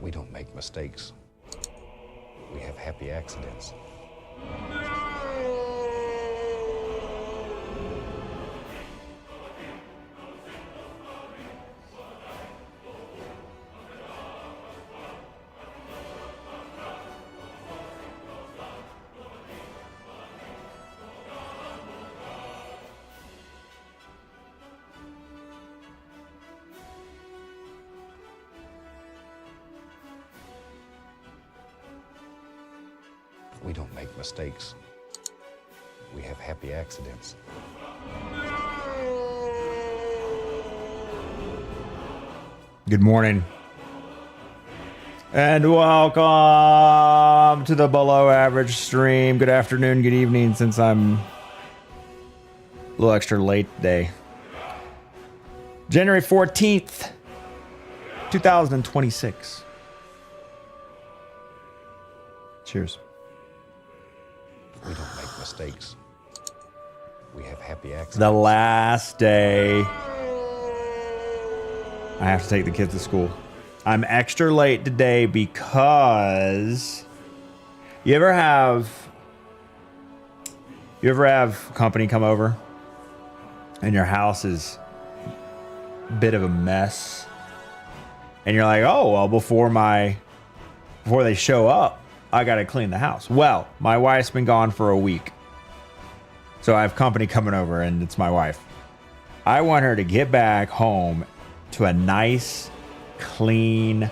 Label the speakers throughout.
Speaker 1: We don't make mistakes. We have happy accidents. We don't make mistakes. We have happy accidents.
Speaker 2: Good morning. And welcome to the Below Average stream. Good afternoon, good evening, since I'm a little extra late today. January 14th, 2026. Cheers.
Speaker 1: We don't make mistakes. We have happy accidents.
Speaker 2: The last day I have to take the kids to school. I'm extra late today because you ever have company come over and your house is a bit of a mess and you're like, oh well, before they show up I gotta clean the house. Well, my wife's been gone for a week, so I have company coming over and it's my wife. I want her to get back home to a nice, clean,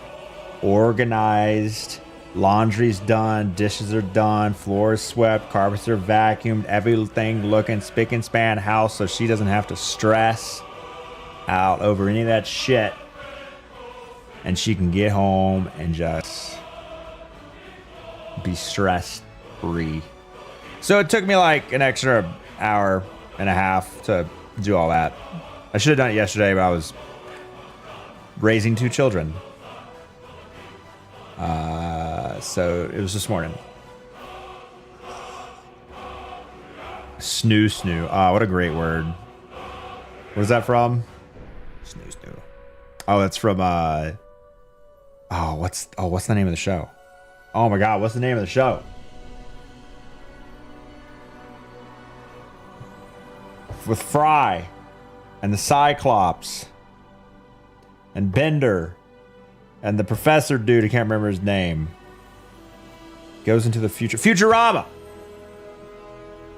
Speaker 2: organized, laundry's done, dishes are done, floors swept, carpets are vacuumed, everything looking spick and span house so she doesn't have to stress out over any of that shit. And she can get home and just be stress free. So it took me like an extra hour and a half to do all that. I should have done it yesterday, but I was raising two children. So it was this morning. Snoo. What a great word. Where's that from? Snoo. Oh, that's from what's the name of the show? Oh my god, what's the name of the show? With Fry and the Cyclops and Bender and the professor dude, I can't remember his name. Goes into the future. Futurama!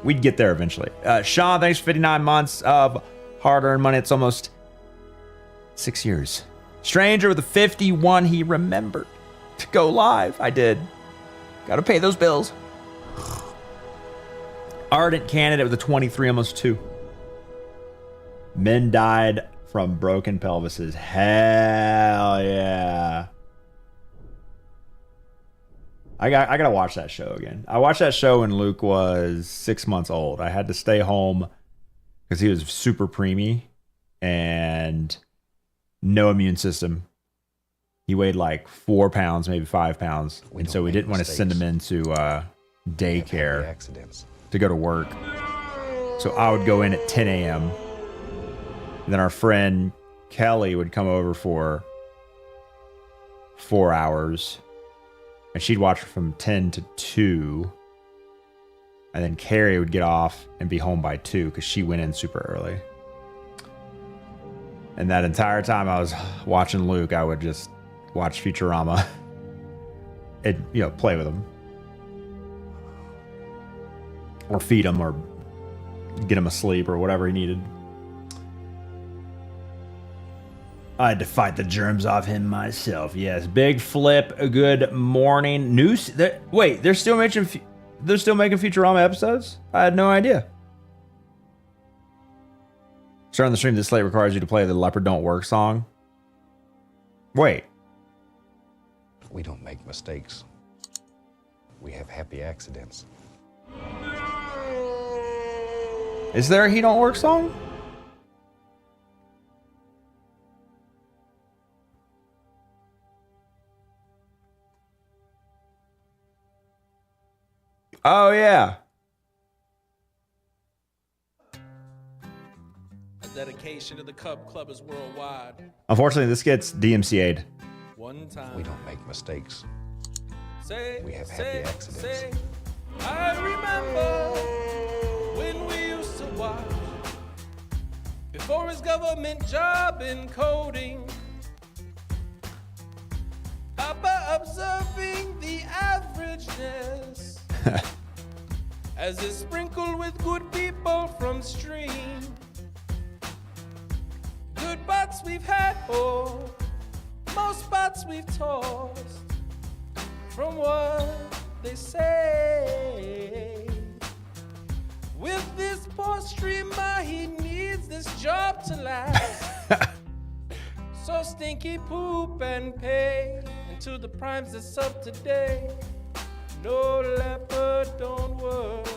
Speaker 2: We'd get there eventually. Sean, thanks for 59 months of hard-earned money. It's almost 6 years. Stranger with a 51 he remembered to go live. I did. Gotta pay those bills. Ardent candidate with a 23, almost 2. Men died from broken pelvises. Hell yeah. I gotta watch that show again. I watched that show when Luke was 6 months old. I had to stay home because he was super preemie and no immune system. He weighed like 4 pounds, maybe 5 pounds. And so we didn't want to send him into daycare to go to work. So I would go in at 10 a.m. Then our friend Kelly would come over for 4 hours. And she'd watch from 10 to 2. And then Carrie would get off and be home by 2 because she went in super early. And that entire time I was watching Luke, I would just watch Futurama and, play with him. Or feed him or get him asleep or whatever he needed. I had to fight the germs off him myself. Yes, Big Flip. Good morning. Wait, they're still making Futurama episodes? I had no idea. Starting the stream this late requires you to play the Leopard Don't Work song. Wait.
Speaker 1: We don't make mistakes. We have happy accidents.
Speaker 2: Is there a He Don't Work song? Oh, yeah.
Speaker 3: A dedication to the Cub Clubbers worldwide.
Speaker 2: Unfortunately, this gets DMCA'd.
Speaker 3: One time.
Speaker 1: We don't make mistakes.
Speaker 3: Say,
Speaker 1: We have happy
Speaker 3: say,
Speaker 1: accidents.
Speaker 3: say, I remember when we used to watch before his government job in coding. Papa observing the averageness as it's sprinkled with good people from stream. Good bots we've had, oh, most bots we've tossed. From what they say, with this poor streamer, he needs this job to last. So stinky poop and pay into the primes that's up today. No leopard don't work.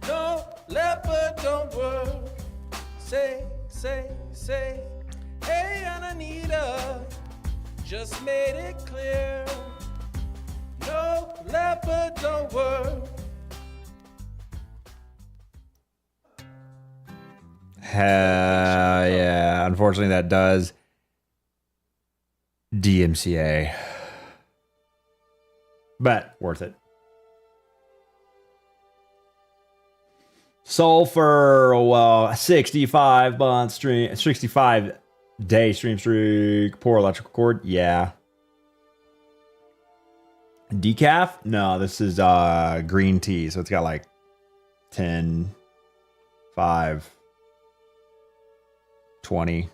Speaker 3: No leopard don't work. Say, hey Ananita, just made it clear. No leopard don't work.
Speaker 2: Hell yeah. Unfortunately, that does DMCA. But worth it. Sulfur, well, 65 month stream, 65 day stream streak, poor electrical cord, yeah. Decaf? No, this is green tea, so it's got like 10, 5, 20,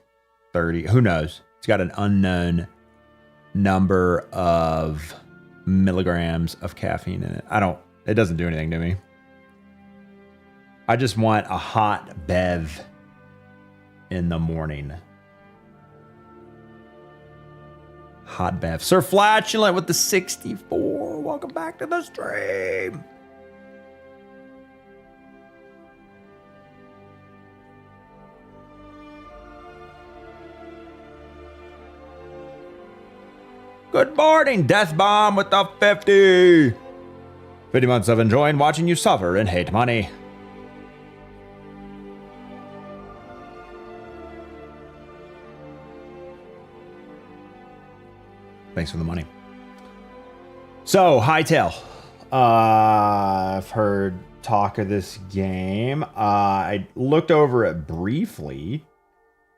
Speaker 2: 30, who knows? It's got an unknown number of milligrams of caffeine in it. It doesn't do anything to me. I just want a hot bev in the morning. Hot bev. Sir Flatulent with the 64. Welcome back to the stream. Good morning, Death Bomb with the 50. 50 months of enjoying watching you suffer and hate money. Thanks for the money. So, Hytale. I've heard talk of this game. I looked over it briefly,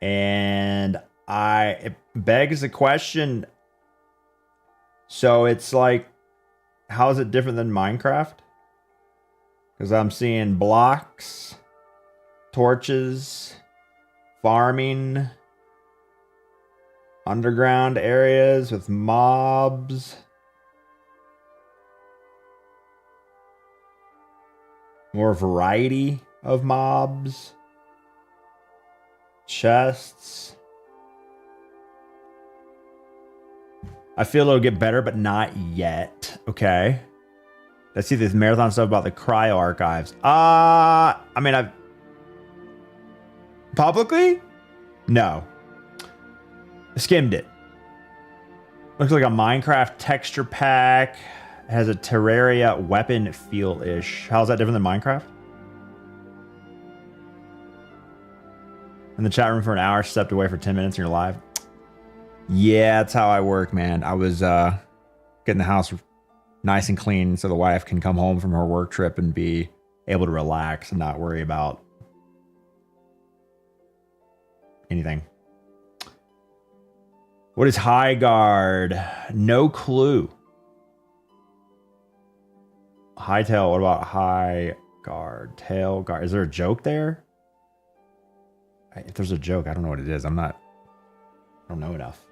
Speaker 2: and it begs the question. So it's like, how is it different than Minecraft? Because I'm seeing blocks, torches, farming, underground areas with mobs. More variety of mobs. Chests. I feel it'll get better, but not yet. Okay. Let's see this marathon stuff about the cryo archives. I mean, I've... Publicly? No. Skimmed it. Looks like a Minecraft texture pack. Has a Terraria weapon feel-ish. How's that different than Minecraft? In the chat room for an hour, stepped away for 10 minutes and you're live. Yeah, that's how I work, man. I was getting the house nice and clean so the wife can come home from her work trip and be able to relax and not worry about anything. What is High Guard? No clue. High tail. What about High Guard? Tail guard. Is there a joke there? If there's a joke, I don't know what it is. I don't know enough.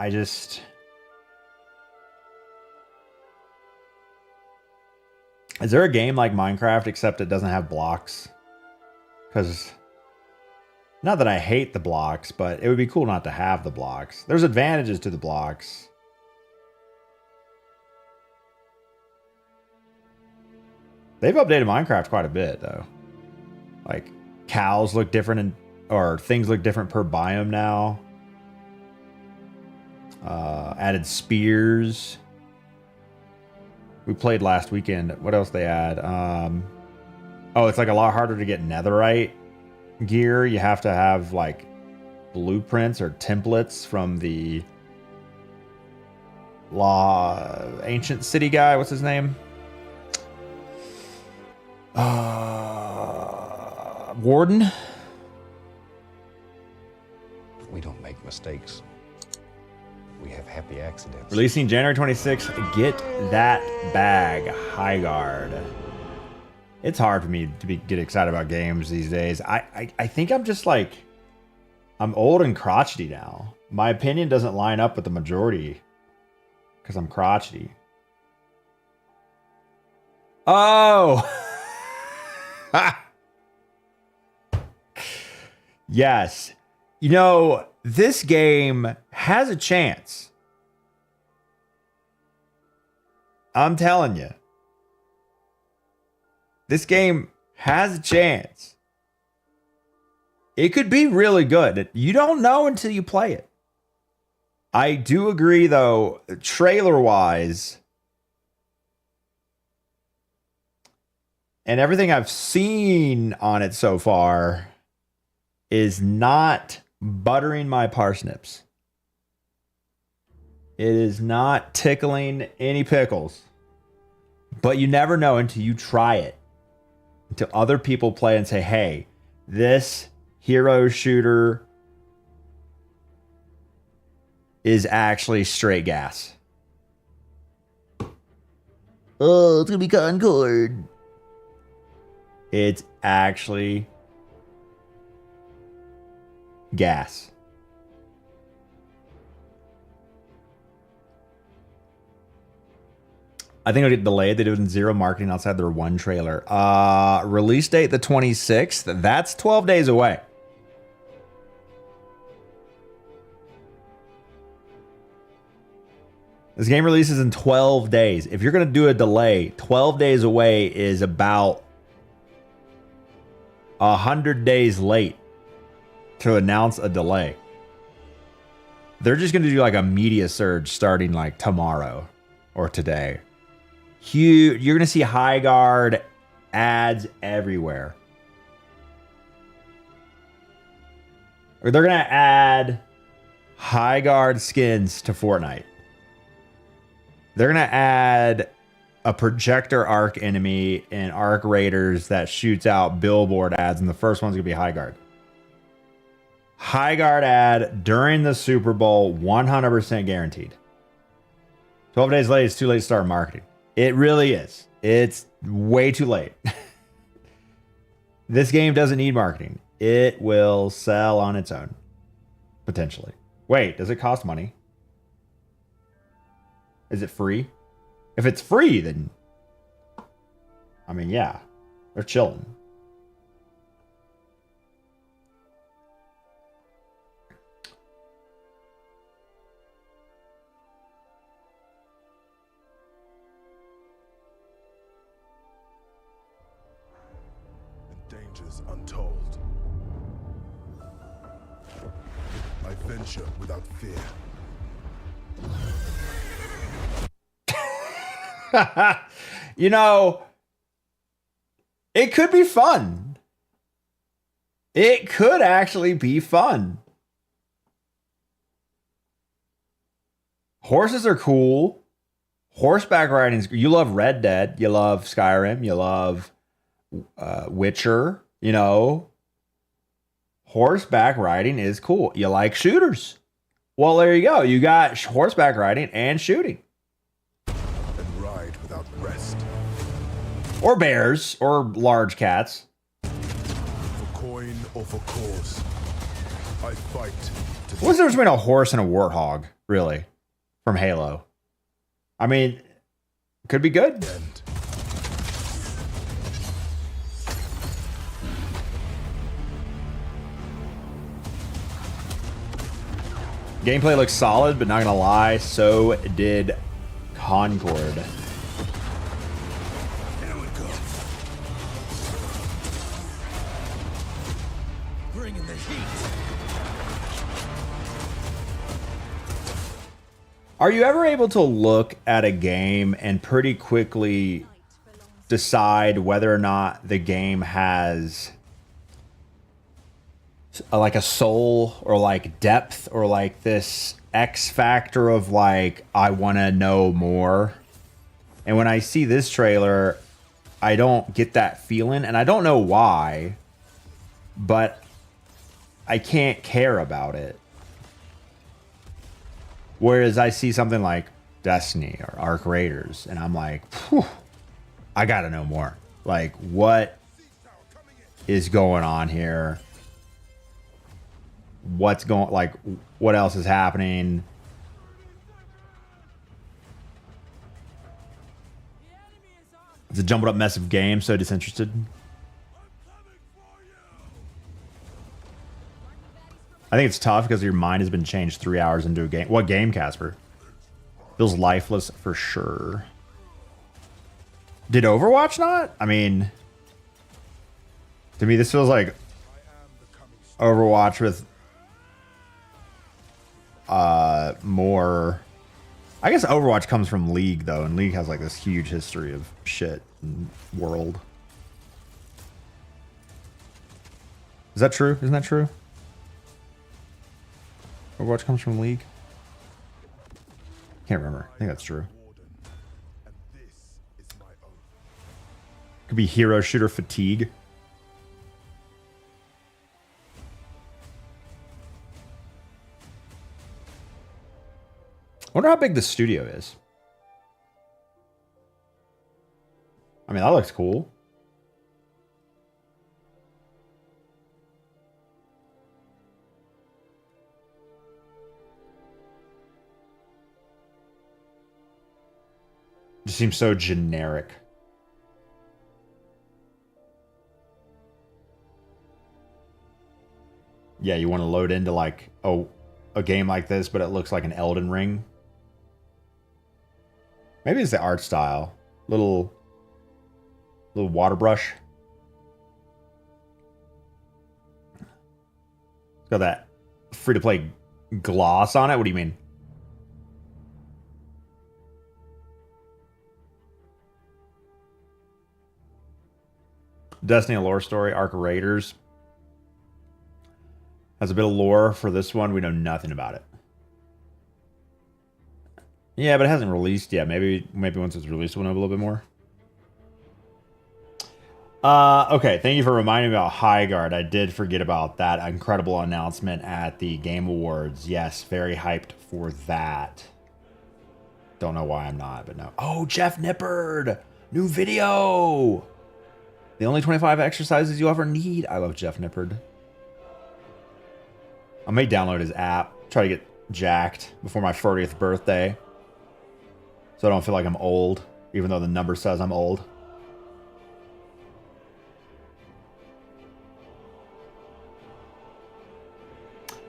Speaker 2: Is there a game like Minecraft except it doesn't have blocks? Because, not that I hate the blocks, but it would be cool not to have the blocks. There's advantages to the blocks. They've updated Minecraft quite a bit, though. Like, cows look different, or things look different per biome now. Added spears. We played last weekend. What else they add? Oh, it's like a lot harder to get netherite gear. You have to have like blueprints or templates from the ancient city guy. What's his name? Warden.
Speaker 1: We don't make mistakes. We have happy accidents.
Speaker 2: Releasing January 26th. Get that bag, Highguard. It's hard for me to get excited about games these days. I think I'm just like, I'm old and crotchety now. My opinion doesn't line up with the majority because I'm crotchety. Oh! Yes. You know, this game has a chance. I'm telling you. This game has a chance. It could be really good. You don't know until you play it. I do agree, though, trailer-wise, and everything I've seen on it so far is not buttering my parsnips. It is not tickling any pickles. But you never know until you try it. Until other people play and say, hey, this hero shooter is actually straight gas. Oh, it's gonna be Concord. It's actually gas. I think it'll get delayed. They did zero marketing outside their one trailer. Release date the 26th. That's 12 days away. This game releases in 12 days. If you're going to do a delay, 12 days away is about 100 days late to announce a delay. They're just going to do like a media surge starting like tomorrow or today. Huge. You're going to see Highguard ads everywhere. Or they're going to add Highguard skins to Fortnite. They're going to add a projector arc enemy in Arc Raiders that shoots out billboard ads, and the first one's going to be Highguard. Highguard ad during the Super Bowl, 100% guaranteed. 12 days late, it's too late to start marketing. It really is. It's way too late. This game doesn't need marketing. It will sell on its own. Potentially. Wait, does it cost money? Is it free? If it's free, then... I mean, yeah. They're chilling.
Speaker 4: Dangers untold. I venture without fear.
Speaker 2: You know, it could be fun. It could actually be fun. Horses are cool. Horseback riding. You love Red Dead. You love Skyrim. You love Witcher. You know, horseback riding is cool. You like shooters. Well, there you go. You got horseback riding and shooting.
Speaker 4: Rest.
Speaker 2: Or bears, or large cats.
Speaker 4: For coin or for cause, I fight.
Speaker 2: What's the difference between a horse and a warthog, really, from Halo? I mean, could be good.
Speaker 4: End.
Speaker 2: Gameplay looks solid, but not gonna lie, so did Concord. Are you ever able to look at a game and pretty quickly decide whether or not the game has like a soul or like depth or like this X factor of like, I want to know more. And when I see this trailer, I don't get that feeling, and I don't know why, but I can't care about it. Whereas I see something like Destiny or Arc Raiders, and I'm like, whew, I gotta know more. Like, what is going on here? What's going, like, what else is happening? It's a jumbled up mess of games, so disinterested. I think it's tough because your mind has been changed 3 hours into a game. What game, Casper? Feels lifeless for sure. Did Overwatch not? I mean, to me, this feels like Overwatch with more. I guess Overwatch comes from League, though, and League has like this huge history of shit and world. Is that true? Isn't that true? Overwatch comes from League? Can't remember. I think that's true. Could be hero shooter fatigue. I wonder how big the studio is. I mean, that looks cool. Just seems so generic. Yeah, you want to load into like a game like this, but it looks like an Elden Ring. Maybe it's the art style. Little water brush. It's got that free-to-play gloss on it. What do you mean? Destiny lore story, Arc Raiders. Has a bit of lore for this one. We know nothing about it. Yeah, but it hasn't released yet. Maybe once it's released, we'll know a little bit more. Okay, thank you for reminding me about Highguard. I did forget about that incredible announcement at the Game Awards. Yes, very hyped for that. Don't know why I'm not, but no. Oh, Jeff Nippard! New video! The only 25 exercises you ever need. I love Jeff Nippard. I may download his app. Try to get jacked before my 40th birthday. So I don't feel like I'm old, even though the number says I'm old.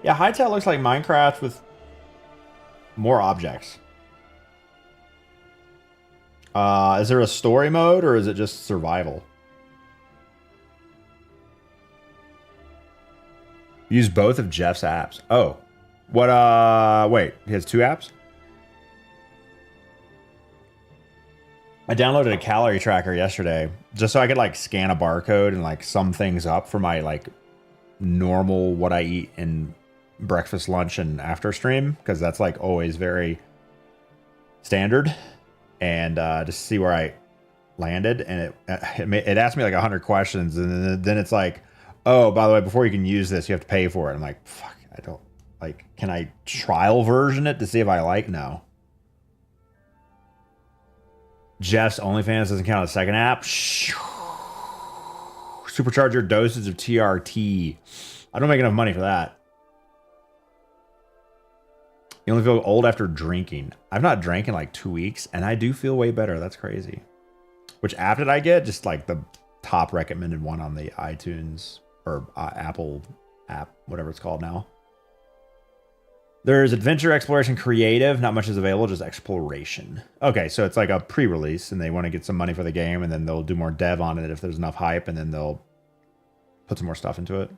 Speaker 2: Yeah, Hytale looks like Minecraft with more objects. Is there a story mode or is it just survival? Use both of Jeff's apps. Oh. What, wait, he has two apps? I downloaded a calorie tracker yesterday just so I could like scan a barcode and like sum things up for my like normal what I eat in breakfast, lunch, and after stream, because that's like always very standard, and just see where I landed. And it asked me like 100 questions, and then it's like, oh, by the way, before you can use this, you have to pay for it. I'm like, fuck, I don't like. Can I trial version it to see if I like? No. Jeff's OnlyFans doesn't count as a second app. Supercharge your dosage of TRT. I don't make enough money for that. You only feel old after drinking. I've not drank in like 2 weeks, and I do feel way better. That's crazy. Which app did I get? Just like the top recommended one on the iTunes or Apple app, whatever it's called now. There's Adventure, Exploration, Creative. Not much is available, just Exploration. Okay, so it's like a pre-release, and they want to get some money for the game, and then they'll do more dev on it if there's enough hype, and then they'll put some more stuff into it.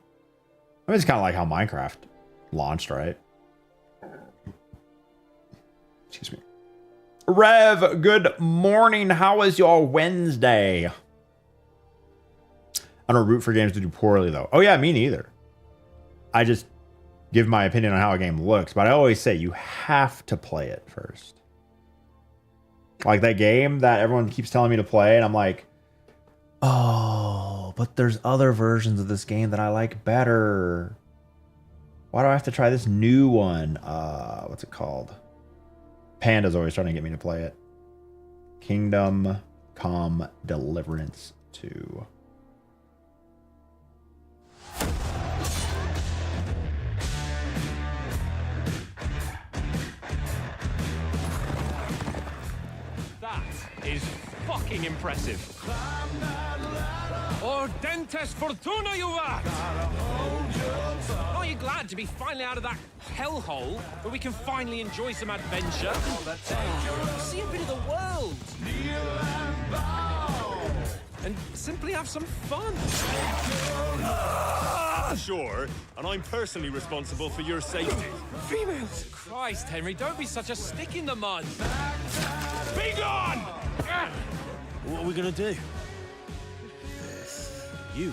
Speaker 2: I mean, it's kind of like how Minecraft launched, right? Excuse me. Rev, good morning. How was your Wednesday? I don't root for games to do poorly, though. Oh, yeah, me neither. I just give my opinion on how a game looks, but I always say you have to play it first. Like that game that everyone keeps telling me to play, and I'm like, oh, but there's other versions of this game that I like better. Why do I have to try this new one? What's it called? Panda's always trying to get me to play it. Kingdom Come Deliverance 2.
Speaker 5: That is fucking impressive. Ordentes Fortuna Juvat! Are you glad to be finally out of that hellhole where we can finally enjoy some adventure? See a bit of the world! And simply have some fun.
Speaker 6: Sure, and I'm personally responsible for your safety.
Speaker 5: Females! Christ, Henry, don't be such a stick in the mud!
Speaker 6: Be gone!
Speaker 7: What are we gonna do?
Speaker 5: You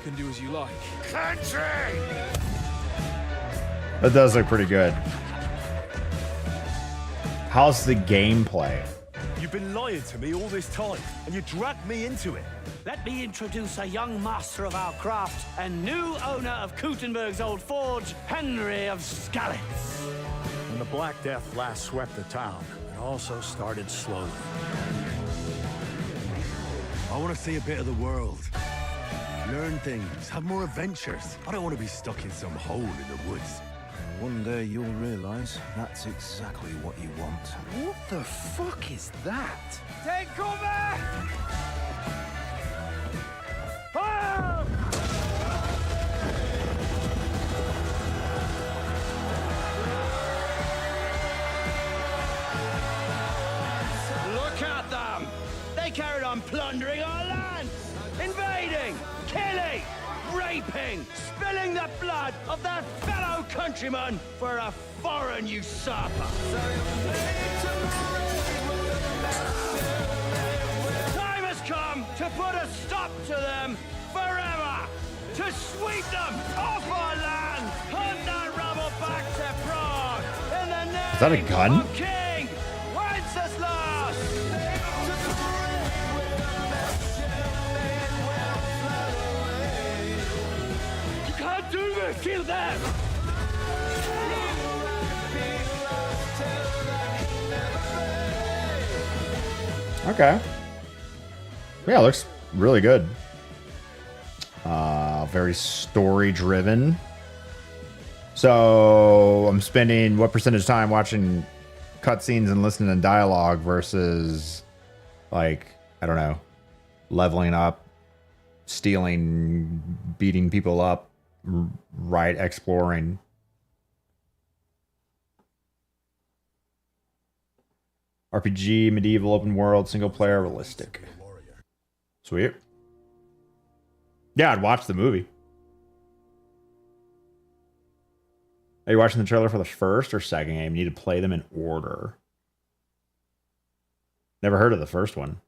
Speaker 5: can do as you like.
Speaker 6: Country!
Speaker 2: That does look pretty good. How's the gameplay?
Speaker 7: You've been lying to me all this time, and you dragged me into it.
Speaker 8: Let me introduce a young master of our craft and new owner of Kutenberg's old forge, Henry of Skalitz.
Speaker 7: When the Black Death last swept the town, it also started slowly. I want to see a bit of the world. Learn things, have more adventures. I don't want to be stuck in some hole in the woods.
Speaker 9: One day you'll realize that's exactly what you want.
Speaker 3: What the fuck is that?
Speaker 5: Take cover!
Speaker 8: Look at them! They carried on plundering our land, invading, killing, raping, spilling the blood of their fellow countrymen for a foreign usurper. Time has come to put a stop to them forever, to sweep them off our land, hunt that rabble back to Prague in the name
Speaker 2: that a gun?
Speaker 8: of King Wenceslas! You can't do this! Kill them!
Speaker 2: Okay. Yeah, it looks really good. Very story driven. So I'm spending what percentage of time watching cutscenes and listening to dialogue versus, like, I don't know, leveling up, stealing, beating people up, right, exploring. RPG, medieval, open world, single player, realistic. Sweet. Yeah, I'd watch the movie. Are you watching the trailer for the first or second game? You need to play them in order. Never heard of the first one.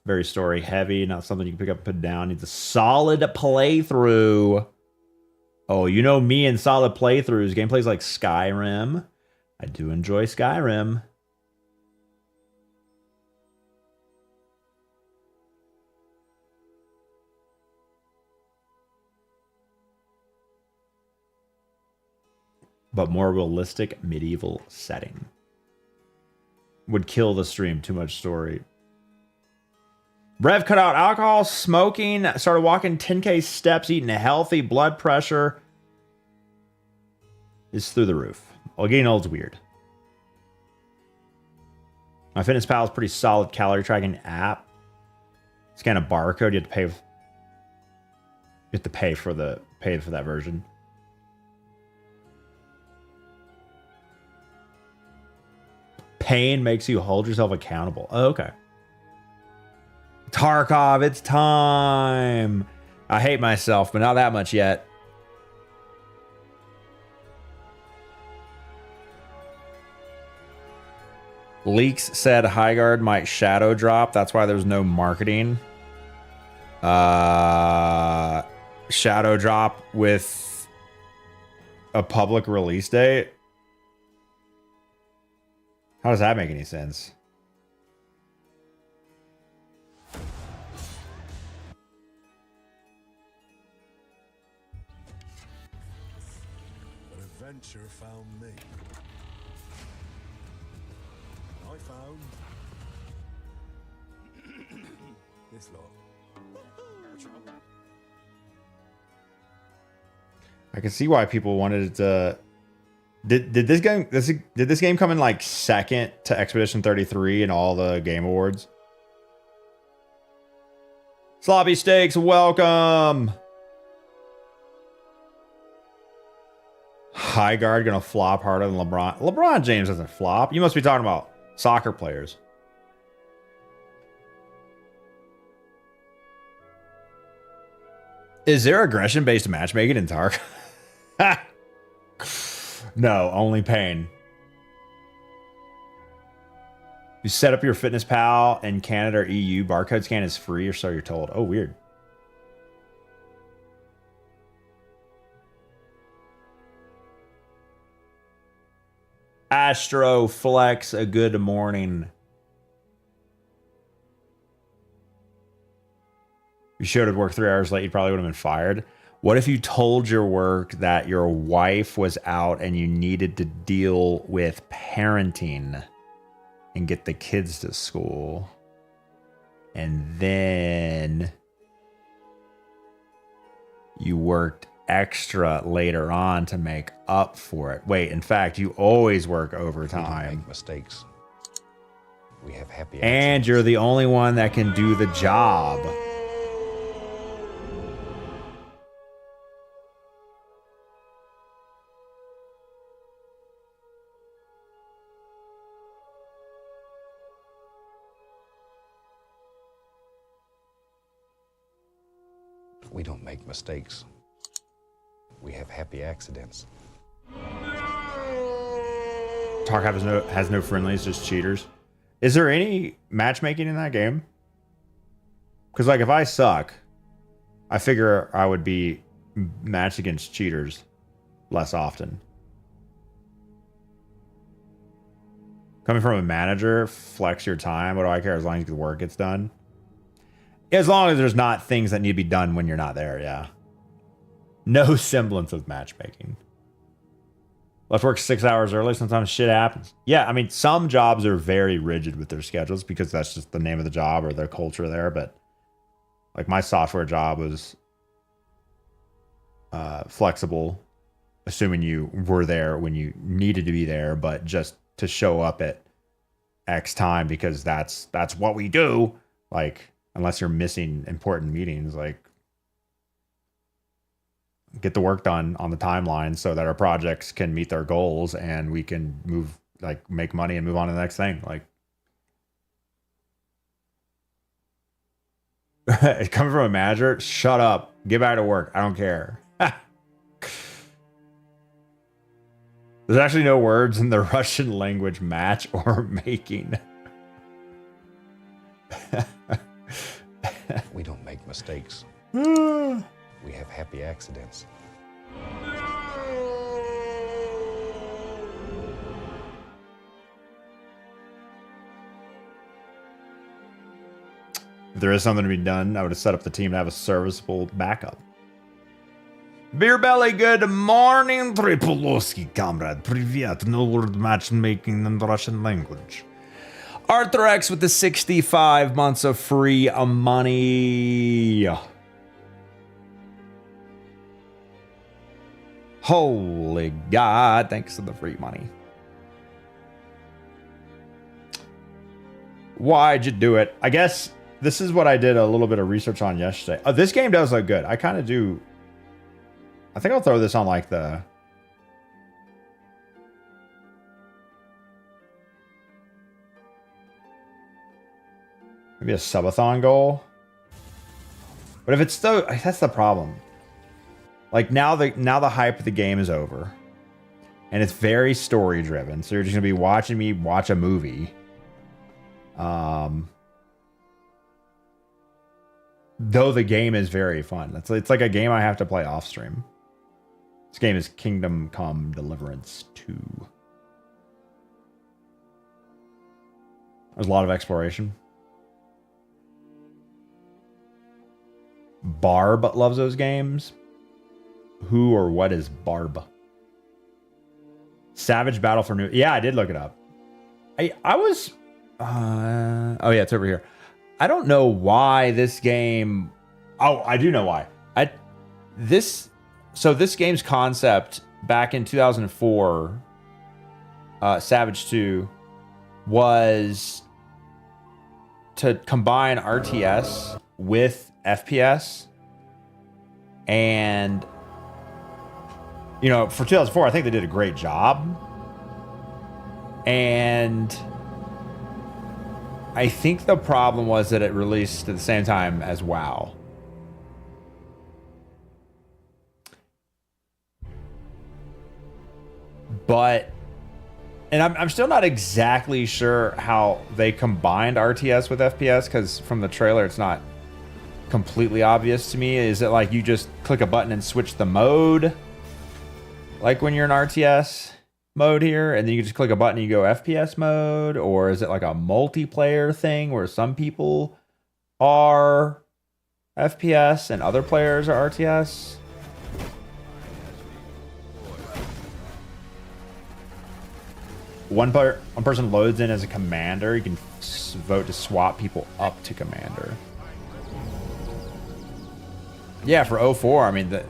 Speaker 2: Very story heavy, not something you can pick up and put down. Needs a solid playthrough. Oh, you know me and solid playthroughs. Gameplays like Skyrim. I do enjoy Skyrim. But more realistic medieval setting. Would kill the stream. Too much story. Rev cut out alcohol, smoking, started walking 10K steps, eating healthy, blood pressure is through the roof. Well, getting old's weird. MyFitnessPal is pretty solid calorie tracking app. Scan a barcode, you have to pay for that version. Pain makes you hold yourself accountable. Oh, okay. Tarkov, it's time. I hate myself, but not that much yet. Leaks said Highguard might shadow drop. That's why there's no marketing. Shadow drop with a public release date. How does that make any sense?
Speaker 4: An adventure found me. I found this lot.
Speaker 2: I can see why people wanted it to. Did this game come in like second to Expedition 33 in all the game awards? Sloppy Steaks, welcome. Highguard gonna flop harder than LeBron. LeBron James doesn't flop. You must be talking about soccer players. Is there aggression-based matchmaking in Tark? No, only pain. You set up your Fitness Pal in Canada or EU. Barcode scan is free, or so you're told. Oh, weird. Astro Flex, a good morning. You showed up work 3 hours late, you probably would have been fired. What if you told your work that your wife was out and you needed to deal with parenting and get the kids to school? And then you worked extra later on to make up for it. Wait, in fact, you always work
Speaker 1: We don't
Speaker 2: overtime.
Speaker 1: make mistakes. We have happy
Speaker 2: And
Speaker 1: accidents.
Speaker 2: you're the only one that can do the job.
Speaker 1: We don't make mistakes. We have happy accidents.
Speaker 2: Tark has no friendlies, just cheaters. Is there any matchmaking in that game? Because like if I suck, I figure I would be matched against cheaters less often. Coming from a manager, flex your time. What do I care as long as the work gets done? As long as there's not things that need to be done when you're not there, yeah. No semblance of matchmaking. Let's work 6 hours early. Sometimes shit happens. Yeah, I mean, some jobs are very rigid with their schedules because that's just the name of the job or their culture there. But like my software job was flexible, assuming you were there when you needed to be there, but just to show up at X time because that's what we do. Like, unless you're missing important meetings, like get the work done on the timeline so that our projects can meet their goals and we can move, like make money and move on to the next thing. Like coming from a manager, shut up, get back to work. I don't care. There's actually no words in the Russian language match or making.
Speaker 1: We don't make mistakes. We have happy accidents.
Speaker 2: If there is something to be done, I would have set up the team to have a serviceable backup. Beer Belly, good morning. Tripolowski, comrade. Privyet. No word matchmaking in the Russian language. Arthur X with the 65 months of free money. Holy God. Thanks for the free money. Why'd you do it? I guess this is what I did a little bit of research on yesterday. Oh, this game does look good. I kind of do. I think I'll throw this on like the... maybe a subathon goal. But if it's still... that's the problem. Like now the hype of the game is over. And it's very story driven. So you're just going to be watching me watch a movie Though the game is very fun. It's like a game I have to play off stream. This game is Kingdom Come Deliverance 2. There's a lot of exploration. Barb loves those games. Who or what is Barb? Savage Battle for New... Yeah, I did look it up. I was... oh, yeah, it's over here. I don't know why this game... Oh, I do know why. So this game's concept back in 2004, Savage 2, was to combine RTS with FPS. And, you know, for 2004, I think they did a great job. And I think the problem was that it released at the same time as WoW. But, and I'm still not exactly sure how they combined RTS with FPS, because from the trailer it's not completely obvious to me. Is it like you just click a button and switch the mode, like when you're in RTS mode here, and then you just click a button and you go FPS mode? Or is it like a multiplayer thing where some people are FPS and other players are RTS? One person loads in as a commander. You can vote to swap people up to commander. Yeah, for 04, I mean, it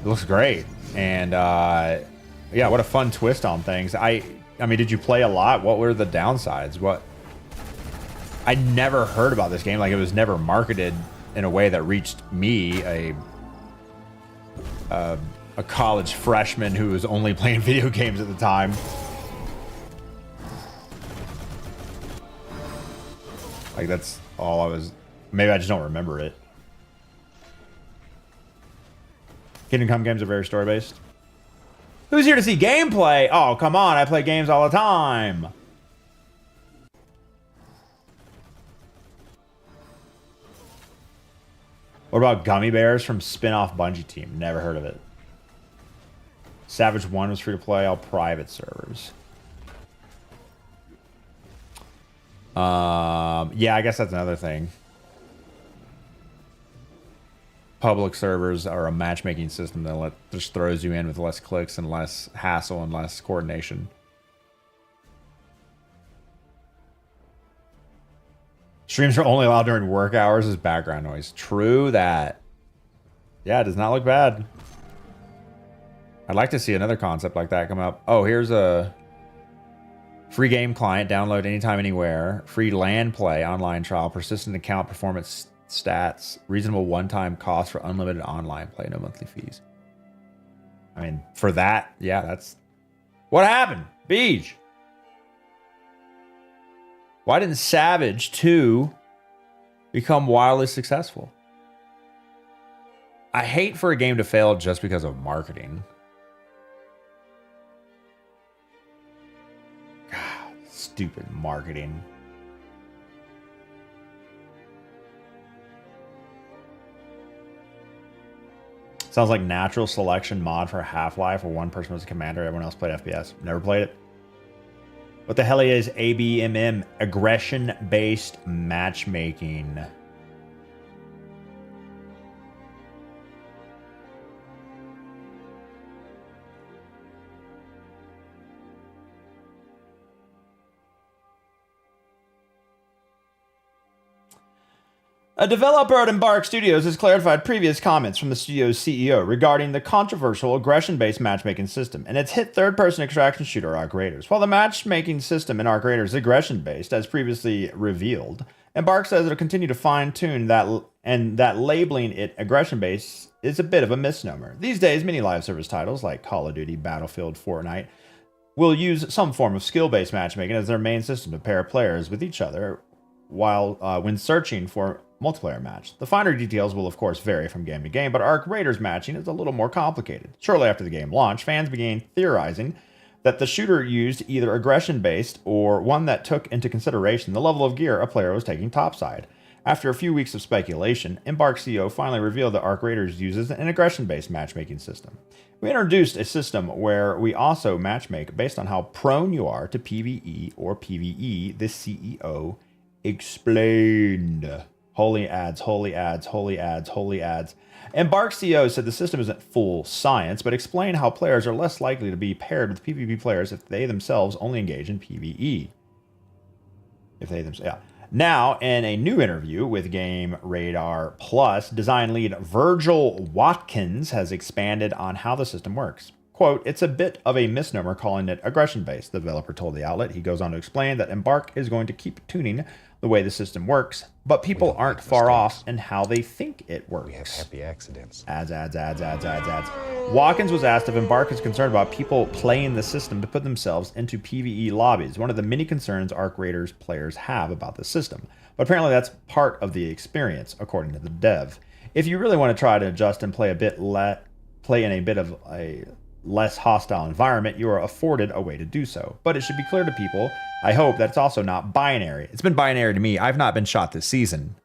Speaker 2: looks great. And yeah, what a fun twist on things. I mean, did you play a lot? What were the downsides? I never heard about this game. Like, it was never marketed in a way that reached me, a college freshman who was only playing video games at the time. Like, that's all I was... Maybe I just don't remember it. Kingdom Come games are very story-based. Who's here to see gameplay? Oh, come on. I play games all the time. What about Gummy Bears from spin-off Bungie Team? Never heard of it. Savage 1 was free to play, all private servers. Yeah, I guess that's another thing. Public servers are a matchmaking system that just throws you in with less clicks and less hassle and less coordination. Streams are only allowed during work hours as background noise. True that. Yeah, it does not look bad. I'd like to see another concept like that come up. Oh, here's a free game client. Download anytime, anywhere. Free LAN play online trial. Persistent account performance stats. Reasonable one-time cost for unlimited online play. No monthly fees. I mean, for that, yeah, that's... What happened? Beej. Why didn't Savage 2 become wildly successful? I hate for a game to fail just because of marketing. God, stupid marketing. Sounds like natural selection mod for Half-Life where one person was a commander, everyone else played FPS. Never played it. What the hell is ABMM? Aggression-based matchmaking. A developer at Embark Studios has clarified previous comments from the studio's CEO regarding the controversial aggression-based matchmaking system and its hit third-person extraction shooter Arc Raiders. While the matchmaking system in Arc Raiders is aggression-based, as previously revealed, Embark says it'll continue to fine-tune that, and that labeling it aggression-based is a bit of a misnomer. These days, many live service titles like Call of Duty, Battlefield, Fortnite will use some form of skill-based matchmaking as their main system to pair players with each other while when searching for multiplayer match. The finer details will of course vary from game to game, but Arc Raiders matching is a little more complicated. Shortly after the game launched, fans began theorizing that the shooter used either aggression-based or one that took into consideration the level of gear a player was taking topside. After a few weeks of speculation, Embark CEO finally revealed that Arc Raiders uses an aggression-based matchmaking system. We introduced a system where we also matchmake based on how prone you are to PvE or PvE, the CEO explained. Holy ads, holy ads, holy ads, holy ads. Embark CEO said the system isn't full science, but explained how players are less likely to be paired with PvP players if they themselves only engage in PvE. Now, in a new interview with Game Radar Plus, design lead Virgil Watkins has expanded on how the system works. Quote, it's a bit of a misnomer calling it aggression-based, the developer told the outlet. He goes on to explain that Embark is going to keep tuning the way the system works, but people aren't far off in how they think it works.
Speaker 1: We have happy accidents.
Speaker 2: Ads. Watkins was asked if Embark is concerned about people playing the system to put themselves into PvE lobbies, one of the many concerns Arc Raiders players have about the system. But apparently that's part of the experience, according to the dev. If you really want to try to adjust and play in a bit of a less hostile environment, you are afforded a way to do so. But it should be clear to people, I hope, that it's also not binary. It's been binary to me. I've not been shot this season.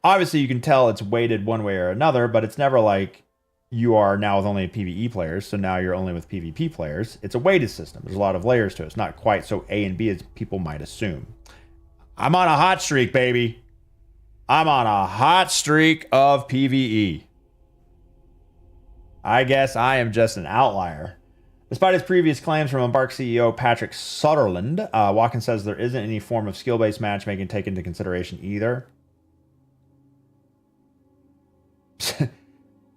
Speaker 2: Obviously, you can tell it's weighted one way or another, but it's never like you are now with only PvE players, so now you're only with PvP players. It's a weighted system. There's a lot of layers to it. It's not quite so A and B as people might assume. I'm on a hot streak, baby. I'm on a hot streak of PvE. I guess I am just an outlier. Despite his previous claims from Embark CEO Patrick Sutherland, Watkins says there isn't any form of skill-based matchmaking taken into consideration either.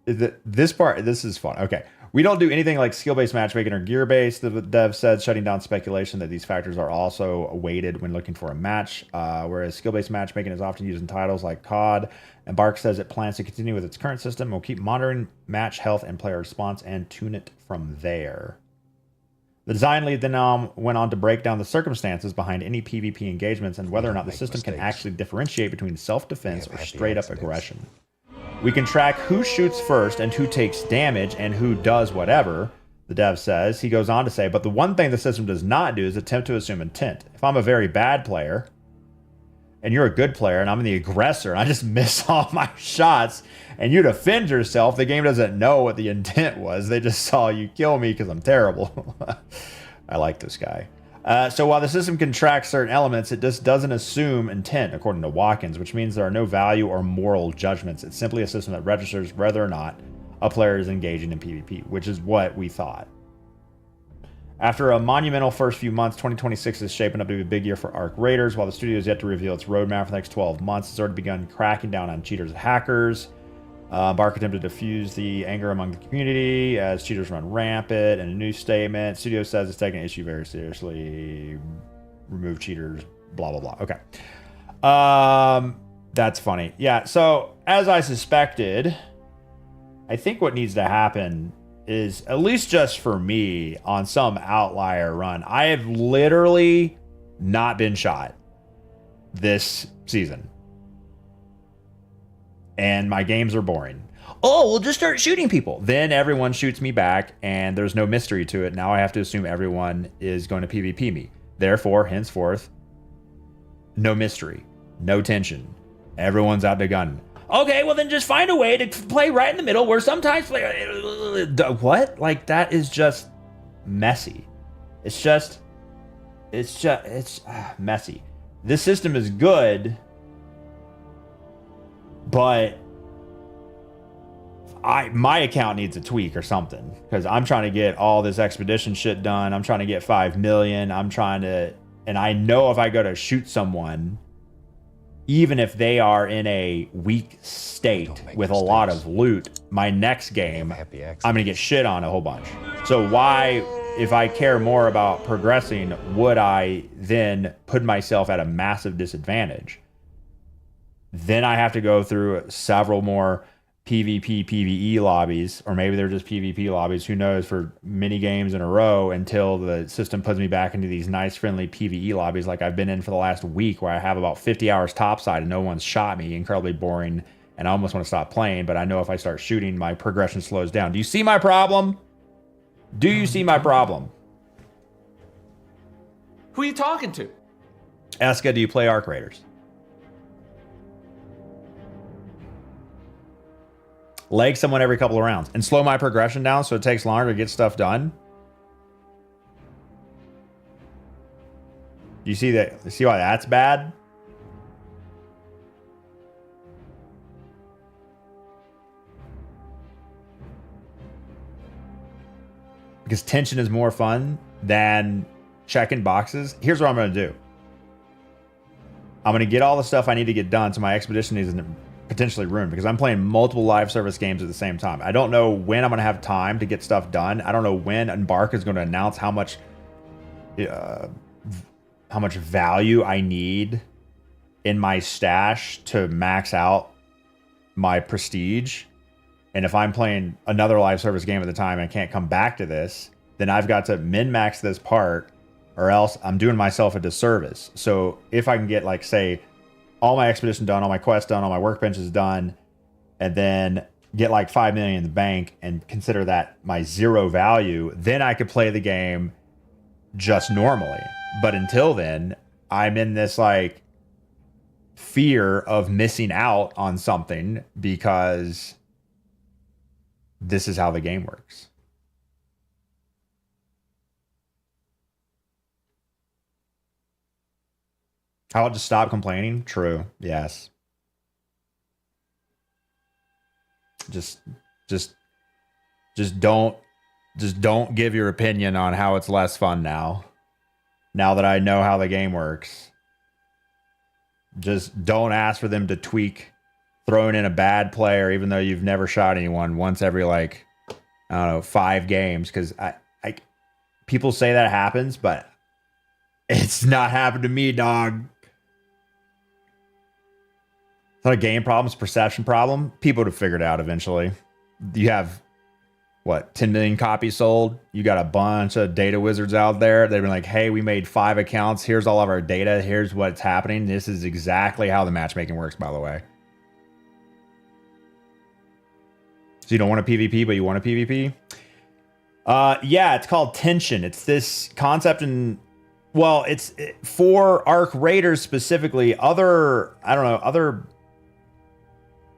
Speaker 2: This is fun. Okay. We don't do anything like skill-based matchmaking or gear-based, the dev said, shutting down speculation that these factors are also weighted when looking for a match, whereas skill-based matchmaking is often used in titles like COD. Embark says it plans to continue with its current system. We'll keep monitoring match health and player response and tune it from there. The design lead then went on to break down the circumstances behind any PvP engagements and whether or not the system can actually differentiate between self-defense or straight-up aggression. We can track who shoots first and who takes damage and who does whatever, the dev says. He goes on to say, but the one thing the system does not do is attempt to assume intent. If I'm a very bad player and you're a good player and I'm the aggressor and I just miss all my shots and you defend yourself, the game doesn't know what the intent was. They just saw you kill me because I'm terrible. I like this guy. So while the system can track certain elements, it just doesn't assume intent, according to Watkins, which means there are no value or moral judgments. It's simply a system that registers whether or not a player is engaging in PvP, which is what we thought. After a monumental first few months, 2026 is shaping up to be a big year for Arc Raiders. While the studio is yet to reveal its roadmap for the next 12 months, it's already begun cracking down on cheaters and hackers. Embark attempted to diffuse the anger among the community as cheaters run rampant. In a new statement, studio says it's taking the issue very seriously. Remove cheaters, blah, blah, blah. Okay. That's funny. Yeah, so as I suspected, I think what needs to happen is, at least just for me, on some outlier run, I have literally not been shot this season. And my games are boring. Oh, we'll just start shooting people. Then everyone shoots me back, and there's no mystery to it. Now I have to assume everyone is going to PvP me. Therefore, henceforth, no mystery, no tension. Everyone's out to gun. Okay, well then just find a way to play right in the middle where sometimes play... What? Like, that is just messy. It's messy. This system is good, but my account needs a tweak or something, because I'm trying to get all this expedition shit done. I'm trying to get 5 million. And I know if I go to shoot someone, even if they are in a weak state with a lot of loot, my next game, I'm going to get shit on a whole bunch. So why, if I care more about progressing, would I then put myself at a massive disadvantage? Then I have to go through several more PvP, PvE lobbies, or maybe they're just PvP lobbies, who knows, for many games in a row until the system puts me back into these nice, friendly PvE lobbies like I've been in for the last week, where I have about 50 hours topside and no one's shot me. Incredibly boring, and I almost want to stop playing, but I know if I start shooting, my progression slows down. Do you see my problem? Do you see my problem?
Speaker 3: Who are you talking to?
Speaker 2: Eska, do you play Arc Raiders? Leg someone every couple of rounds and slow my progression down so it takes longer to get stuff done. You see that? See why that's bad? Because tension is more fun than checking boxes. Here's what I'm going to do. I'm going to get all the stuff I need to get done so my expedition isn't potentially ruined, because I'm playing multiple live service games at the same time. I don't know when I'm going to have time to get stuff done. I don't know when Embark is going to announce how much value I need in my stash to max out my prestige. And if I'm playing another live service game at the time and I can't come back to this, then I've got to min-max this part, or else I'm doing myself a disservice. So if I can get, like, say, all my expedition done, all my quests done, all my workbenches done, and then get like 5 million in the bank and consider that my zero value, then I could play the game just normally. But until then, I'm in this like fear of missing out on something because this is how the game works. How to stop complaining? True. Yes. Just don't give your opinion on how it's less fun now. Now that I know how the game works. Just don't ask for them to tweak throwing in a bad player even though you've never shot anyone once every, like, I don't know, 5 games, because I people say that happens, but it's not happened to me, dog. It's not a game problem, it's a perception problem. People would have figured it out eventually. You have, what, 10 million copies sold? You got a bunch of data wizards out there. They've been like, hey, we made 5 accounts. Here's all of our data. Here's what's happening. This is exactly how the matchmaking works, by the way. So you don't want a PvP, but you want a PvP? Yeah, it's called tension. It's this concept in... Well, it's for Arc Raiders specifically. Other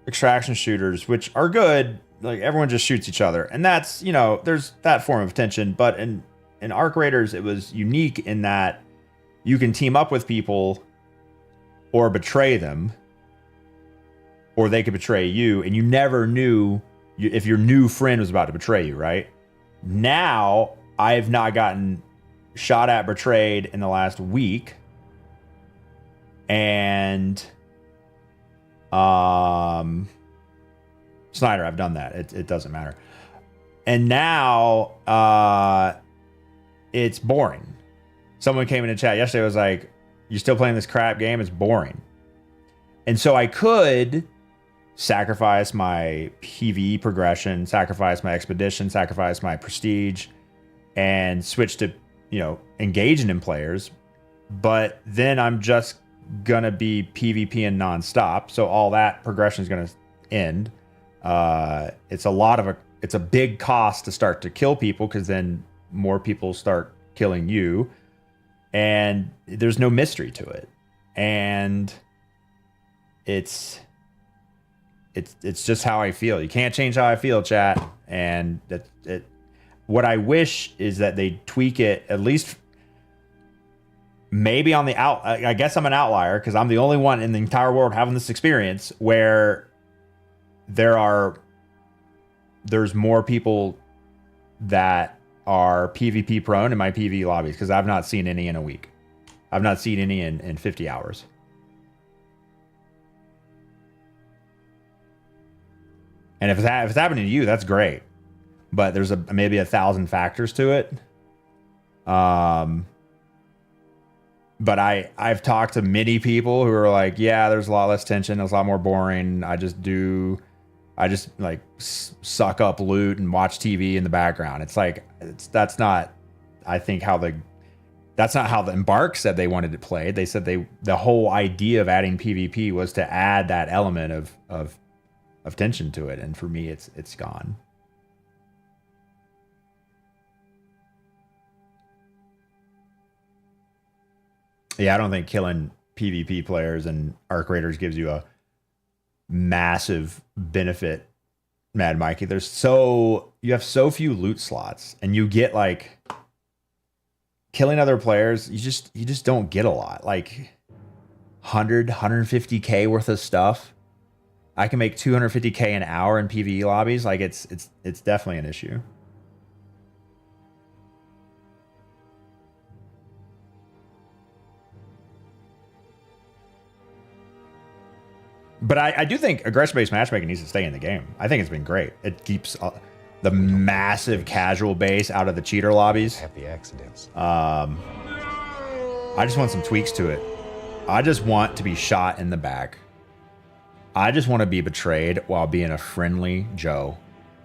Speaker 2: extraction shooters, which are good, like, everyone just shoots each other, and that's, you know, there's that form of tension. But in Arc Raiders, it was unique in that you can team up with people or betray them, or they could betray you, and you never knew if your new friend was about to betray you, right? Now, I've not gotten shot at, betrayed in the last week, and Snyder, I've done that. It doesn't matter. And now it's boring. Someone came in the chat yesterday, was like, "You still playing this crap game? It's boring." And so I could sacrifice my PvE progression, sacrifice my expedition, sacrifice my prestige, and switch to, you know, engaging in players. But then I'm just gonna be PvP and nonstop, so all that progression is gonna end. It's a big cost to start to kill people, because then more people start killing you, and there's no mystery to it. And it's just how I feel. You can't change how I feel, chat. And what I wish is that they tweak it, at least maybe on the I guess I'm an outlier because I'm the only one in the entire world having this experience where there's more people that are PvP prone in my PvE lobbies, because I've not seen any in a week. I've not seen any in 50 hours. And if it's happening to you, that's great. But there's maybe 1,000 factors to it. But I've talked to many people who are like, yeah, there's a lot less tension. It's a lot more boring. I just like suck up loot and watch TV in the background. It's like, that's not how the Embark said they wanted it played. They said the whole idea of adding PvP was to add that element of tension to it. And for me, it's gone. Yeah, I don't think killing PvP players and Arc Raiders gives you a massive benefit, Mad Mikey. You have so few loot slots, and you get like killing other players, you just don't get a lot. Like 150k worth of stuff. I can make 250k an hour in PvE lobbies. Like it's definitely an issue. But I do think aggression-based matchmaking needs to stay in the game. I think it's been great. It keeps the massive casual base out of the cheater lobbies.
Speaker 1: Happy accidents.
Speaker 2: I just want some tweaks to it. I just want to be shot in the back. I just want to be betrayed while being a friendly Joe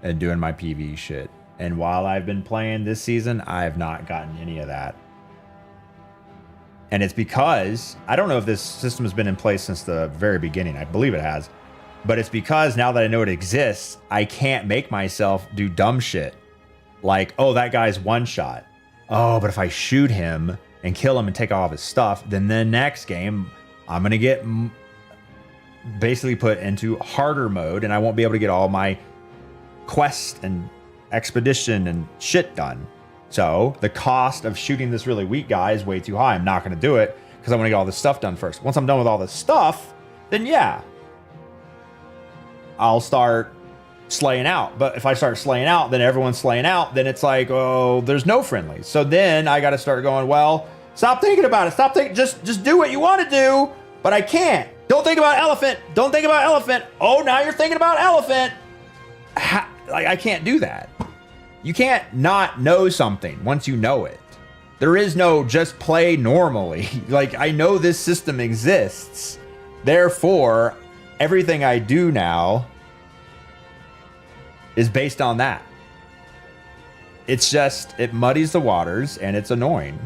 Speaker 2: and doing my PvE shit. And while I've been playing this season, I have not gotten any of that. And it's because, I don't know if this system has been in place since the very beginning. I believe it has. But it's because now that I know it exists, I can't make myself do dumb shit. Like, oh, that guy's one shot. Oh, but if I shoot him and kill him and take all of his stuff, then the next game, I'm going to get basically put into harder mode, and I won't be able to get all my quest and expedition and shit done. So the cost of shooting this really weak guy is way too high. I'm not going to do it because I want to get all this stuff done first. Once I'm done with all this stuff, then yeah, I'll start slaying out. But if I start slaying out, then everyone's slaying out. Then it's like, oh, there's no friendlies. So then I got to start going, well, stop thinking about it. Stop thinking. Just do what you want to do. But I can't. Don't think about elephant. Don't think about elephant. Oh, now you're thinking about elephant. Like, I can't do that. You can't not know something once you know it. There is no just play normally. Like, I know this system exists. Therefore, everything I do now is based on that. It's just, it muddies the waters and it's annoying.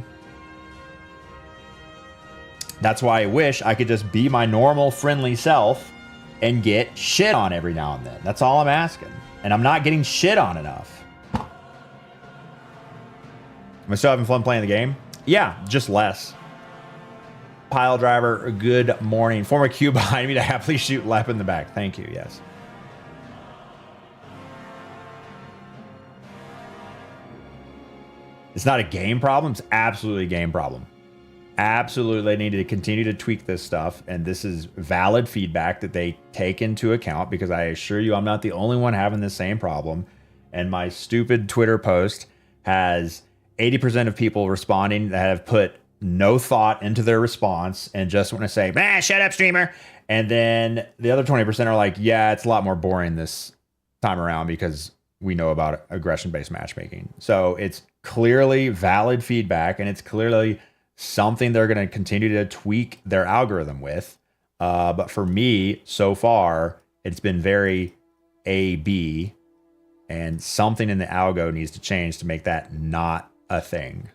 Speaker 2: That's why I wish I could just be my normal friendly self and get shit on every now and then. That's all I'm asking. And I'm not getting shit on enough. Am I still having fun playing the game? Yeah, just less. Pile driver, good morning. Former Q behind me to happily shoot Lep in the back. Thank you, yes. It's not a game problem. It's absolutely a game problem. Absolutely, they need to continue to tweak this stuff. And this is valid feedback that they take into account, because I assure you I'm not the only one having the same problem. And my stupid Twitter post has 80% of people responding that have put no thought into their response and just want to say, man, shut up, streamer. And then the other 20% are like, yeah, it's a lot more boring this time around because we know about aggression-based matchmaking. So it's clearly valid feedback, and it's clearly something they're going to continue to tweak their algorithm with. But for me, so far, it's been very A-B, and something in the algo needs to change to make that not a thing.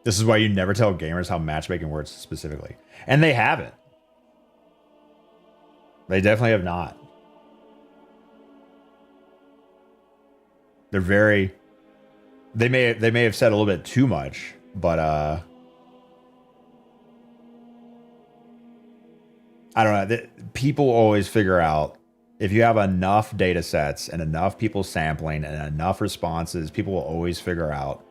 Speaker 2: This is why you never tell gamers how matchmaking works specifically. And they haven't. They definitely have not. They're very... They may have said a little bit too much, but I don't know. People always figure out, if you have enough data sets and enough people sampling and enough responses, people will always figure out.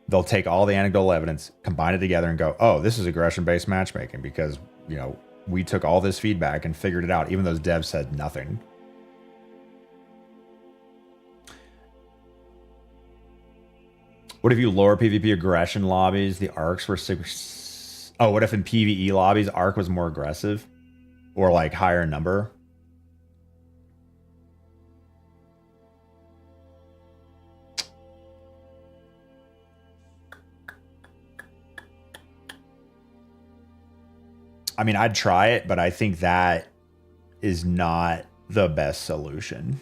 Speaker 2: They'll take all the anecdotal evidence, combine it together, and go, oh, this is aggression-based matchmaking because, you know, we took all this feedback and figured it out, even though those devs said nothing. What if you lower PvP aggression lobbies, the arcs were six? Oh, what if in PvE lobbies, arc was more aggressive? Or like higher number? I mean, I'd try it, but I think that is not the best solution.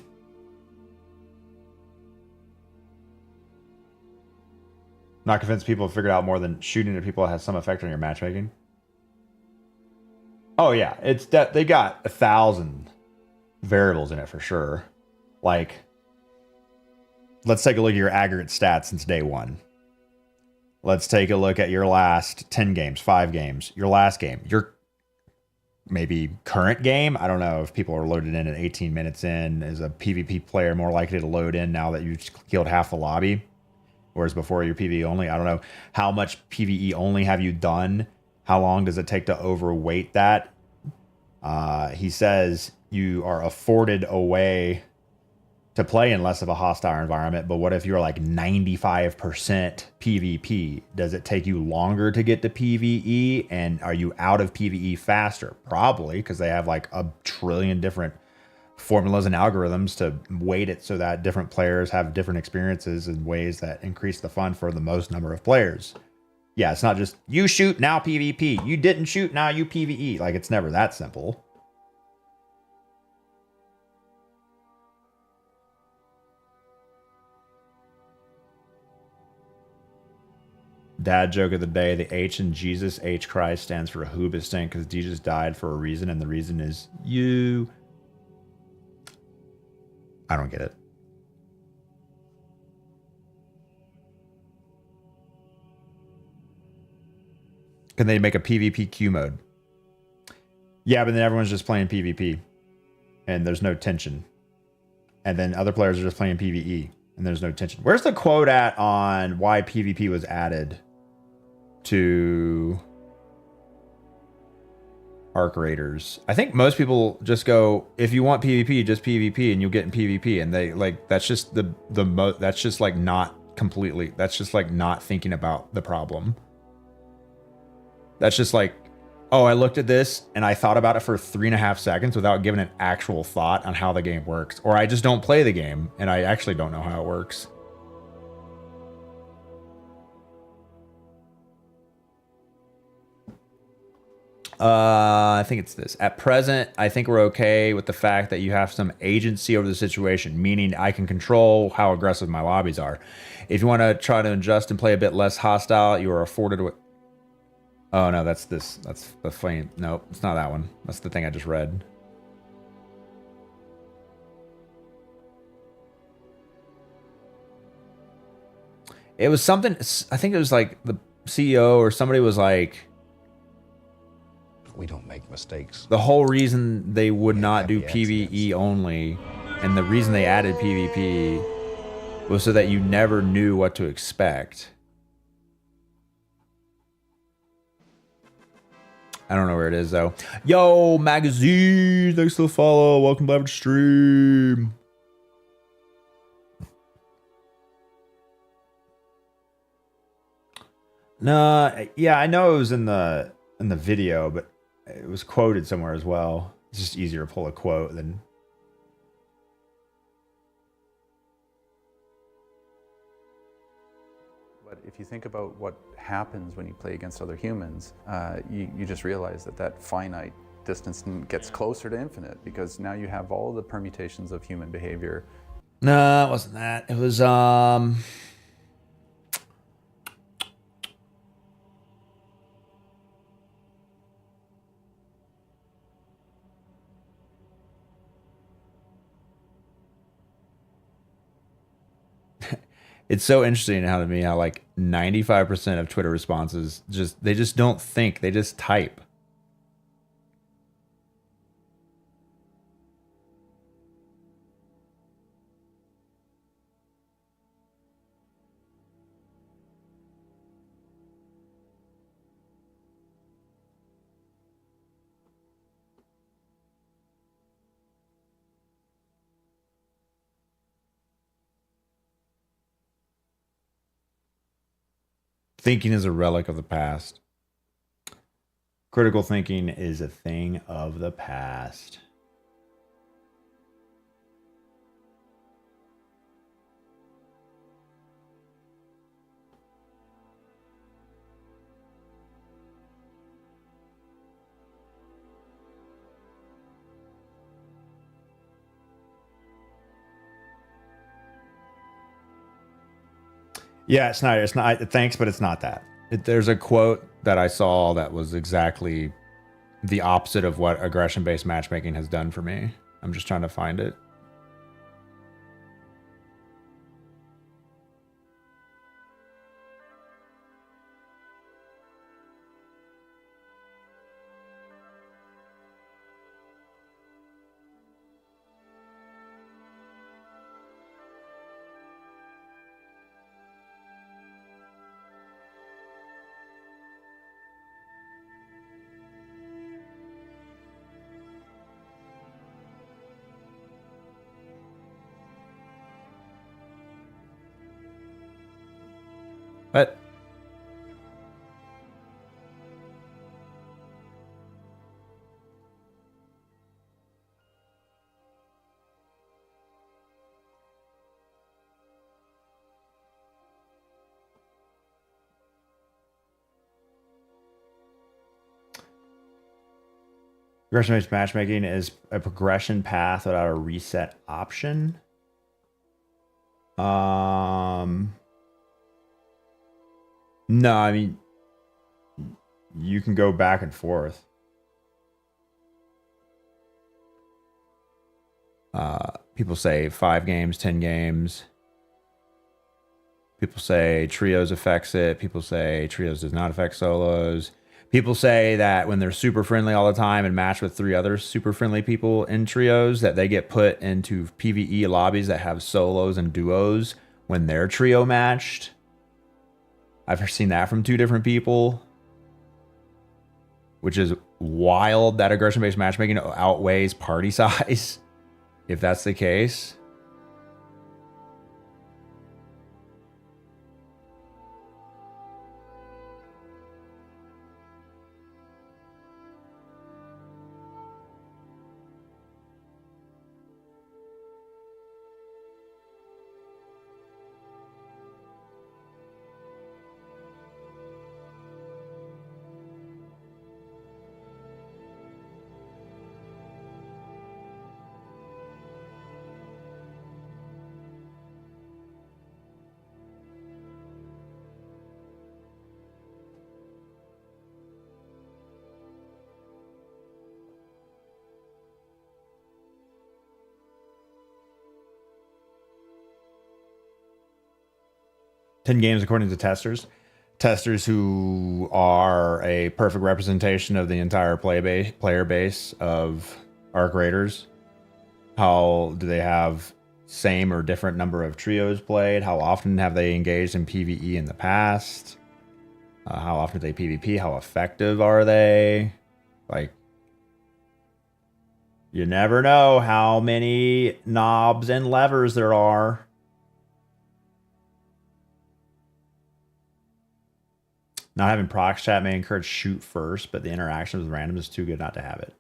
Speaker 2: Not convinced people have figured out more than shooting at people has some effect on your matchmaking. Oh yeah, it's they got 1,000 variables in it for sure. Like let's take a look at your aggregate stats since day one. Let's take a look at your last 10 games, 5 games, your last game, your maybe current game. I don't know if people are loaded in at 18 minutes in. Is a PvP player more likely to load in now that you've killed half the lobby? Whereas before you're PvE only? I don't know. How much PvE only have you done? How long does it take to overweight that? He says you are afforded a way to play in less of a hostile environment, but what if you're like 95% PvP? Does it take you longer to get to PvE? And are you out of PvE faster? Probably, because they have like a trillion different formulas and algorithms to weight it so that different players have different experiences in ways that increase the fun for the most number of players. Yeah, it's not just you shoot, now PvP. You didn't shoot, now you PvE. Like, it's never that simple. Dad joke of the day, the H in Jesus, H Christ, stands for Hubistan because Jesus died for a reason, and the reason is you. I don't get it. Can they make a PvP queue mode? Yeah, but then everyone's just playing PvP. And there's no tension. And then other players are just playing PvE. And there's no tension. Where's the quote at on why PvP was added to Arc Raiders? I think most people just go, if you want PvP, just PvP and you'll get in PvP. And they like, that's just that's just like not completely, that's just like not thinking about the problem. That's just like, oh, I looked at this and I thought about it for 3.5 seconds without giving an actual thought on how the game works. Or I just don't play the game and I actually don't know how it works. I think it's this. At present, I think we're okay with the fact that you have some agency over the situation, meaning I can control how aggressive my lobbies are. If you want to try to adjust and play a bit less hostile, you are afforded with... Oh, no, that's this. That's the flame. Nope, it's not that one. That's the thing I just read. It was something... I think it was like the CEO or somebody was like...
Speaker 1: We don't make mistakes.
Speaker 2: The whole reason they would not do PvE only, and the reason they added PvP, was so that you never knew what to expect. I don't know where it is, though. Yo, Magazine, thanks for the follow. Welcome back to the stream. Nah, yeah, I know it was in the video, but it was quoted somewhere as well. It's just easier to pull a quote than...
Speaker 10: But if you think about what happens when you play against other humans, you just realize that finite distance gets closer to infinite, because now you have all the permutations of human behavior.
Speaker 2: No, it wasn't that. It was, It's so interesting how to me how like 95% of Twitter responses they just don't think, they just type. Thinking is a relic of the past. Critical thinking is a thing of the past. Yeah, it's not, thanks, but it's not that. There's a quote that I saw that was exactly the opposite of what aggression-based matchmaking has done for me. I'm just trying to find it. But progression-based matchmaking is a progression path without a reset option. No, I mean, you can go back and forth. People say 5 games, 10 games. People say trios affects it. People say trios does not affect solos. People say that when they're super friendly all the time and match with 3 other super friendly people in trios, that they get put into PvE lobbies that have solos and duos when they're trio matched. I've seen that from 2 different people, which is wild that aggression-based matchmaking outweighs party size, if that's the case. Ten games according to testers. Testers who are a perfect representation of the entire player base of Arc Raiders. How do they have same or different number of trios played? How often have they engaged in PvE in the past? How often do they PvP? How effective are they? Like, you never know how many knobs and levers there are. Not having prox chat may encourage shoot first, but the interaction with randoms is too good not to have it.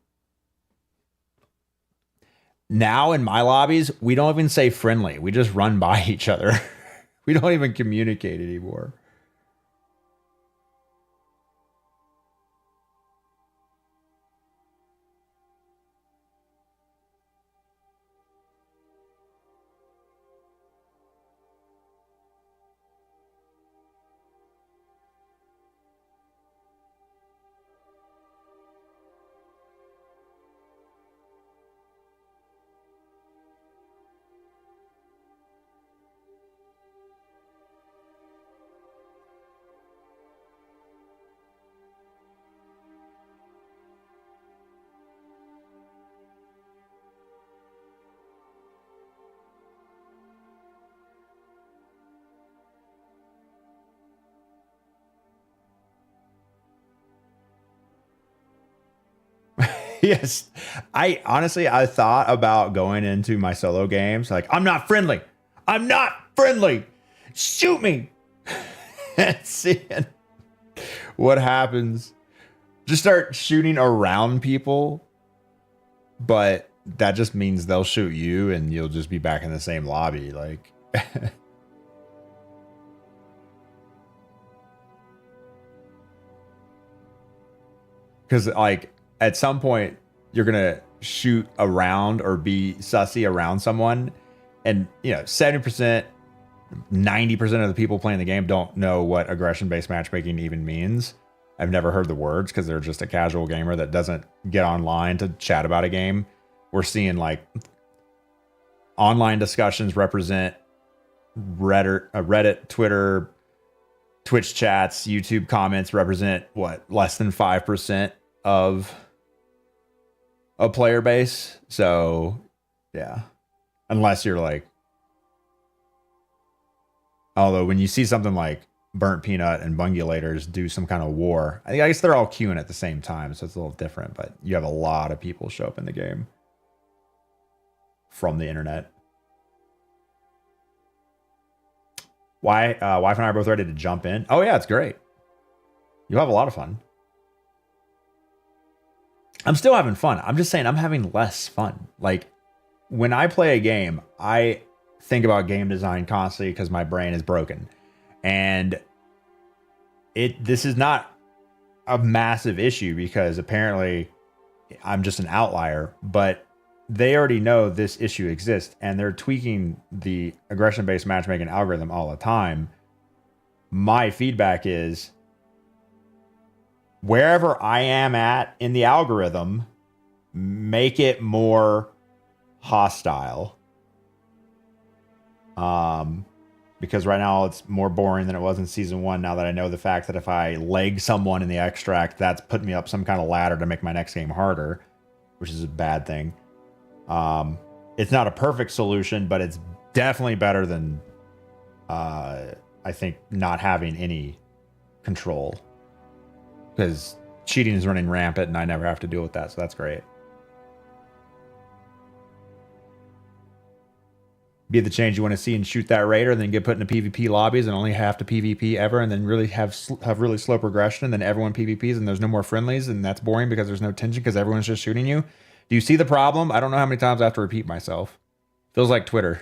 Speaker 2: Now in my lobbies, we don't even say friendly. We just run by each other. We don't even communicate anymore. Yes. I honestly, I thought about going into my solo games like, I'm not friendly. I'm not friendly. Shoot me. And seeing what happens. Just start shooting around people. But that just means they'll shoot you and you'll just be back in the same lobby. Like, because like, at some point, you're going to shoot around or be sussy around someone. And, 70%, 90% of the people playing the game don't know what aggression-based matchmaking even means. I've never heard the words because they're just a casual gamer that doesn't get online to chat about a game. We're seeing like online discussions represent Reddit, Twitter, Twitch chats, YouTube comments represent what, less than 5% of a player base. So yeah, unless you're like, although when you see something like Burnt Peanut and Bungulators do some kind of war, I guess they're all queuing at the same time, so it's a little different, but you have a lot of people show up in the game from the internet. Wife and I are both ready to jump in. Oh yeah, it's great. You'll have a lot of fun. I'm still having fun. I'm just saying I'm having less fun. Like when I play a game, I think about game design constantly because my brain is broken. And this is not a massive issue because apparently I'm just an outlier, but they already know this issue exists and they're tweaking the aggression-based matchmaking algorithm all the time. My feedback is wherever I am at in the algorithm, make it more hostile. Because right now it's more boring than it was in season 1. Now that I know the fact that if I leg someone in the extract, that's putting me up some kind of ladder to make my next game harder, which is a bad thing. It's not a perfect solution, but it's definitely better than, I think, not having any control. Because cheating is running rampant and I never have to deal with that, so that's great. Be the change you want to see and shoot that raider, and then get put into PvP lobbies and only have to PvP ever, and then really have really slow progression, and then everyone PvPs and there's no more friendlies, and that's boring because there's no tension because everyone's just shooting you. Do you see the problem? I don't know how many times I have to repeat myself. Feels like Twitter.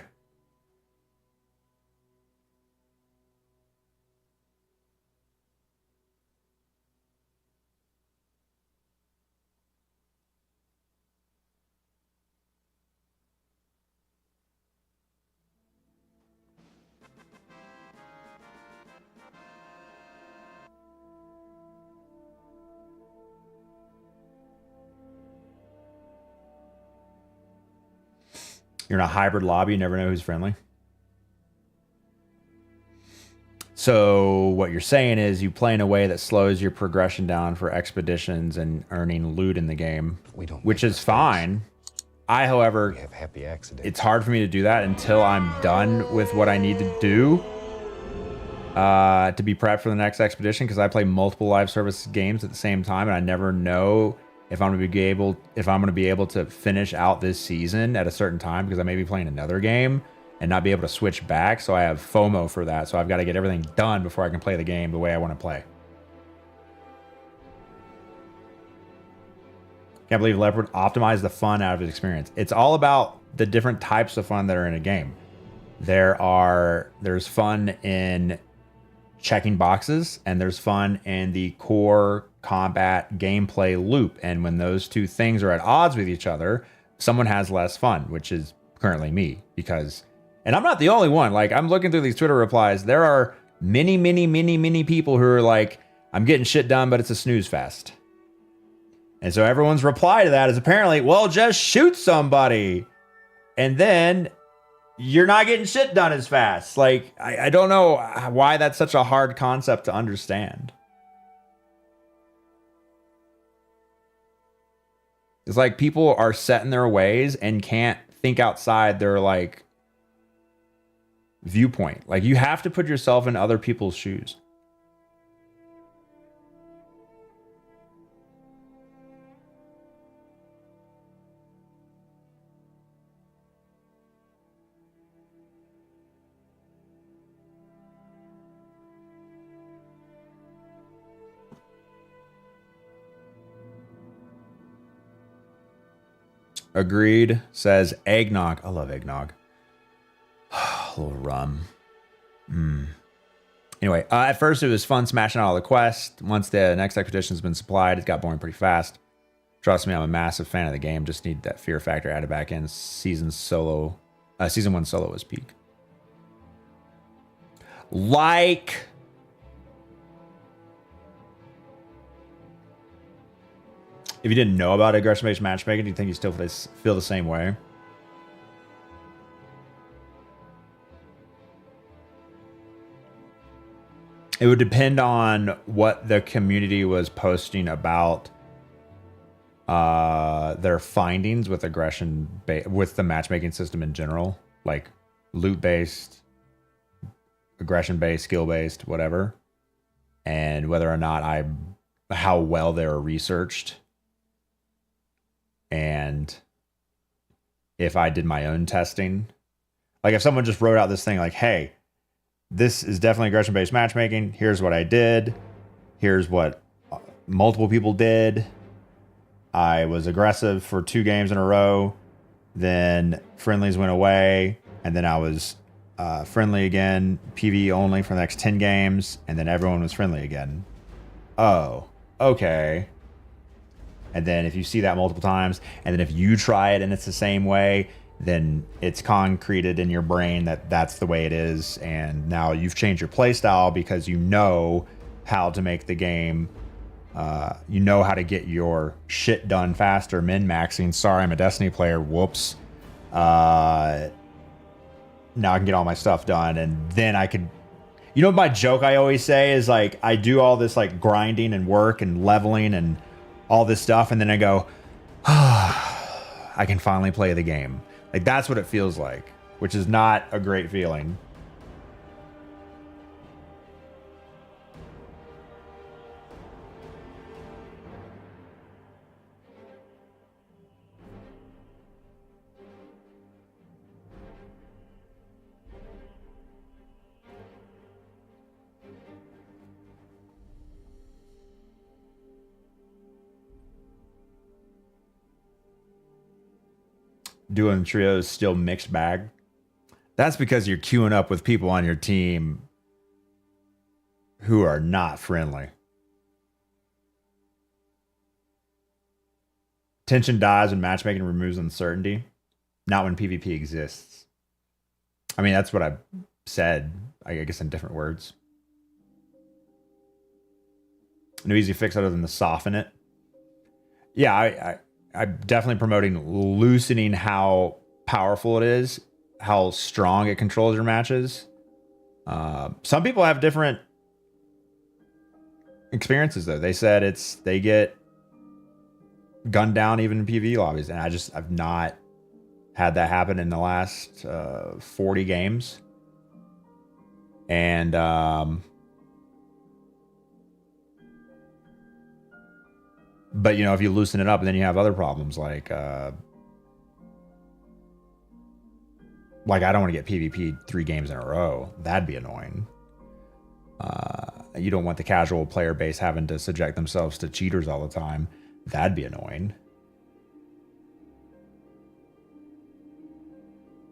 Speaker 2: You're in a hybrid lobby, you never know who's friendly. So what you're saying is you play in a way that slows your progression down for expeditions and earning loot in the game, which is fine. However,
Speaker 1: We have happy accidents.
Speaker 2: it's hard for me to do that until I'm done with what I need to do to be prepped for the next expedition, because I play multiple live service games at the same time, and I never know if I'm going to be able to finish out this season at a certain time, because I may be playing another game and not be able to switch back. So I have FOMO for that. So I've got to get everything done before I can play the game the way I want to play. Can't believe Leopard optimized the fun out of his experience. It's all about the different types of fun that are in a game. There's fun in checking boxes, and there's fun in the core combat gameplay loop. And when those two things are at odds with each other, someone has less fun, which is currently me. And I'm not the only one. Like, I'm looking through these Twitter replies. There are many people who are like, I'm getting shit done, but it's a snooze fest. And so everyone's reply to that is apparently, well, just shoot somebody. And then you're not getting shit done as fast. Like, I don't know why that's such a hard concept to understand. It's like people are set in their ways and can't think outside their, like, viewpoint. Like, you have to put yourself in other people's shoes. Agreed, says eggnog. I love eggnog. A little rum. Anyway, at first it was fun smashing out all the quests. Once the next expedition has been supplied, it got boring pretty fast. Trust me, I'm a massive fan of the game. Just need that fear factor added back in. Season 1 solo was peak. Like... If you didn't know about aggression-based matchmaking, do you think you still feel the same way? It would depend on what the community was posting about their findings with with the matchmaking system in general, like loot-based, aggression-based, skill-based, whatever, and whether or not how well they were researched. And if I did my own testing, like if someone just wrote out this thing like, hey, this is definitely aggression-based matchmaking. Here's what I did. Here's what multiple people did. I was aggressive for 2 games in a row. Then friendlies went away. And then I was friendly again, PvE only for the next 10 games. And then everyone was friendly again. Oh, okay. And then if you see that multiple times, and then if you try it and it's the same way, then it's concreted in your brain that that's the way it is. And now you've changed your playstyle because you know how to make the game, you know how to get your shit done faster, min-maxing. Sorry, I'm a Destiny player. Whoops. Now I can get all my stuff done, and then I could... You know, my joke I always say is, like, I do all this, like, grinding and work and leveling and all this stuff, and then I go, I can finally play the game. Like, that's what it feels like, which is not a great feeling. Doing trios still mixed bag. That's because you're queuing up with people on your team who are not friendly. Tension dies when matchmaking removes uncertainty, not when PvP exists. I mean, that's what I said, I guess in different words. No easy fix other than to soften it. Yeah, I'm definitely promoting loosening how powerful it is, how strong it controls your matches. Some people have different experiences, though. They said they get gunned down even in PvE lobbies, and I've not had that happen in the last 40 games. And but, you know, if you loosen it up, then you have other problems like I don't want to get PvP'd 3 games in a row. That'd be annoying. You don't want the casual player base having to subject themselves to cheaters all the time. That'd be annoying.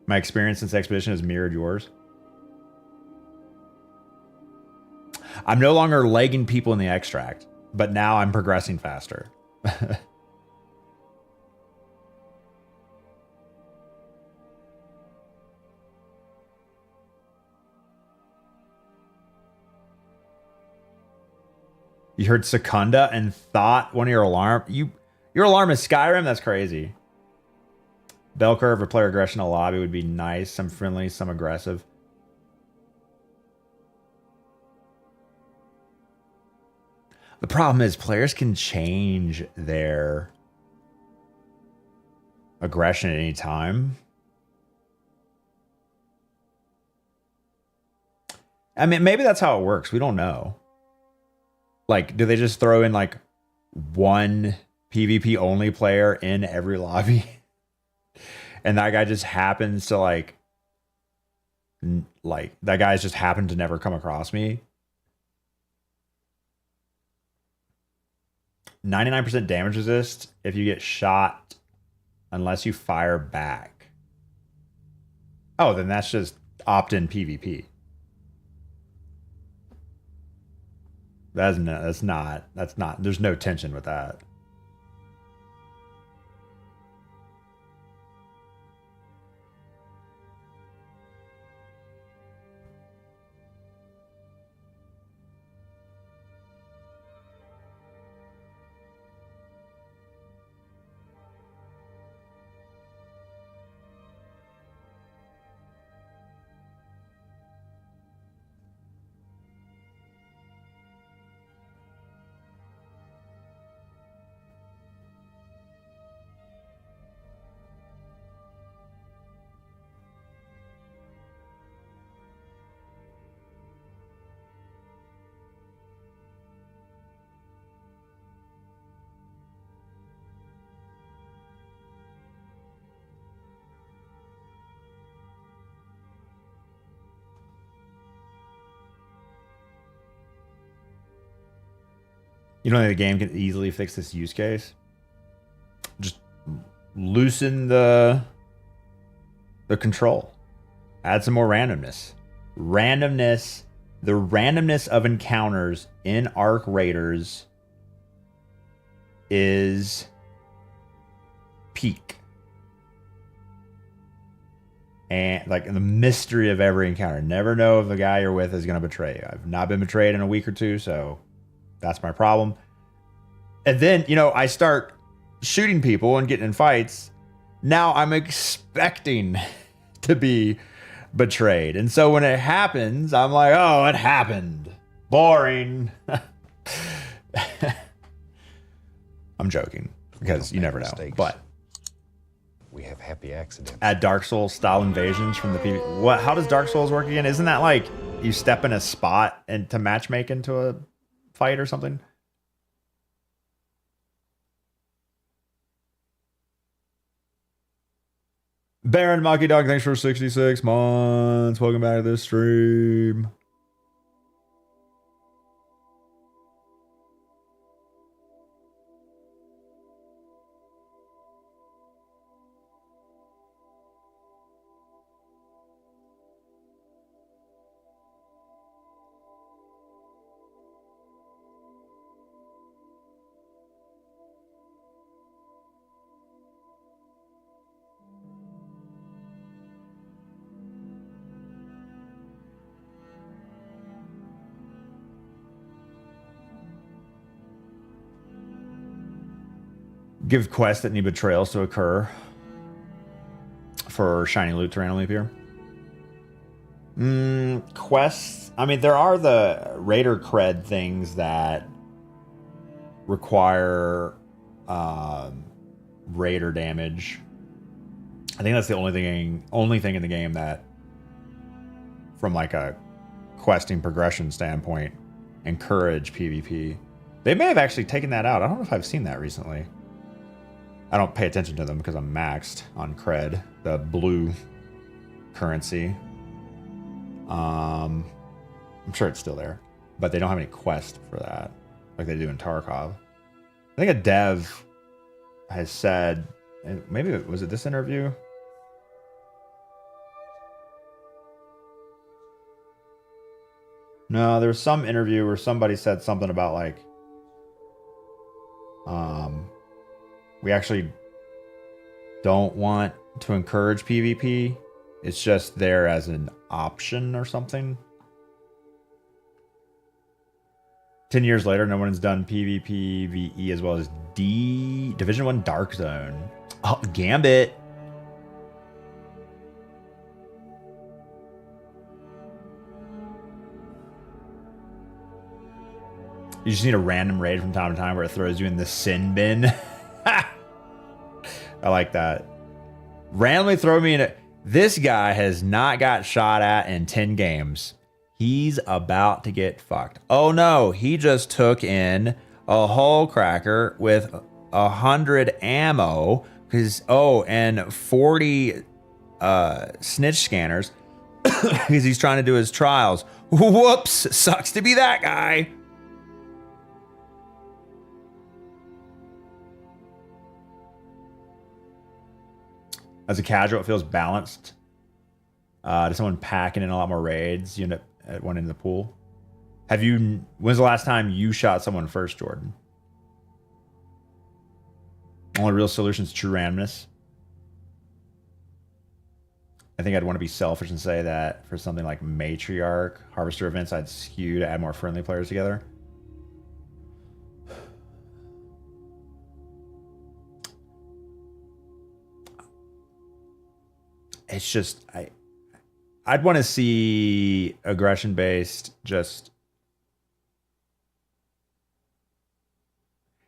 Speaker 2: My experience since Expedition has mirrored yours. I'm no longer legging people in the extract, but now I'm progressing faster. You heard Secunda and thought one of your alarm... Your alarm is Skyrim? That's crazy. Bell curve or player aggression in a lobby would be nice. Some friendly, some aggressive. The problem is players can change their aggression at any time. I mean, maybe that's how it works. We don't know. Like, do they just throw in like one PvP only player in every lobby? And that guy just happens to like that guy's just happened to never come across me. 99% damage resist if you get shot unless you fire back. Oh, then that's just opt-in PvP. That's not, there's no tension with that. You don't think the game can easily fix this use case? Just loosen the control. Add some more randomness. Randomness. The randomness of encounters in Arc Raiders is peak. And like the mystery of every encounter. Never know if the guy you're with is going to betray you. I've not been betrayed in a week or two, so that's my problem. And then, you know, I start shooting people and getting in fights. Now I'm expecting to be betrayed. And so when it happens, I'm like, oh, it happened. Boring. I'm joking because you never know.
Speaker 1: Mistakes.
Speaker 2: But
Speaker 1: We have happy accidents.
Speaker 2: add Dark Souls style invasions from the PvP. What? How does Dark Souls work again? Isn't that like you step in a spot and to matchmake into a fight or something? Baron Maki Dog, thanks for 66 months. Welcome back to this stream. Give quests that need betrayals to occur for shiny loot to randomly appear. Quests. I mean, there are the Raider cred things that require Raider damage. I think that's the only thing in the game that, from like a questing progression standpoint, encourage PvP. They may have actually taken that out. I don't know if I've seen that recently. I don't pay attention to them because I'm maxed on cred, the blue currency. I'm sure it's still there, but they don't have any quest for that like they do in Tarkov. I think a dev has said, and maybe was it this interview? No, there was some interview where somebody said something about like, we actually don't want to encourage PvP. It's just there as an option or something. 10 years later, no one's done PvP, VE, as well as Division 1 Dark Zone. Oh, Gambit. You just need a random raid from time to time where it throws you in the sin bin. I like that. Randomly throw me in it. This guy has not got shot at in 10 games. He's about to get fucked. Oh no, he just took in a hull cracker with 100 ammo. And 40 snitch scanners. Because he's trying to do his trials. Whoops, sucks to be that guy. As a casual, it feels balanced. To someone packing in a lot more raids, you end up at one end of the pool. When's the last time you shot someone first, Jordan? Only real solution is true randomness. I think I'd want to be selfish and say that for something like Matriarch, Harvester events, I'd skew to add more friendly players together. It's just I'd want to see aggression based just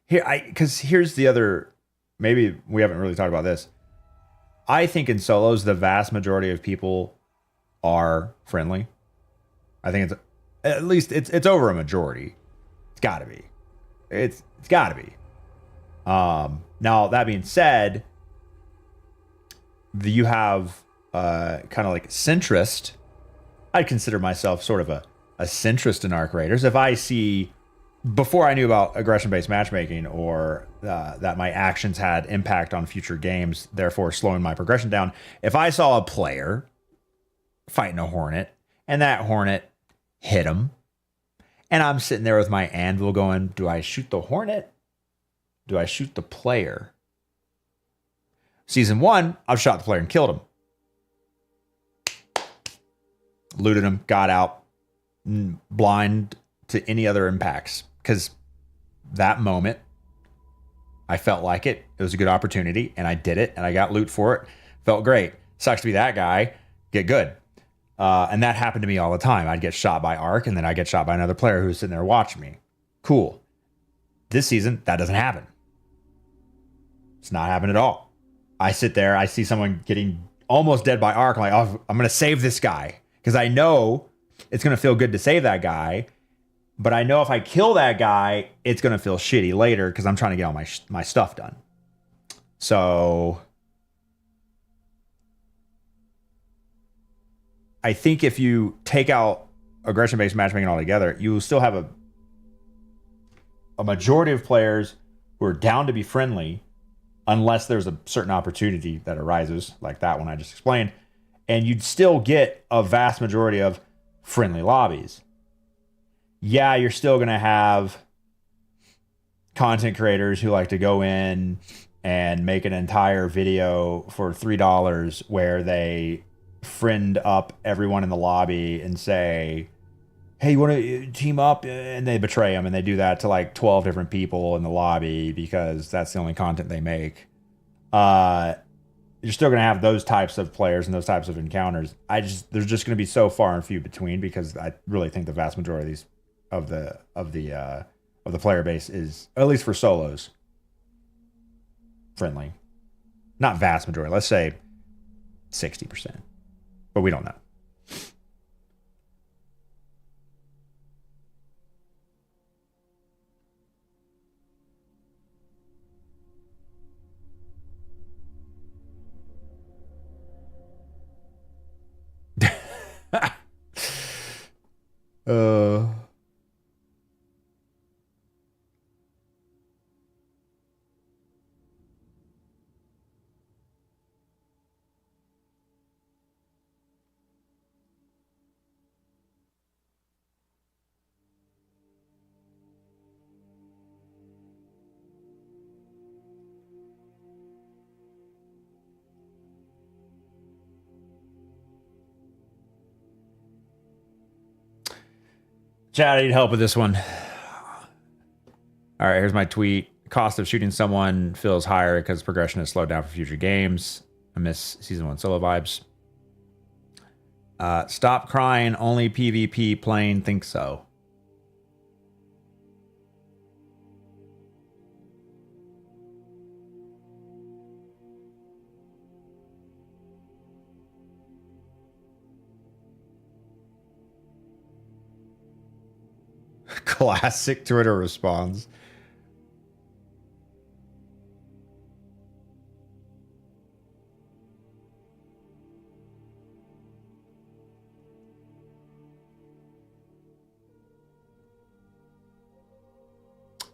Speaker 2: here because here's the other, maybe we haven't really talked about this. I think in solos the vast majority of people are friendly. I think it's at least it's over a majority. It's got to be. It's got to be. Now that being said, you have kind of like centrist. I'd consider myself sort of a centrist in Arc Raiders. If I see before I knew about aggression-based matchmaking, or that my actions had impact on future games, therefore slowing my progression down, if I saw a player fighting a hornet and that hornet hit him, and I'm sitting there with my anvil going, do I shoot the hornet? Do I shoot the player? Season 1, I've shot the player and killed him. Looted him, got out, blind to any other impacts. Because that moment, I felt like it. It was a good opportunity, and I did it, and I got loot for it. Felt great. Sucks to be that guy. Get good. And that happened to me all the time. I'd get shot by Ark, and then I'd get shot by another player who was sitting there watching me. Cool. This season, that doesn't happen. It's not happening at all. I sit there, I see someone getting almost dead by Ark. I'm like, oh, I'm going to save this guy. Because I know it's going to feel good to save that guy. But I know if I kill that guy, it's going to feel shitty later because I'm trying to get all my stuff done. So I think if you take out aggression-based matchmaking altogether, you will still have a majority of players who are down to be friendly unless there's a certain opportunity that arises, like that one I just explained. And you'd still get a vast majority of friendly lobbies. Yeah, you're still going to have content creators who like to go in and make an entire video for $3 where they friend up everyone in the lobby and say, hey, you want to team up? And they betray them, and they do that to like 12 different people in the lobby because that's the only content they make. You're still going to have those types of players and those types of encounters. There's just going to be so far and few between, because I really think the vast majority of these of the player base is, at least for solos, friendly. Not vast majority. Let's say 60%, but we don't know. Chad, I need help with this one. All right, here's my tweet. Cost of shooting someone feels higher because progression is slowed down for future games. I miss season 1 solo vibes. Stop crying. Only PvP playing. Think so. Classic Twitter response.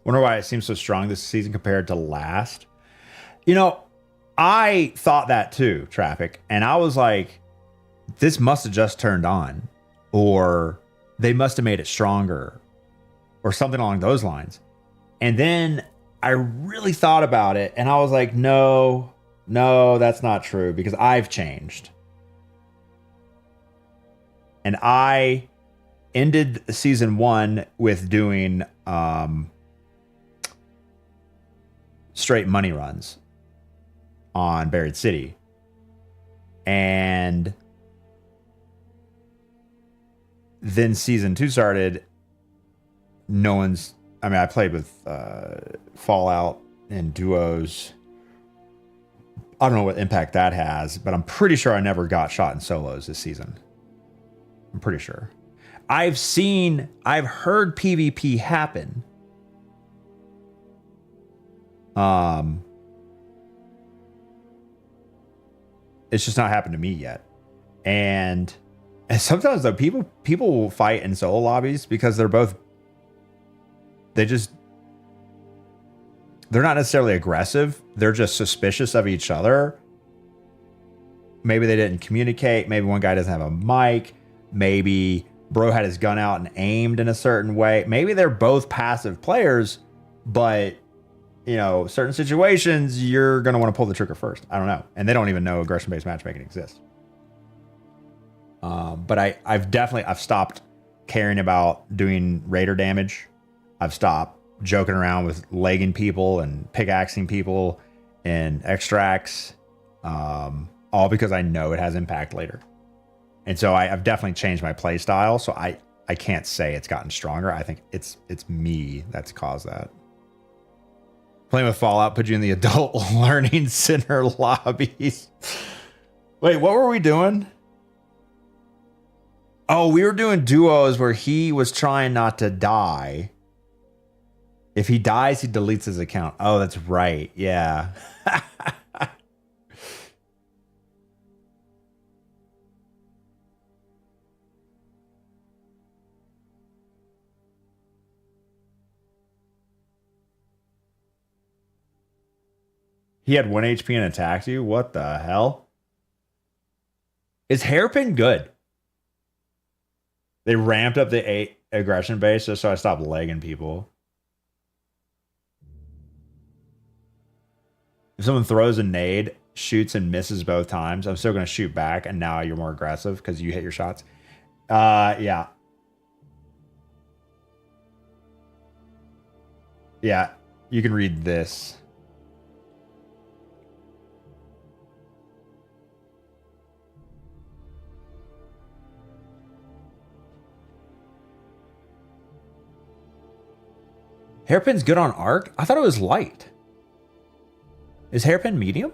Speaker 2: Wonder why it seems so strong this season compared to last. You know, I thought that too, Traffic, and I was like, this must have just turned on, or they must have made it stronger, or something along those lines. And then I really thought about it, and I was like, no, that's not true, because I've changed. And I ended season 1 with doing straight money runs on Buried City. And then season 2 started. I played with Fallout and duos. I don't know what impact that has, but I'm pretty sure I never got shot in solos this season. I'm pretty sure. I've heard PvP happen. It's just not happened to me yet. And sometimes though, people will fight in solo lobbies because they're both they're not necessarily aggressive. They're just suspicious of each other. Maybe they didn't communicate. Maybe one guy doesn't have a mic. Maybe bro had his gun out and aimed in a certain way. Maybe they're both passive players, but you know, certain situations you're going to want to pull the trigger first. I don't know. And they don't even know aggression-based matchmaking exists. But I've stopped caring about doing raider damage. I've stopped joking around with legging people and pickaxing people and extracts, all because I know it has impact later. And so I've definitely changed my play style. So I can't say it's gotten stronger. I think it's me that's caused that. Playing with Fallout put you in the adult learning center lobbies. Wait, what were we doing? Oh, we were doing duos where he was trying not to die. If he dies, he deletes his account. Oh, that's right. Yeah. He had 1 HP and attacked you? What the hell? Is Hairpin good? They ramped up the aggression base just so I stopped legging people. If someone throws a nade, shoots and misses both times, I'm still going to shoot back, and now you're more aggressive because you hit your shots. Yeah. Yeah, you can read this. Hairpin's good on arc? I thought it was light. Is Hairpin medium?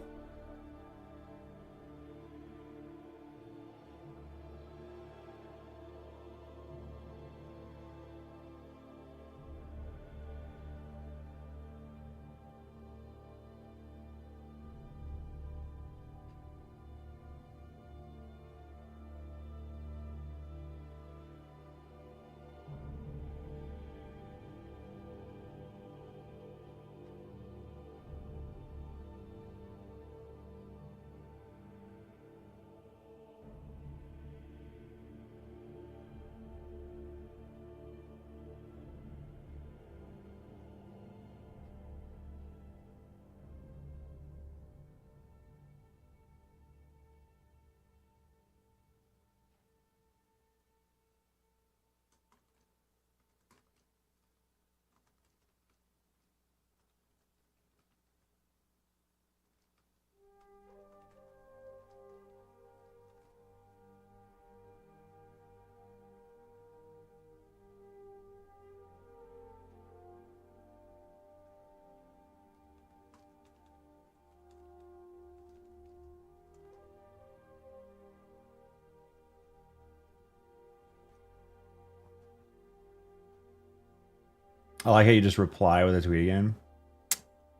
Speaker 2: I like how you just reply with a tweet again.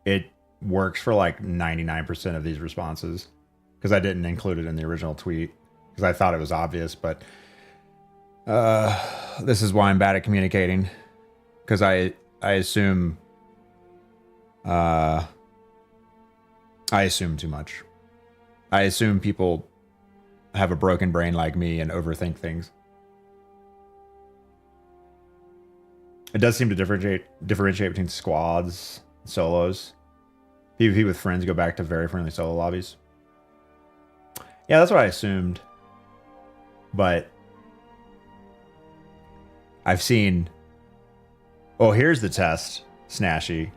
Speaker 2: It works for like 99% of these responses because I didn't include it in the original tweet because I thought it was obvious, but this is why I'm bad at communicating because I assume I assume too much. I assume people have a broken brain like me and overthink things. It does seem to differentiate between squads, solos. PvP with friends go back to very friendly solo lobbies. Yeah, that's what I assumed. But I've seen... Oh, here's the test, Snashy.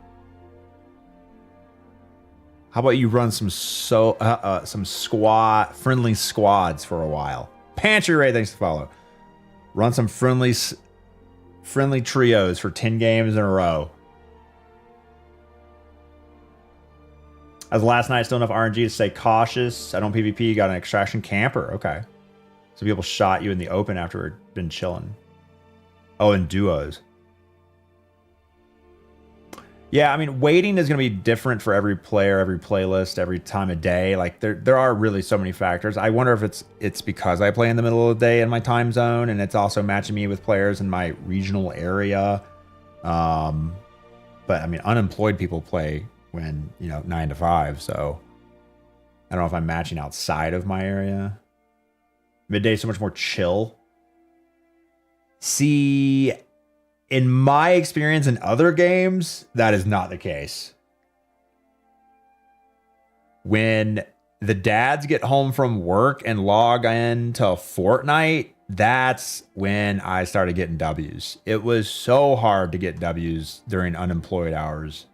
Speaker 2: How about you run some friendly squads for a while? Pantry Ray, thanks to follow. Run some friendly trios for 10 games in a row. As last night, still enough RNG to stay cautious. I don't PvP, you got an extraction camper. Okay. So people shot you in the open after we'd been chilling. Oh, and duos. Yeah, I mean, waiting is going to be different for every player, every playlist, every time of day. Like, there are really so many factors. I wonder if it's because I play in the middle of the day in my time zone, and it's also matching me with players in my regional area. But I mean, unemployed people play when, 9 to 5. So I don't know if I'm matching outside of my area. Midday is so much more chill. See, in my experience in other games, that is not the case. When the dads get home from work and log in to Fortnite, that's when I started getting W's. It was so hard to get W's during unemployed hours.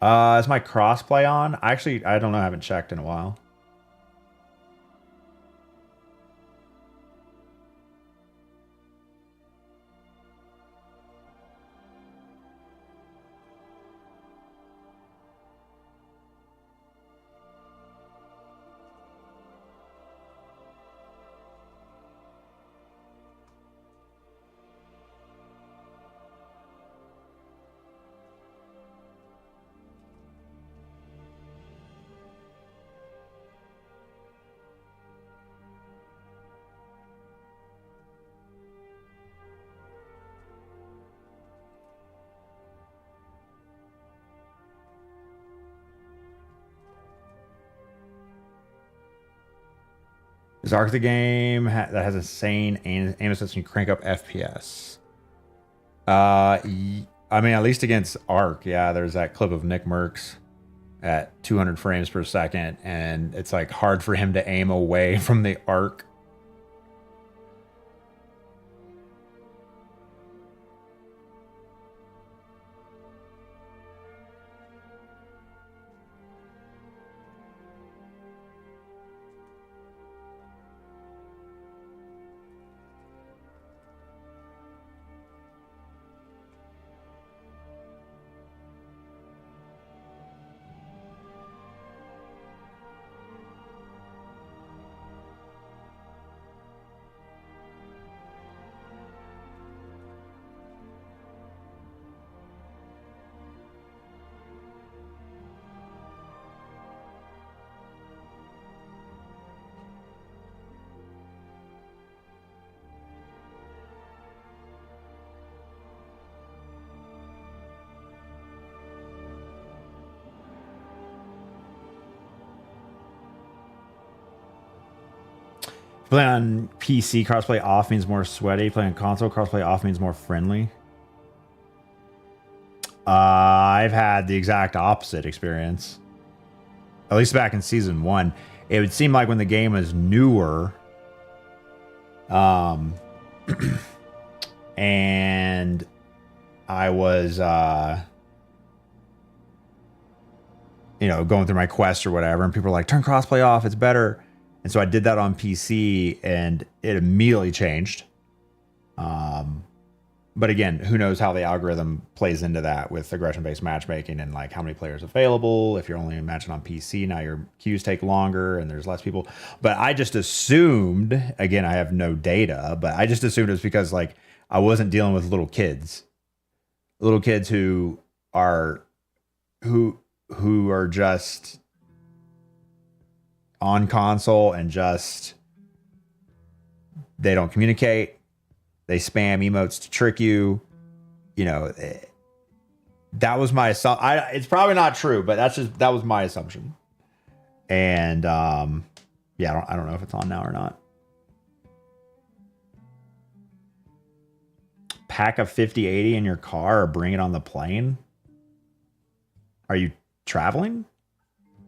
Speaker 2: Is my crossplay on? Actually, I don't know. I haven't checked in a while. Is Ark the game that has insane aim assist and crank up FPS? I mean, at least against Ark, yeah. There's that clip of Nick Merckx at 200 frames per second, and it's like hard for him to aim away from the Ark. Play on PC, crossplay off means more sweaty. Play on console, crossplay off means more friendly. I've had the exact opposite experience. At least back in season 1. It would seem like when the game was newer, and I was, going through my quest or whatever, and people were like, turn crossplay off, it's better. And so I did that on PC, and it immediately changed. But again, who knows how the algorithm plays into that with aggression-based matchmaking and like how many players available. If you're only matching on PC, now your queues take longer and there's less people. But I just assumed, again, I have no data, but I just assumed it was because like I wasn't dealing with little kids who are just on console and just they don't communicate. They spam emotes to trick you. That was my assumption. It's probably not true, but that was my assumption. And yeah, I don't know if it's on now or not. Pack a 5080 in your car or bring it on the plane. Are you traveling?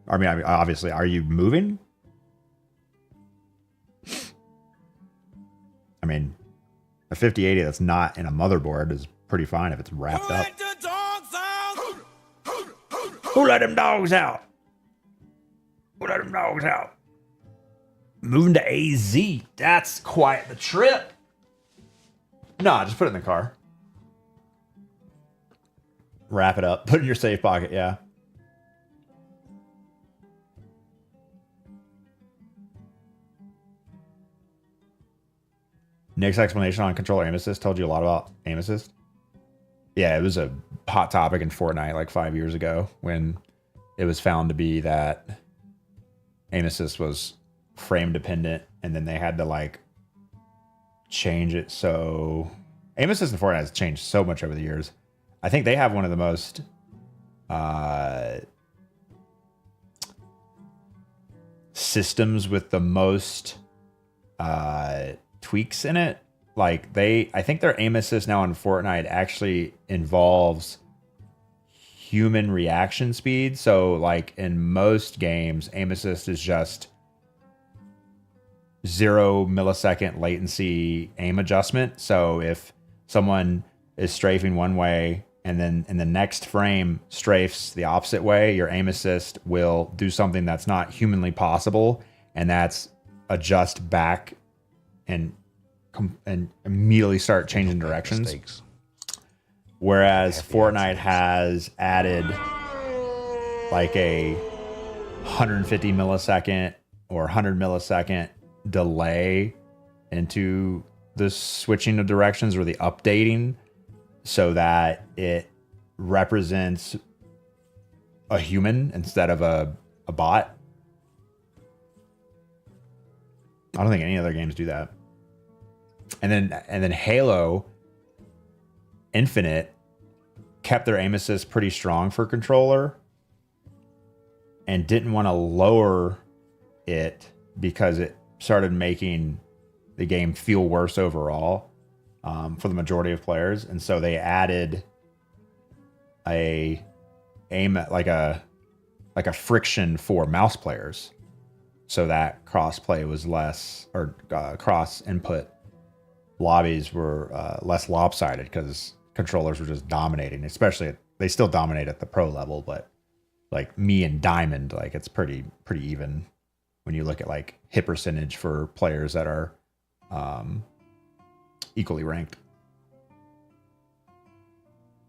Speaker 2: I mean, obviously, are you moving? I mean, a 5080 that's not in a motherboard is pretty fine if it's wrapped up. Who let them dogs out? Who let them dogs out? Moving to AZ. That's quite the trip. Nah, just put it in the car. Wrap it up. Put it in your safe pocket, yeah. Nick's explanation on controller aim assist told you a lot about aim assist. Yeah, it was a hot topic in Fortnite like 5 years ago when it was found to be that aim assist was frame dependent, and then they had to like change it so Aim assist in Fortnite has changed so much over the years. I think they have one of the most systems with the most tweaks in it. Like I think their aim assist now in Fortnite actually involves human reaction speed. So like in most games, aim assist is just 0 millisecond latency aim adjustment. So if someone is strafing one way and then in the next frame strafes the opposite way, your aim assist will do something that's not humanly possible, and that's adjust back and immediately start changing directions.
Speaker 1: Mistakes.
Speaker 2: Whereas Fortnite has added like a 150 millisecond or 100 millisecond delay into the switching of directions or the updating, so that it represents a human instead of a bot. I don't think any other games do that. And then Halo Infinite kept their aim assist pretty strong for controller and didn't want to lower it because it started making the game feel worse overall for the majority of players. And so they added a aim like a friction for mouse players, so that cross-play was less, or cross input lobbies were less lopsided, because controllers were just dominating. Especially, they still dominate at the pro level, but like me and Diamond, like it's pretty even when you look at like hit percentage for players that are equally ranked.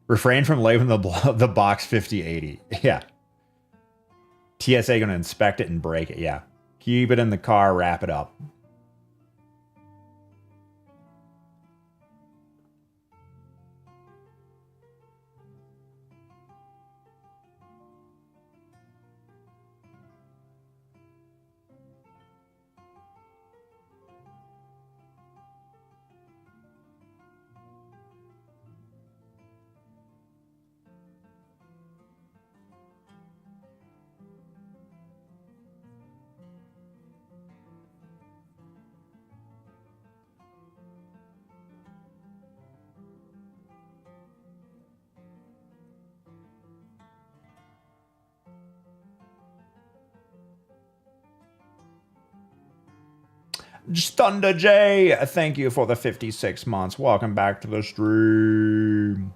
Speaker 2: Refrain from leaving the box 5080. Yeah. TSA gonna inspect it and break it. Yeah. Keep it in the car, wrap it up. Thunder J, thank you for the 56 months. Welcome back to the stream.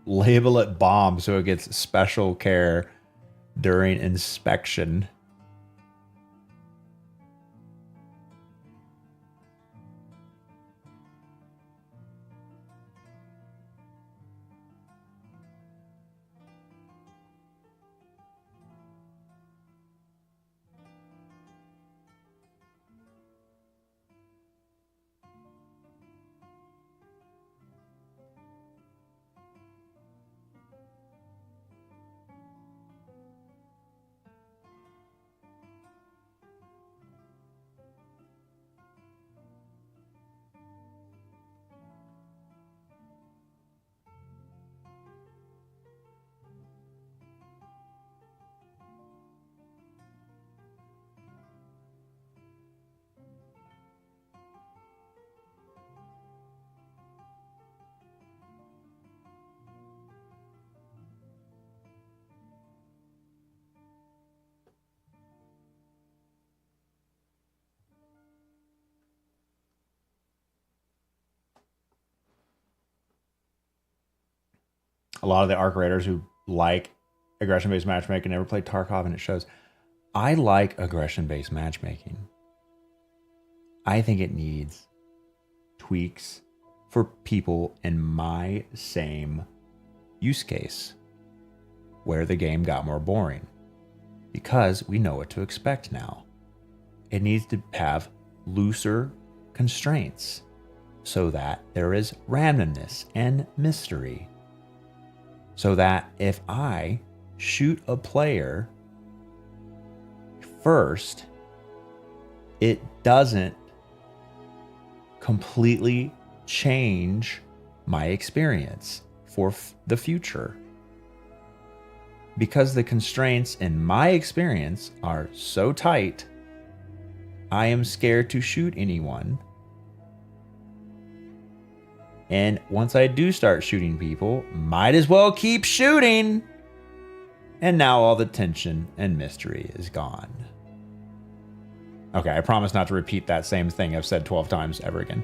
Speaker 2: Label it bomb so it gets special care during inspection. A lot of the ARC raiders who like aggression-based matchmaking never played Tarkov, and it shows. I like aggression-based matchmaking. I think it needs tweaks for people in my same use case, where the game got more boring, because we know what to expect now. It needs to have looser constraints so that there is randomness and mystery. So that if I shoot a player first, it doesn't completely change my experience for the future. Because the constraints in my experience are so tight, I am scared to shoot anyone. And once I do start shooting people, might as well keep shooting. And now all the tension and mystery is gone. Okay, I promise not to repeat that same thing I've said 12 times ever again.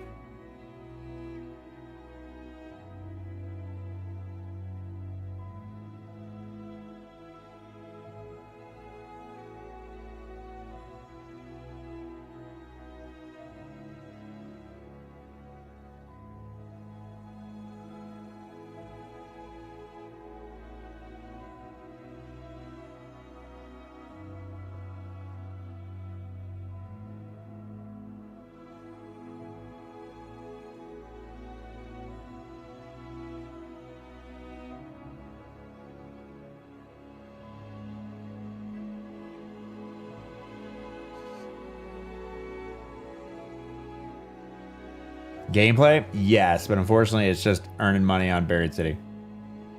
Speaker 2: Gameplay? Yes, but unfortunately it's just earning money on Buried City.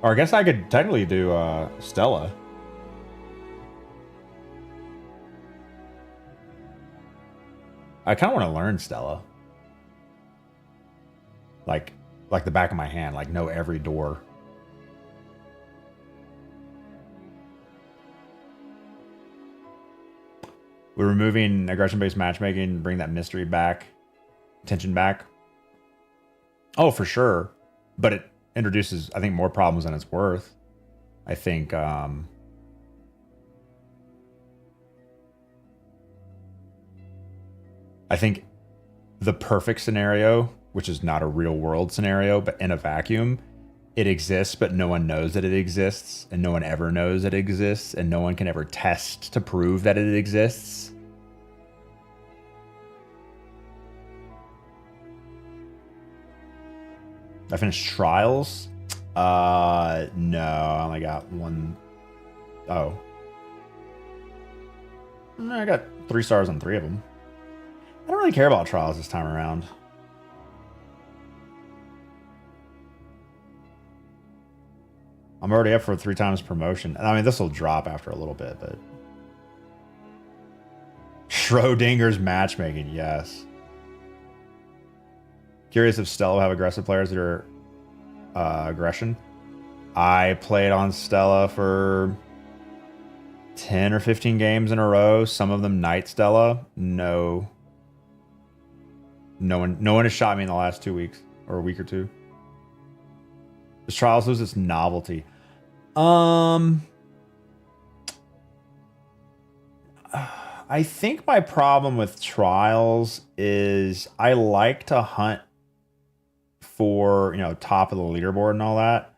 Speaker 2: Or I guess I could technically do Stella. I kind of want to learn Stella. Like the back of my hand, like know every door. We're removing aggression-based matchmaking, bring that mystery back, tension back. Oh, for sure. But it introduces, I think, more problems than it's worth. I think, I think the perfect scenario, which is not a real world scenario, but in a vacuum, it exists, but no one knows that it exists, and no one ever knows that it exists, and no one can ever test to prove that it exists. I finished Trials. No, I only got one. Oh. I got 3 stars on 3 of them. I don't really care about Trials this time around. I'm already up for 3 times promotion. I mean, this will drop after a little bit, but... Schrodinger's matchmaking, yes. Curious if Stella will have aggressive players that are aggression. I played on Stella for 10 or 15 games in a row. Some of them Night Stella. No one has shot me in the last 2 weeks or a week or two. Does Trials lose its novelty? I think my problem with Trials is I like to hunt for, you know, top of the leaderboard and all that.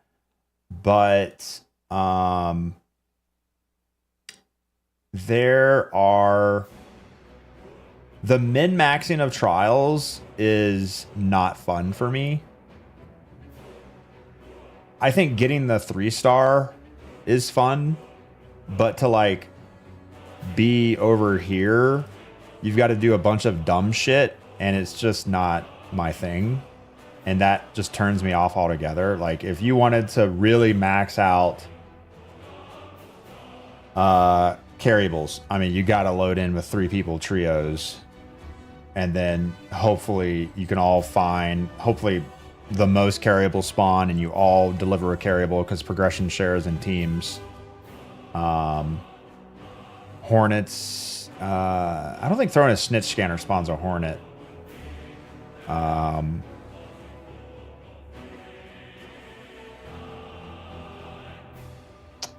Speaker 2: But there are... The min-maxing of Trials is not fun for me. I think getting the 3-star is fun, but to like be over here, you've got to do a bunch of dumb shit, and it's just not my thing. And that just turns me off altogether. Like, if you wanted to really max out carryables, I mean, you got to load in with 3 people trios, and then hopefully you can all find, hopefully the most carryable spawn, and you all deliver a carryable because progression shares in teams. Hornets. I don't think throwing a snitch scanner spawns a hornet.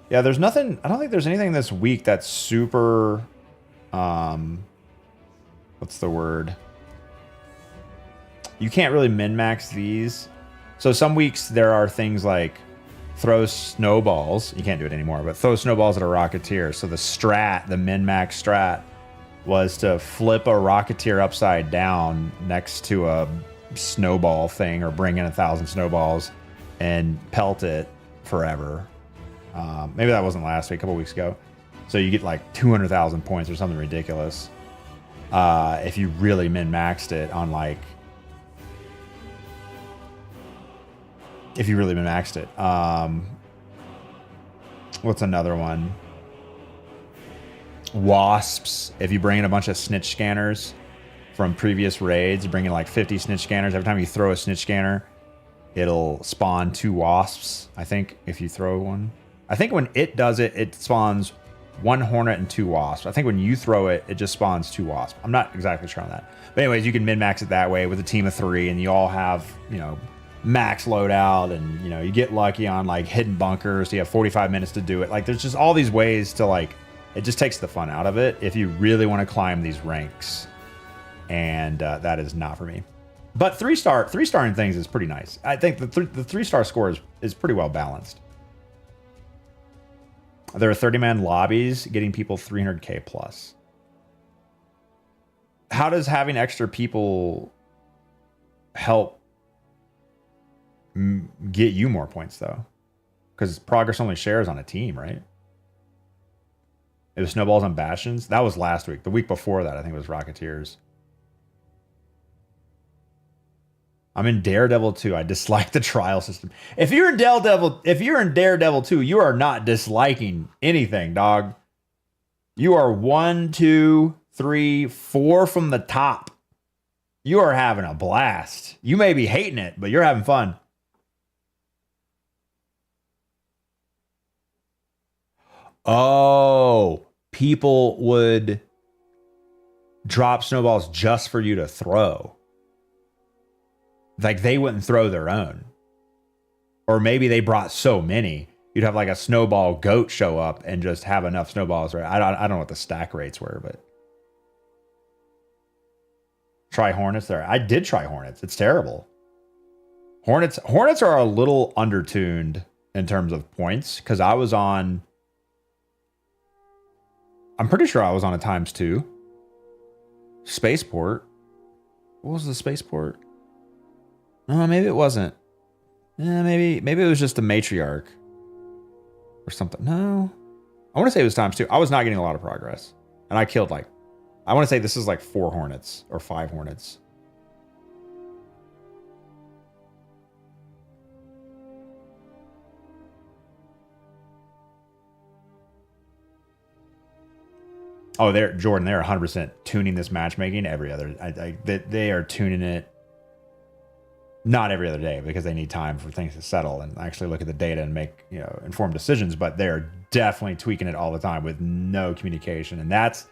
Speaker 2: Yeah, there's nothing. I don't think there's anything this week that's super. What's the word? You can't really min-max these. So some weeks there are things like throw snowballs. You can't do it anymore, but throw snowballs at a Rocketeer. So the strat, the min-max strat, was to flip a Rocketeer upside down next to a snowball thing, or bring in 1,000 snowballs and pelt it forever. Maybe that wasn't last week, a couple weeks ago. So you get like 200,000 points or something ridiculous. If you really min-maxed it on like... If you really min-maxed it. What's another one? Wasps. If you bring in a bunch of snitch scanners from previous raids, you bring in like 50 snitch scanners. Every time you throw a snitch scanner, it'll spawn 2 wasps, I think, if you throw one. I think when it does it, it spawns 1 hornet and 2 wasps. I think when you throw it, it just spawns 2 wasps. I'm not exactly sure on that. But anyways, you can min-max it that way with a team of 3, and you all have, you know, max loadout, and, you know, you get lucky on like hidden bunkers. So you have 45 minutes to do it. Like, there's just all these ways to, like, it just takes the fun out of it if you really want to climb these ranks. And that is not for me. But 3-starring things is pretty nice. I think the 3-star score is pretty well balanced. There are 30-man lobbies getting people 300k plus. How does having extra people help get you more points, though? Because progress only shares on a team, right? It was snowballs on bastions. That was last week. The week before that, I think it was Rocketeers. I'm in Daredevil 2. I dislike the trial system. If you're in Daredevil 2, you are not disliking anything, dog. You are 1, 2, 3, 4 from the top. You are having a blast. You may be hating it, but you're having fun. Oh, people would drop snowballs just for you to throw. Like, they wouldn't throw their own. Or maybe they brought so many, you'd have like a snowball goat show up and just have enough snowballs. Right? I don't know what the stack rates were, but try Hornets there. I did try Hornets. It's terrible. Hornets are a little undertuned in terms of points, because I was on... I'm pretty sure I was on a ×2. Spaceport. What was the spaceport? No, maybe it wasn't. Maybe it was just the matriarch or something. No, I want to say it was ×2. I was not getting a lot of progress, and I killed like, I want to say this is like 4 hornets or 5 hornets. Oh, Jordan, they're 100% tuning this matchmaking every other. They are tuning it, not every other day, because they need time for things to settle and actually look at the data and make, you know, informed decisions. But they're definitely tweaking it all the time with no communication, and that's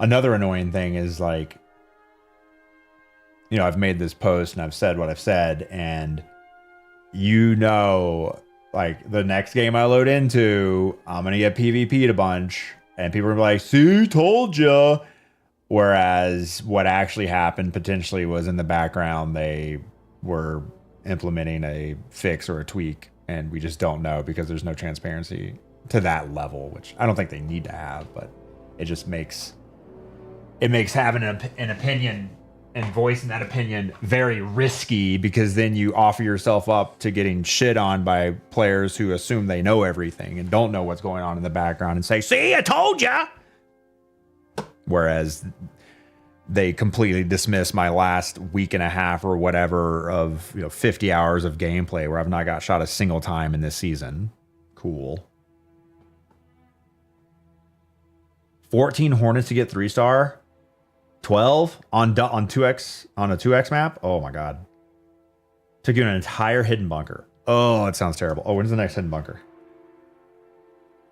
Speaker 2: another annoying thing. Is like, you know, I've made this post and I've said what I've said, and you know, like the next game I load into, I'm gonna get PvP'd a bunch. And people are like, see, told ya. Whereas what actually happened potentially was in the background, they were implementing a fix or a tweak. And we just don't know because there's no transparency to that level, which I don't think they need to have. But it just makes having an opinion and voicing that opinion very risky, because then you offer yourself up to getting shit on by players who assume they know everything and don't know what's going on in the background and say, see, I told ya. Whereas they completely dismiss my last week and a half or whatever of, you know, 50 hours of gameplay where I've not got shot a single time in this season. Cool. 14 Hornets to get 3-star. 12 on 2x on a 2x map. Oh my god. Took you an entire hidden bunker. Oh, it sounds terrible. Oh, when's the next hidden bunker?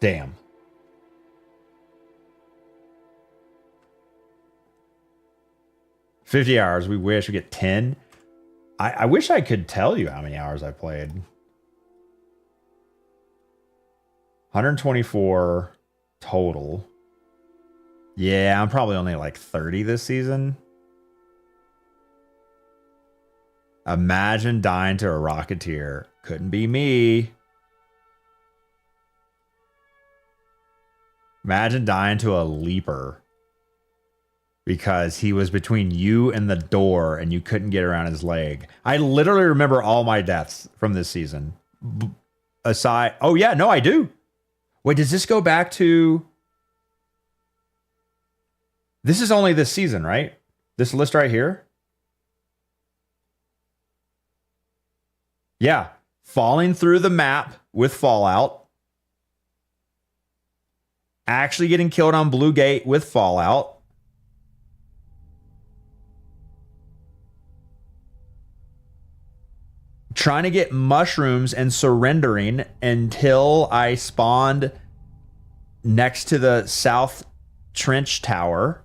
Speaker 2: Damn. $50 hours. We wish we get 10. I wish I could tell you how many hours I played. 124 total. Yeah, I'm probably only like 30 this season. Imagine dying to a Rocketeer. Couldn't be me. Imagine dying to a Leaper because he was between you and the door and you couldn't get around his leg. I literally remember all my deaths from this season. Aside, oh yeah, no, I do. Wait, does this go back to This is only this season, right? This list right here? Yeah. Falling through the map with Fallout. Actually getting killed on Blue Gate with Fallout. Trying to get mushrooms and surrendering until I spawned next to the South Trench Tower.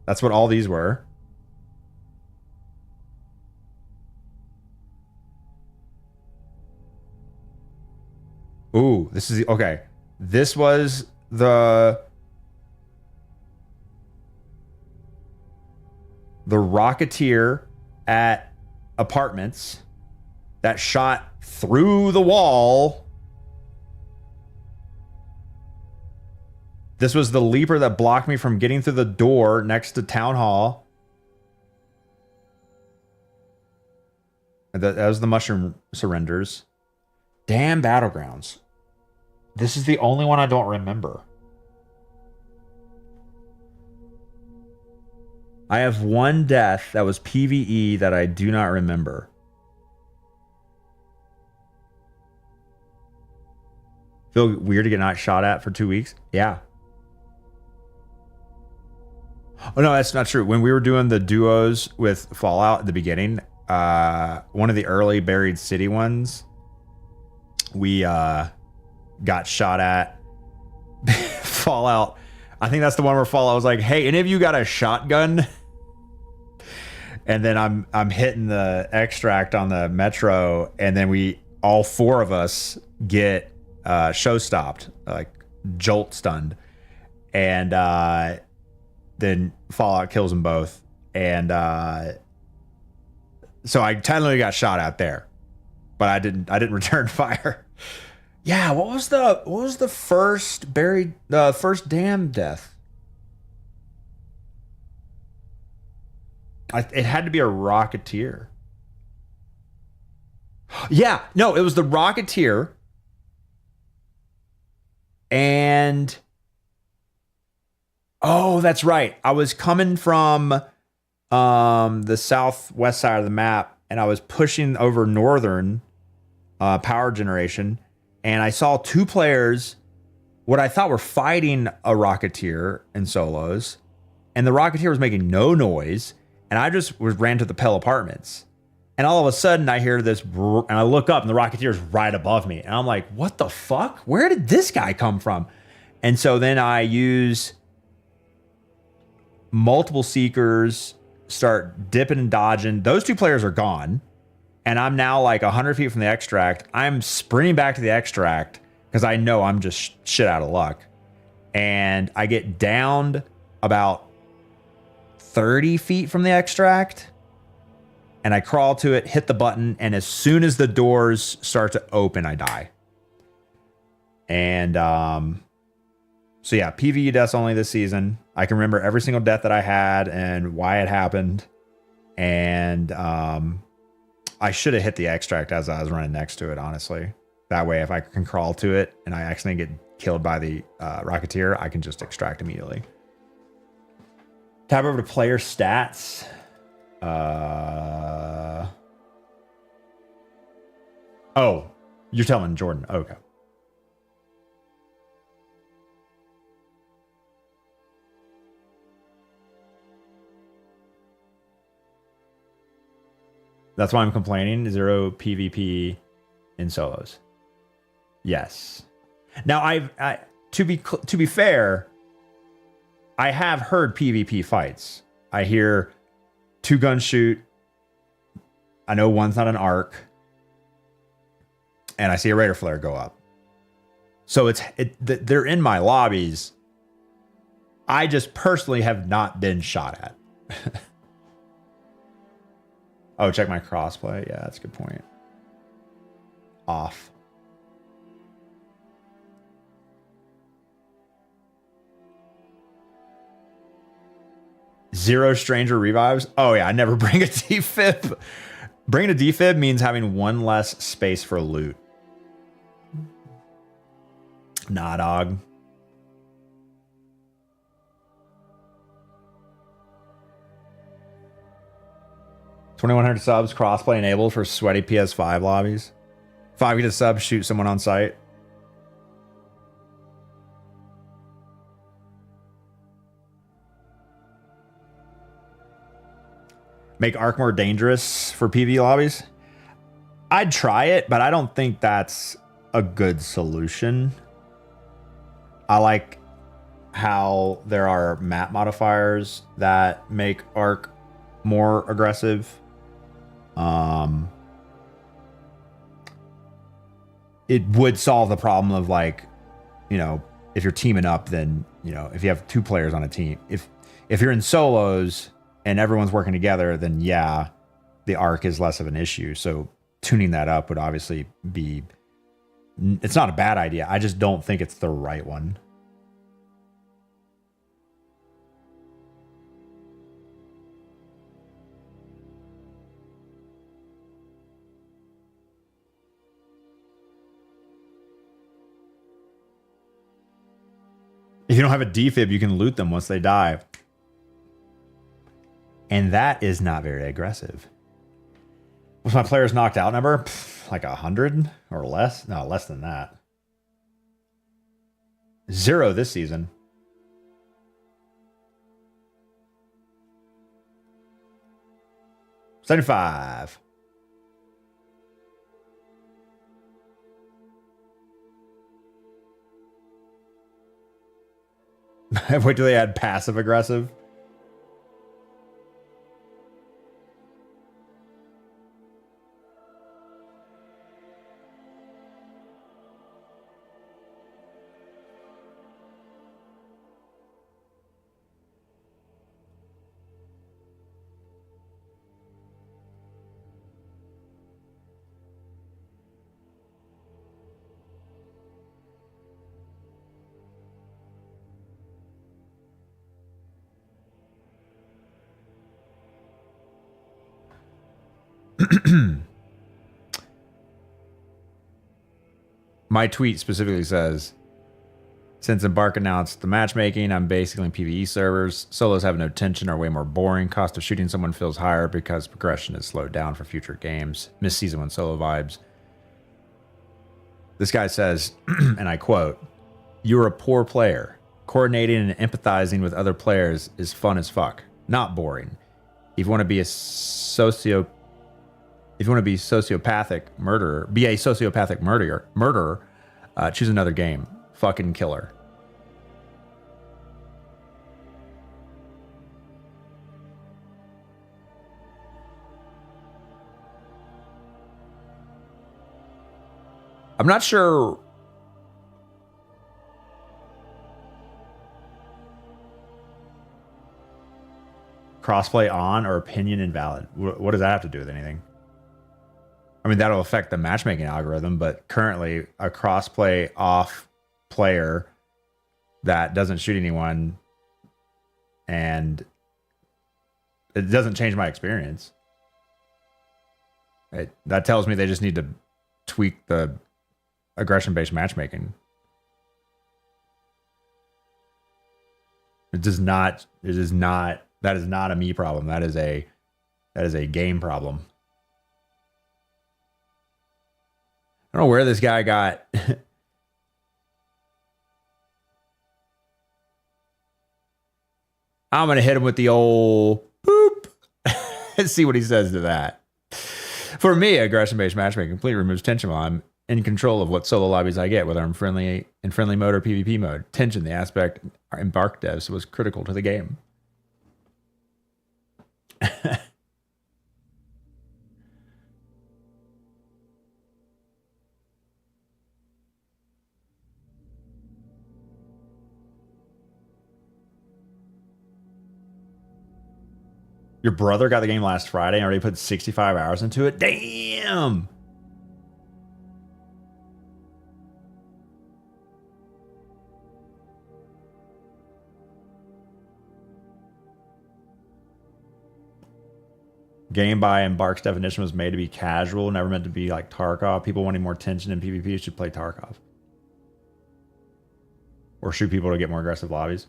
Speaker 2: That's what all these were. Ooh, this is okay. This was the Rocketeer at Apartments that shot through the wall. This was the Leaper that blocked me from getting through the door next to Town Hall. That was the mushroom surrenders. Damn Battlegrounds. This is the only one I don't remember. I have one death that was PvE that I do not remember. Feel weird to get not shot at for 2 weeks? Yeah. Oh, no, that's not true. When we were doing the duos with Fallout at the beginning, one of the early Buried City ones, we got shot at. Fallout. I think that's the one where Fallout was like, hey, any of you got a shotgun? And then I'm hitting the extract on the metro, and then all four of us get show stopped, like jolt stunned. And then Fallout kills them both. And so I technically got shot at there, but I didn't return fire. Yeah, what was the first first dam death? It had to be a Rocketeer. Yeah, no, it was the Rocketeer. And oh, that's right. I was coming from the southwest side of the map, and I was pushing over northern power generation, and I saw two players, what I thought were fighting a Rocketeer in solos, and the Rocketeer was making no noise, and I just ran to the Pell Apartments. And all of a sudden, I hear this, and I look up, and the Rocketeer's right above me. And I'm like, what the fuck? Where did this guy come from? And so then I use multiple Seekers, start dipping and dodging. Those two players are gone. And I'm now like 100 feet from the extract. I'm sprinting back to the extract because I know I'm just shit out of luck. And I get downed about 30 feet from the extract. And I crawl to it, hit the button, and as soon as the doors start to open, I die. And so yeah, PvE deaths only this season. I can remember every single death that I had and why it happened. And I should have hit the extract as I was running next to it, honestly. That way, if I can crawl to it and I accidentally get killed by the Rocketeer, I can just extract immediately. Tab over to player stats. Oh, you're telling Jordan. Okay. That's why I'm complaining. 0 PvP in solos. Yes. Now to be fair, I have heard PvP fights. I hear 2 gun shoot. I know one's not an arc. And I see a Raider flare go up. So they're in my lobbies. I just personally have not been shot at. Oh, check my crossplay. Yeah, that's a good point. Off. Zero stranger revives. Oh yeah, I never bring a defib. Bringing a defib means having one less space for loot. Nah, dog. 2,100 subs, crossplay enabled for sweaty PS5 lobbies. 5 get a sub, shoot someone on site. Make Ark more dangerous for PvE lobbies. I'd try it, but I don't think that's a good solution. I like how there are map modifiers that make Ark more aggressive. It would solve the problem of, like, you know, if you're teaming up, then, you know, if you have 2 players on a team, if you're in solos and everyone's working together, then yeah, the Ark is less of an issue. So tuning that up would obviously be, it's not a bad idea. I just don't think it's the right one. If you don't have a defib, you can loot them once they die. And that is not very aggressive. What's my players knocked out number? Like 100 or less? No, less than that. 0 this season. $75. Wait till they add passive aggressive. My tweet specifically says, since Embark announced the matchmaking, I'm basically in PvE servers. Solos have no tension, are way more boring. Cost of shooting someone feels higher because progression is slowed down for future games. Miss season 1 solo vibes. This guy says, and I quote, "You're a poor player. Coordinating and empathizing with other players is fun as fuck, not boring. If you want to be a sociopathic murderer, choose another game. Fucking killer." I'm not sure crossplay on or opinion invalid. What does that have to do with anything? I mean, that'll affect the matchmaking algorithm, but currently a crossplay off player that doesn't shoot anyone, and it doesn't change my experience. That tells me they just need to tweak the aggression-based matchmaking. That is not a me problem. That is a game problem. I don't know where this guy got. I'm going to hit him with the old boop and see what he says to that. For me, aggression-based matchmaking completely removes tension while I'm in control of what solo lobbies I get, whether I'm in friendly mode or PvP mode. Tension, the aspect Embark devs, was critical to the game. Your brother got the game last Friday and already put 65 hours into it? Damn! Game by Embark's definition was made to be casual, never meant to be like Tarkov. People wanting more tension in PvP should play Tarkov. Or shoot people to get more aggressive lobbies.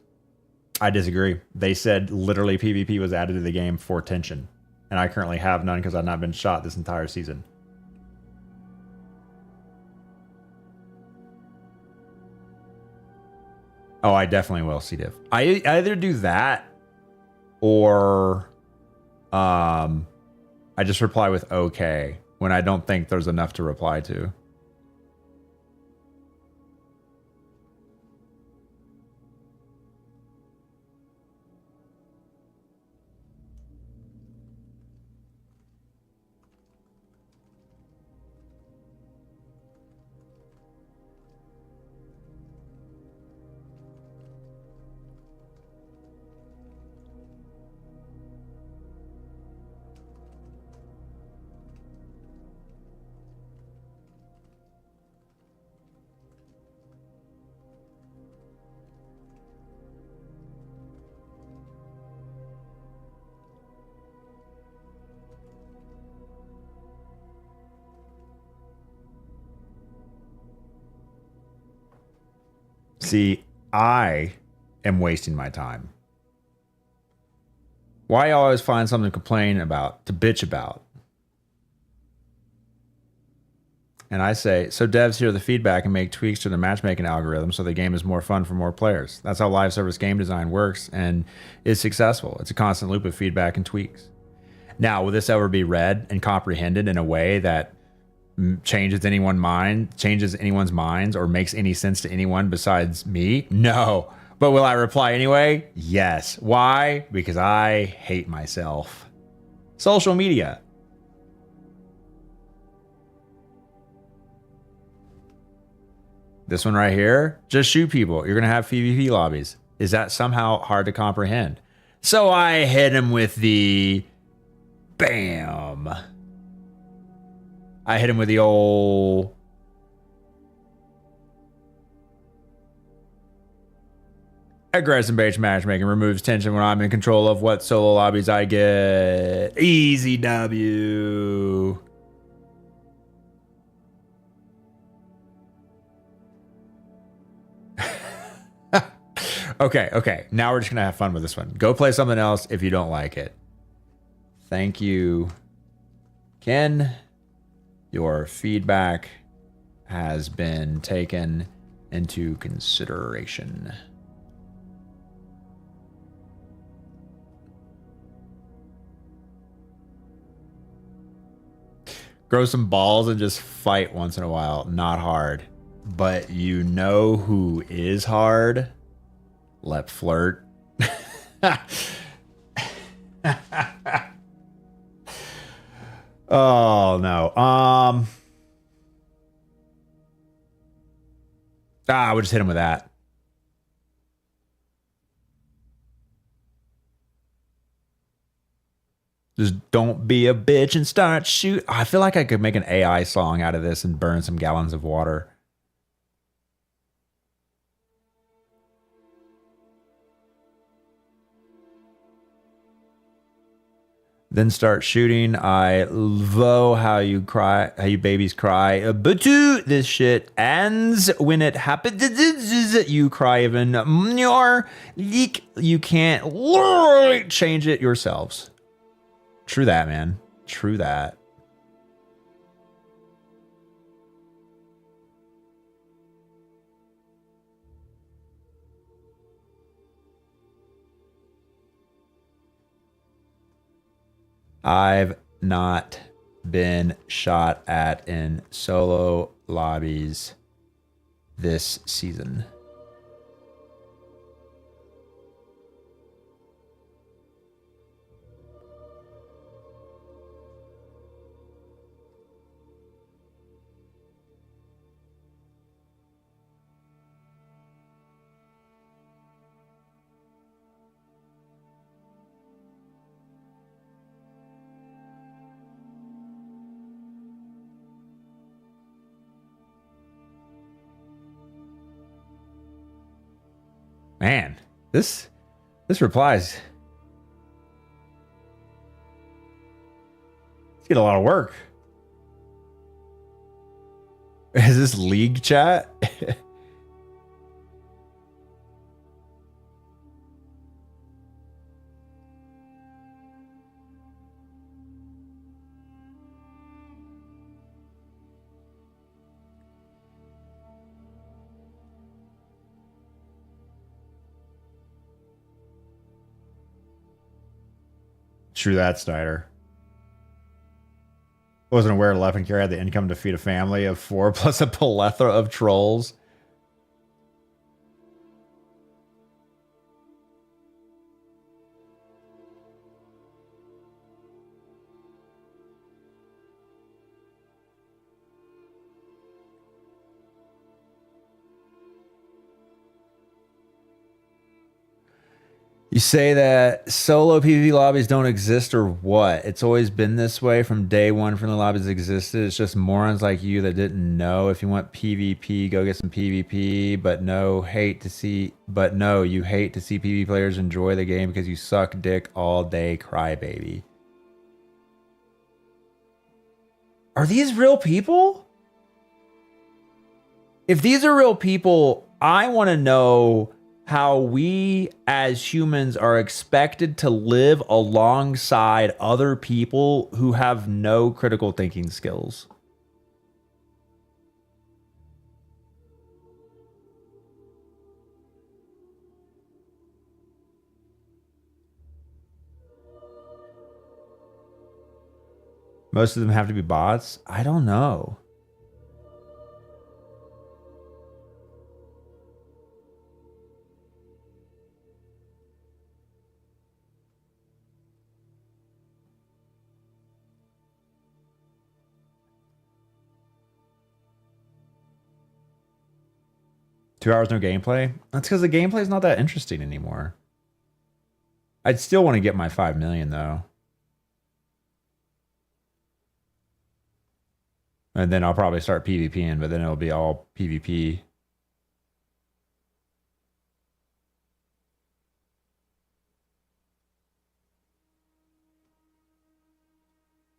Speaker 2: I disagree. They said literally PvP was added to the game for tension. and I currently have none because I've not been shot this entire season. Oh, I definitely will, C-Diff. I either do that or I just reply with okay when I don't think there's enough to reply to. See, I am wasting my time. Why always find something to complain about, to bitch about? And I say, so devs hear the feedback and make tweaks to the matchmaking algorithm so the game is more fun for more players. That's how live service game design works and is successful. It's a constant loop of feedback and tweaks. Now, will this ever be read and comprehended in a way that changes anyone's minds or makes any sense to anyone besides me? No. But will I reply anyway? Yes. Why? Because I hate myself. Social media. This one right here, just shoot people. You're going to have PvP lobbies. Is that somehow hard to comprehend? So I hit him with the bam. I hit him with the old aggressive based matchmaking removes tension when I'm in control of what solo lobbies I get. Easy W. Okay. Now we're just going to have fun with this one. Go play something else if you don't like it. Thank you, Ken. Your feedback has been taken into consideration. Grow some balls and just fight once in a while. Not hard. But you know who is hard? Let flirt. Oh no. We'll just hit him with that. Just don't be a bitch and start shoot. I feel like I could make an AI song out of this and burn some gallons of water. Then start shooting. I love how you cry, how you babies cry. But this shit ends when it happens. You cry even more. You can't change it yourselves. True that, man. True that. I've not been shot at in solo lobbies this season. Man, this replies. It's getting a lot of work. Is this league chat? True that, Snyder. Wasn't aware Levenkier had the income to feed a family of 4 plus a plethora of trolls. You say that solo PvP lobbies don't exist or what? It's always been this way from day one from the lobbies existed. It's just morons like you that didn't know. If you want PvP, go get some PvP. But no, you hate to see PvP players enjoy the game because you suck dick all day, crybaby. Are these real people? If these are real people, I want to know how we as humans are expected to live alongside other people who have no critical thinking skills. Most of them have to be bots? I don't know. Two hours no gameplay? That's because the gameplay is not that interesting anymore. I'd still want to get my 5 million though. And then I'll probably start PvPing, but then it'll be all PvP.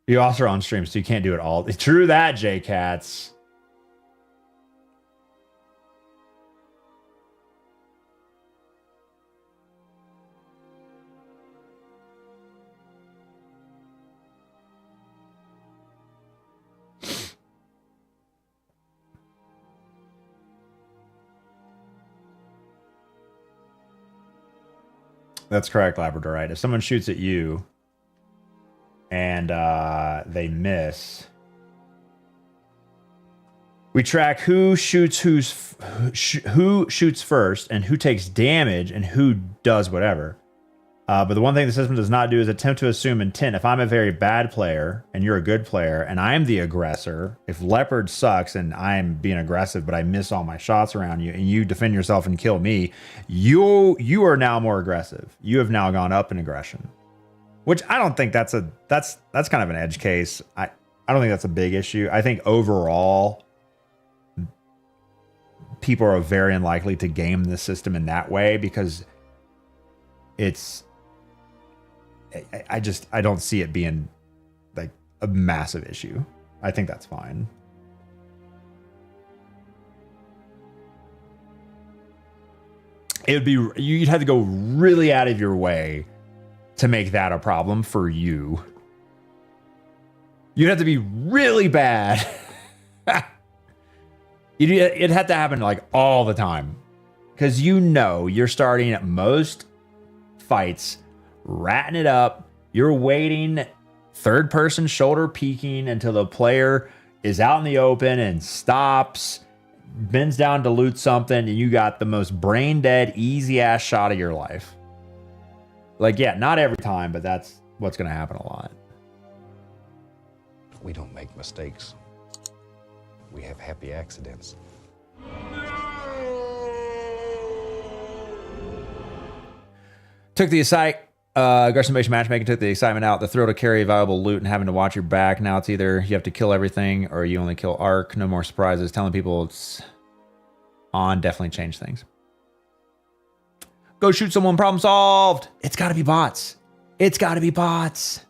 Speaker 2: You also are on stream, so you can't do it all. True that, J-Cats. That's correct, Labradorite. If someone shoots at you and they miss, we track who shoots first and who takes damage and who does whatever. But the one thing the system does not do is attempt to assume intent. If I'm a very bad player and you're a good player and I'm the aggressor, if Leopard sucks and I'm being aggressive but I miss all my shots around you and you defend yourself and kill me, you are now more aggressive. You have now gone up in aggression. Which I don't think that's kind of an edge case. I don't think that's a big issue. I think overall people are very unlikely to game the system in that way because I don't see it being like a massive issue. I think that's fine. You'd have to go really out of your way to make that a problem for you. You'd have to be really bad. It'd have to happen like all the time. Because you're starting at most fights, ratting it up. You're waiting, third person shoulder peeking until the player is out in the open and stops, bends down to loot something, and you got the most brain dead, easy ass shot of your life. Like, yeah, not every time, but that's what's going to happen a lot.
Speaker 1: We don't make mistakes. We have happy accidents.
Speaker 2: Took the aggression-based matchmaking took the excitement out, the thrill to carry valuable loot and having to watch your back. Now it's either you have to kill everything or you only kill Ark. No more surprises. Telling people it's on definitely changed things. Go shoot someone, problem solved. It's got to be bots. It's got to be bots.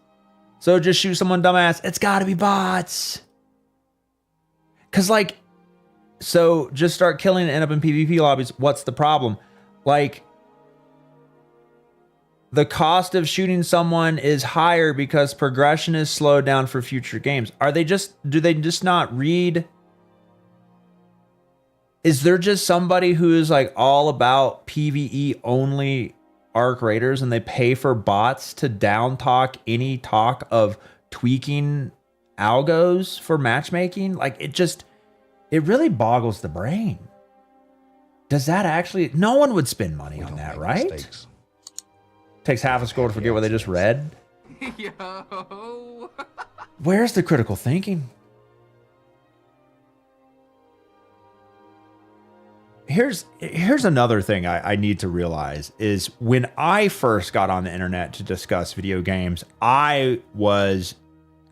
Speaker 2: So just shoot someone, dumbass. It's got to be bots. Because, like, so just start killing and end up in PvP lobbies. What's the problem? Like, the cost of shooting someone is higher because progression is slowed down for future games. Do they just not read? Is there just somebody who is like all about PvE only Arc Raiders and they pay for bots to down talk any talk of tweaking algos for matchmaking. Like it really boggles the brain. Does that actually, no one would spend money on that, right?
Speaker 1: Mistakes.
Speaker 2: Takes half a scroll to forget what they just read.
Speaker 3: Yo.
Speaker 2: Where's the critical thinking? Here's another thing I need to realize is when I first got on the internet to discuss video games, I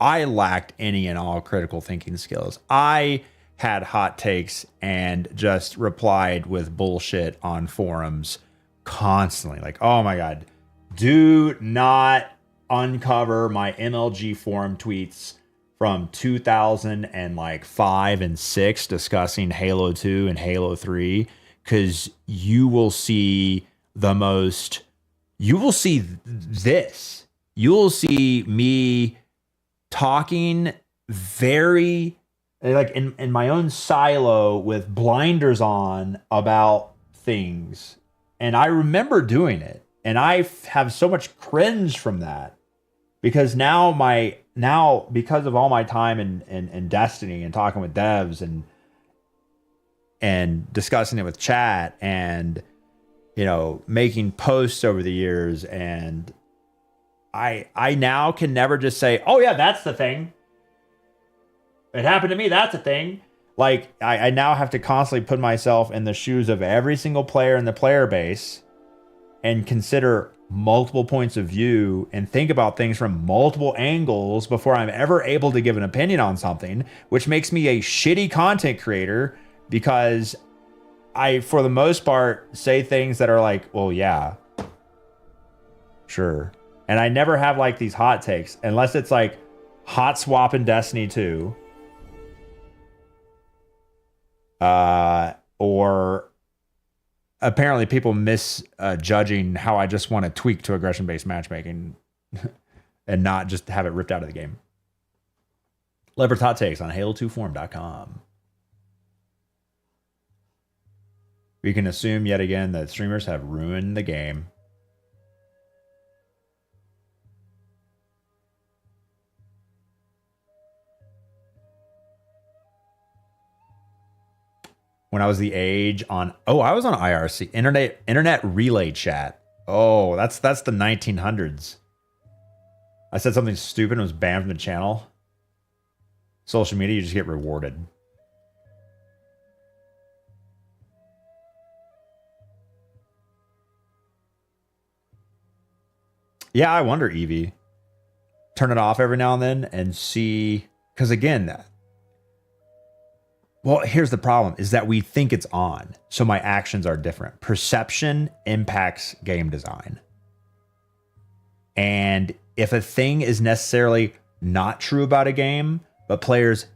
Speaker 2: lacked any and all critical thinking skills. I had hot takes and just replied with bullshit on forums constantly. Like, oh my God, do not uncover my MLG forum tweets from 2005 and 6 discussing Halo 2 and Halo 3, because you will see this. You will see me talking very like in my own silo with blinders on about things. And I remember doing it. And I have so much cringe from that because now because of all my time in Destiny and talking with devs and discussing it with chat and, you know, making posts over the years. And I now can never just say, oh yeah, that's the thing. It happened to me. That's a thing. Like I now have to constantly put myself in the shoes of every single player in the player base and consider multiple points of view and think about things from multiple angles before I'm ever able to give an opinion on something, which makes me a shitty content creator because I, for the most part, say things that are like, well, yeah, sure. And I never have like these hot takes unless it's like hot swap in Destiny 2. Or apparently people misjudging how I just want to tweak to aggression-based matchmaking and not just have it ripped out of the game. Leopard's Hot Takes on Halo2forum.com. We can assume yet again that streamers have ruined the game. When I was the age on, I was on IRC, internet relay chat. Oh, that's the 1900s. I said something stupid and was banned from the channel. Social media, you just get rewarded. Yeah, I wonder, Evie. Turn it off every now and then and see, because again, well, here's the problem is that we think it's on. So my actions are different. Perception impacts game design. And if a thing is necessarily not true about a game, but players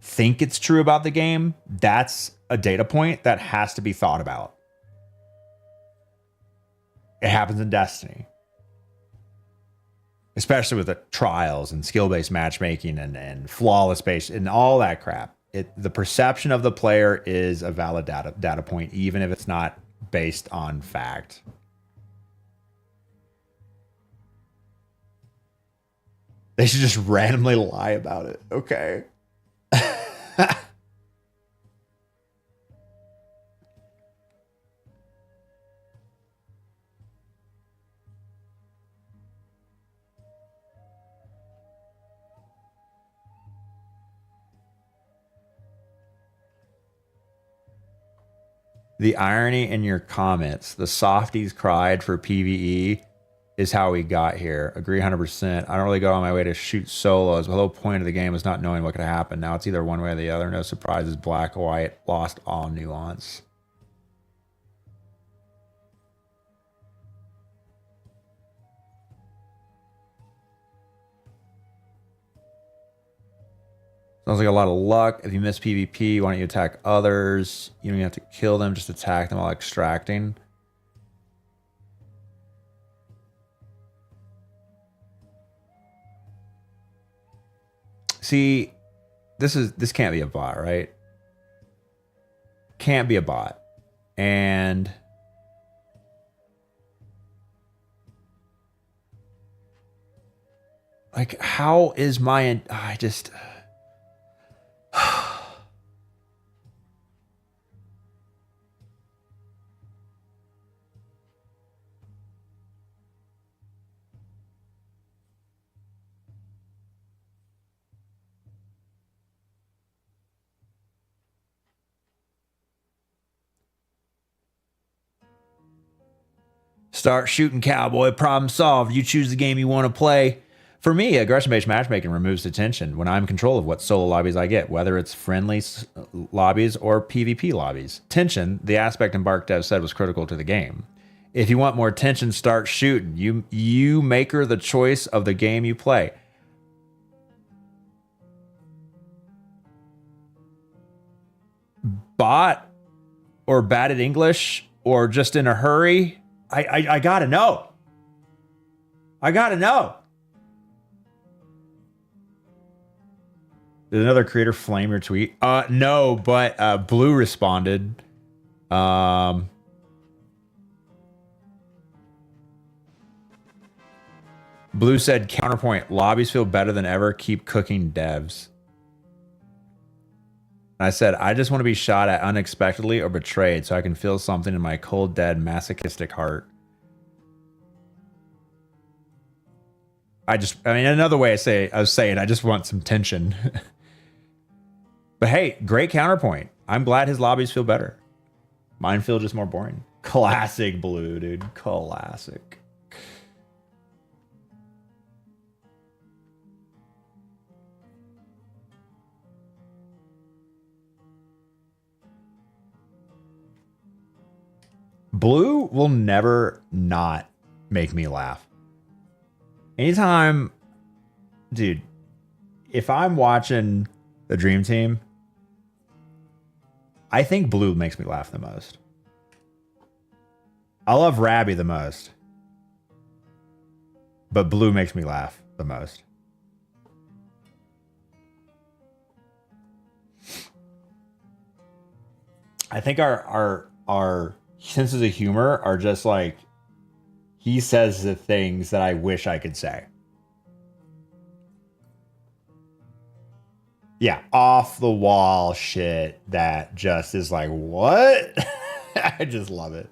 Speaker 2: think it's true about the game, that's a data point that has to be thought about. It happens in Destiny. Especially with the trials and skill-based matchmaking and flawless base and all that crap. The perception of the player is a valid data point, even if it's not based on fact. They should just randomly lie about it. Okay. The irony in your comments, the softies cried for PvE is how we got here. Agree 100%. I don't really go on my way to shoot solos. The whole point of the game is not knowing what could happen. Now it's either one way or the other. No surprises, black or white, lost all nuance. Sounds like a lot of luck. If you miss PvP, why don't you attack others? You don't even have to kill them, just attack them while extracting. See, this can't be a bot, right? Can't be a bot. And Like, how is my... I just... Start shooting, cowboy. Problem solved. You choose the game you want to play. For me, aggression-based matchmaking removes the tension when I'm in control of what solo lobbies I get, whether it's friendly lobbies or PvP lobbies. Tension, the aspect Embark Dev said was critical to the game. If you want more tension, start shooting. You maker the choice of the game you play. Bot or bad at English or just in a hurry? I gotta know. I gotta know. Did another creator flame your tweet? No, but Blue responded. Blue said, counterpoint, lobbies feel better than ever. Keep cooking devs. I said, I just want to be shot at unexpectedly or betrayed so I can feel something in my cold, dead, masochistic heart. I mean, another way I was saying, I just want some tension. But hey, great counterpoint. I'm glad his lobbies feel better. Mine feel just more boring. Classic Blue, dude. Classic. Blue will never not make me laugh. Anytime, dude, if I'm watching the Dream Team, I think Blue makes me laugh the most. I love Rabby the most, but Blue makes me laugh the most. I think our senses of humor are just like, he says the things that I wish I could say. Yeah, off the wall shit that just is like, what? I just love it.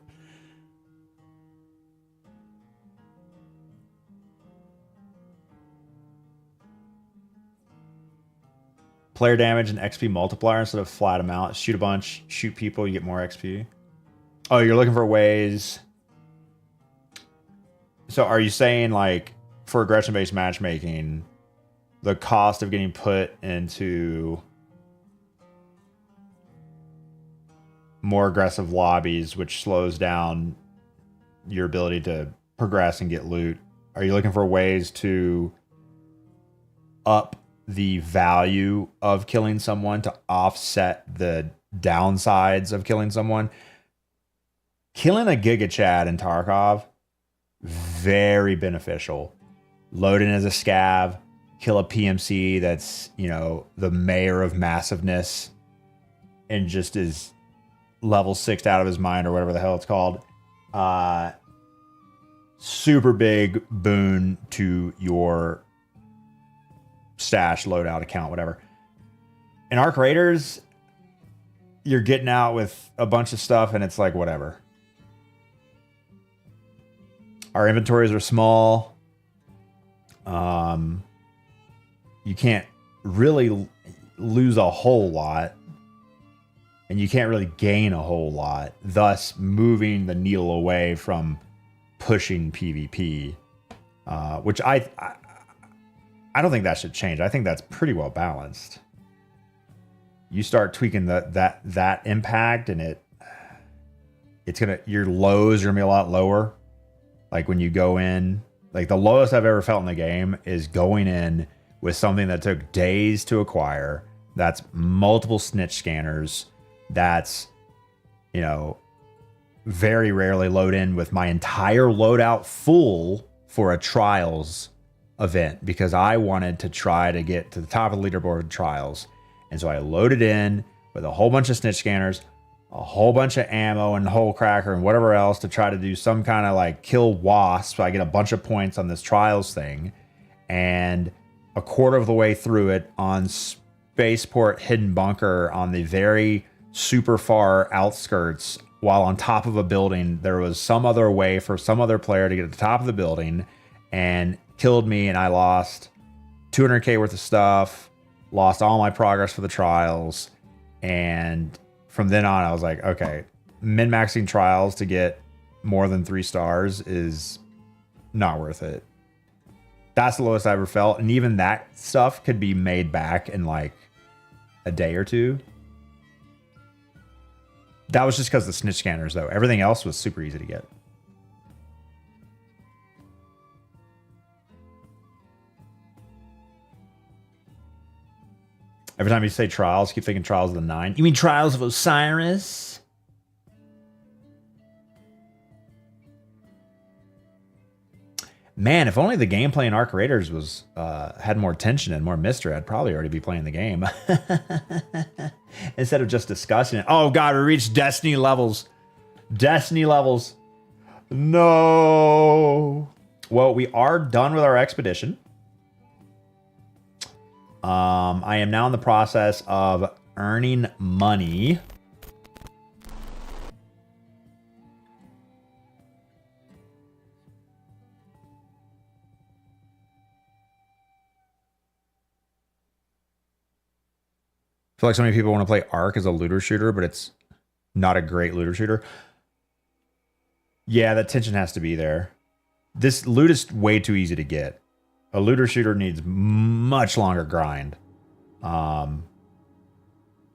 Speaker 2: Player damage and XP multiplier instead of flat amount. Shoot a bunch, shoot people, you get more XP. Oh, you're looking for ways. So are you saying, like, for aggression-based matchmaking, the cost of getting put into more aggressive lobbies, which slows down your ability to progress and get loot, are you looking for ways to up the value of killing someone to offset the downsides of killing someone? Killing a Giga Chad in Tarkov, very beneficial. Load in as a scav, kill a PMC that's, you know, the mayor of massiveness and just is level 6'd out of his mind or whatever the hell it's called. Super big boon to your stash, loadout, account, whatever. In Arc Raiders, you're getting out with a bunch of stuff and it's like, whatever. Our inventories are small. You can't really lose a whole lot. And you can't really gain a whole lot. Thus, moving the needle away from pushing PvP. Which I don't think that should change. I think that's pretty well balanced. You start tweaking that impact and it's gonna, your lows are gonna be a lot lower. Like when you go in, like the lowest I've ever felt in the game is going in with something that took days to acquire. That's multiple snitch scanners. That's, you know, very rarely load in with my entire loadout full for a trials event because I wanted to try to get to the top of the leaderboard of trials. And so I loaded in with a whole bunch of snitch scanners, a whole bunch of ammo and hole cracker and whatever else to try to do some kind of like kill wasp so I get a bunch of points on this trials thing. and a quarter of the way through it on Spaceport Hidden Bunker on the very super far outskirts, while on top of a building, there was some other way for some other player to get to the top of the building and killed me, and I lost 200k worth of stuff, lost all my progress for the trials, and from then on, I was like, okay, min-maxing trials to get more than 3 stars is not worth it. That's the lowest I ever felt. And even that stuff could be made back in like a day or two. That was just because of the snitch scanners, though. Everything else was super easy to get. Every time you say trials, keep thinking Trials of the Nine. You mean Trials of Osiris? Man, if only the gameplay in Arc Raiders was had more tension and more mystery, I'd probably already be playing the game. Instead of just discussing it. Oh god, we reached Destiny levels. Destiny levels. No. Well, we are done with our expedition. I am now in the process of earning money. I feel like so many people want to play Ark as a looter shooter, but it's not a great looter shooter. Yeah, that tension has to be there. This loot is way too easy to get. A looter shooter needs much longer grind to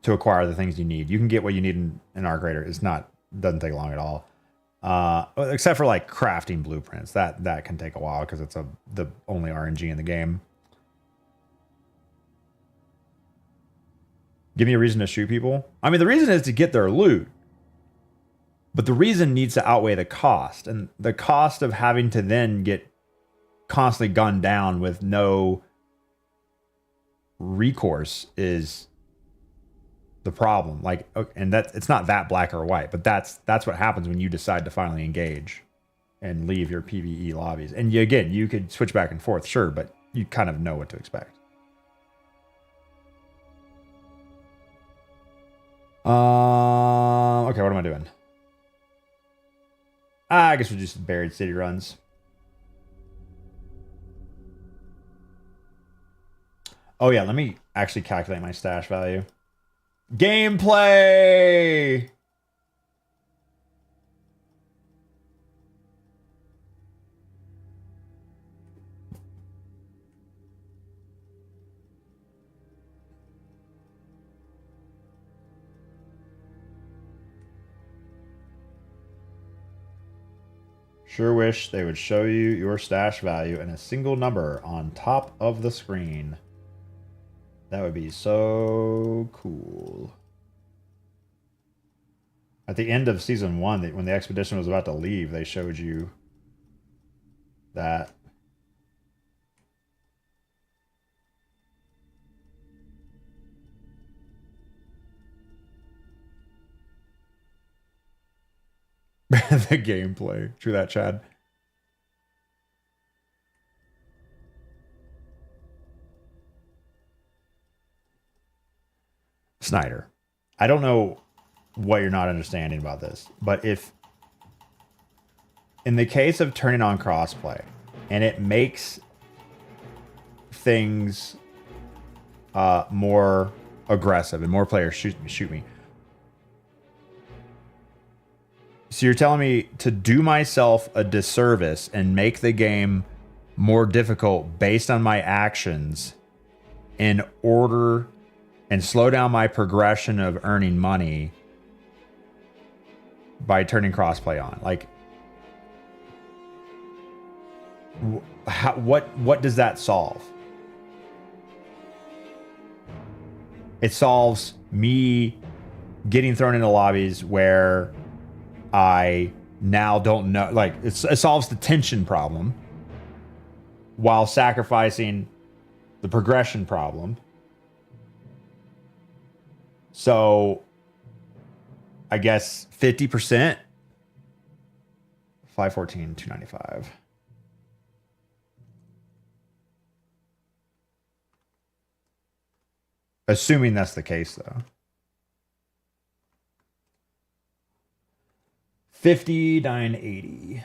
Speaker 2: acquire the things you need. You can get what you need in Arc Raider. Doesn't take long at all. Except for like crafting blueprints. That can take a while because it's the only RNG in the game. Give me a reason to shoot people. I mean, the reason is to get their loot. But the reason needs to outweigh the cost. And the cost of having to then get constantly gunned down with no recourse is the problem. Like, and it's not that black or white, but that's what happens when you decide to finally engage and leave your PvE lobbies. And again, you could switch back and forth, sure, but you kind of know what to expect. Okay, what am I doing? I guess we'll do some buried city runs. Oh yeah, let me actually calculate my stash value. Gameplay! Sure wish they would show you your stash value in a single number on top of the screen. That would be so cool. At the end of season 1, when the expedition was about to leave, they showed you that. The gameplay. True that, Chad. Snyder, I don't know what you're not understanding about this, but if in the case of turning on crossplay and it makes things more aggressive and more players shoot me. So you're telling me to do myself a disservice and make the game more difficult based on my actions in order and slow down my progression of earning money by turning crossplay on? Like, what does that solve? It solves me getting thrown into lobbies where I now don't know, like it solves the tension problem while sacrificing the progression problem. So I guess 50%, 514, 295. Assuming that's the case, though. 5980.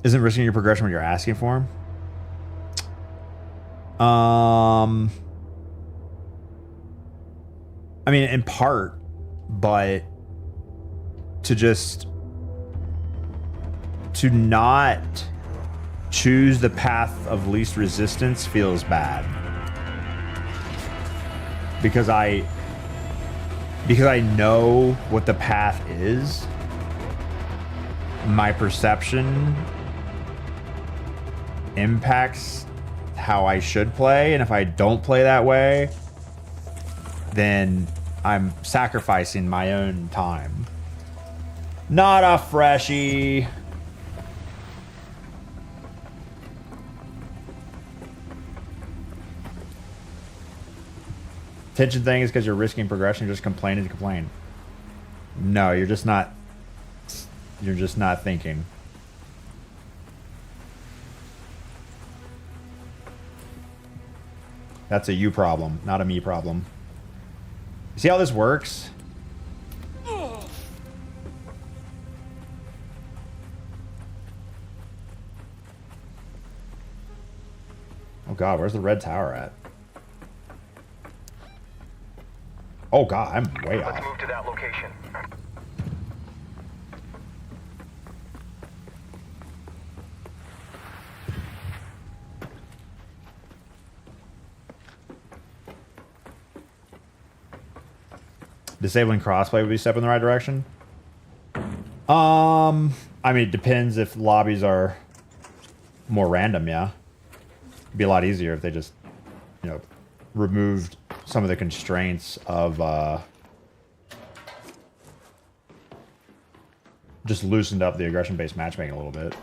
Speaker 2: Isn't risking your progression what you're asking for him? I mean, in part, but to not choose the path of least resistance feels bad. Because I know what the path is. My perception impacts how I should play, and if I don't play that way, then I'm sacrificing my own time. Not a freshie. Tension thing is because you're risking progression, you're just complaining to complain. No, you're just not thinking. That's a you problem, not a me problem. See how this works? Oh god, where's the red tower at? Oh god, I'm way off.
Speaker 11: Let's move to that location.
Speaker 2: Disabling crossplay would be a step in the right direction. I mean, it depends if lobbies are more random, yeah. It'd be a lot easier if they just, you know, removed some of the constraints of just loosened up the aggression-based matchmaking a little bit.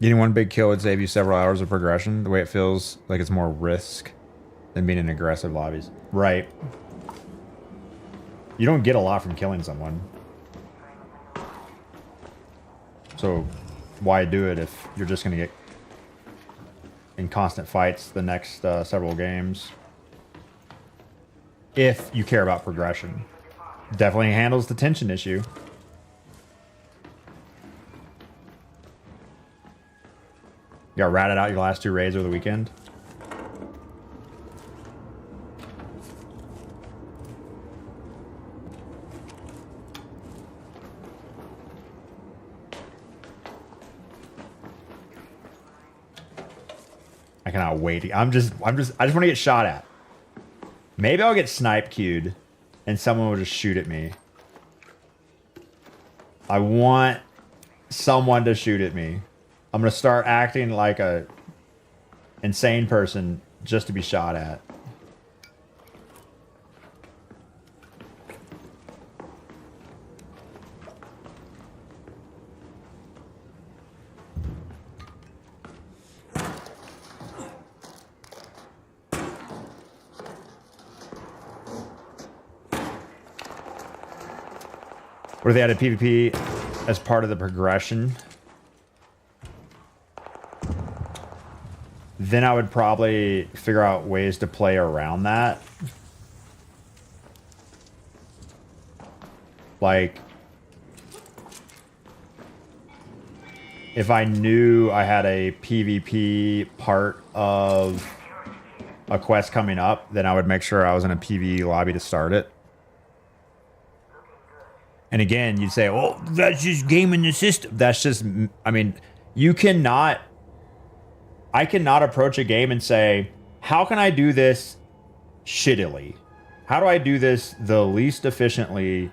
Speaker 2: Getting one big kill would save you several hours of progression. The way it feels like it's more risk than being in aggressive lobbies. Right. You don't get a lot from killing someone. So why do it if you're just going to get in constant fights the next several games? If you care about progression. Definitely handles the tension issue. You got ratted out your last 2 raids over the weekend? I cannot wait. I just want to get shot at. Maybe I'll get snipe queued and someone will just shoot at me. I want someone to shoot at me. I'm going to start acting like a insane person just to be shot at. What if they added PvP as part of the progression? Then I would probably figure out ways to play around that. Like, if I knew I had a PvP part of a quest coming up, then I would make sure I was in a PvE lobby to start it. And again, you'd say, oh, that's just gaming the system. That's just, I mean, you cannot I cannot approach a game and say, how can I do this shittily? How do I do this the least efficiently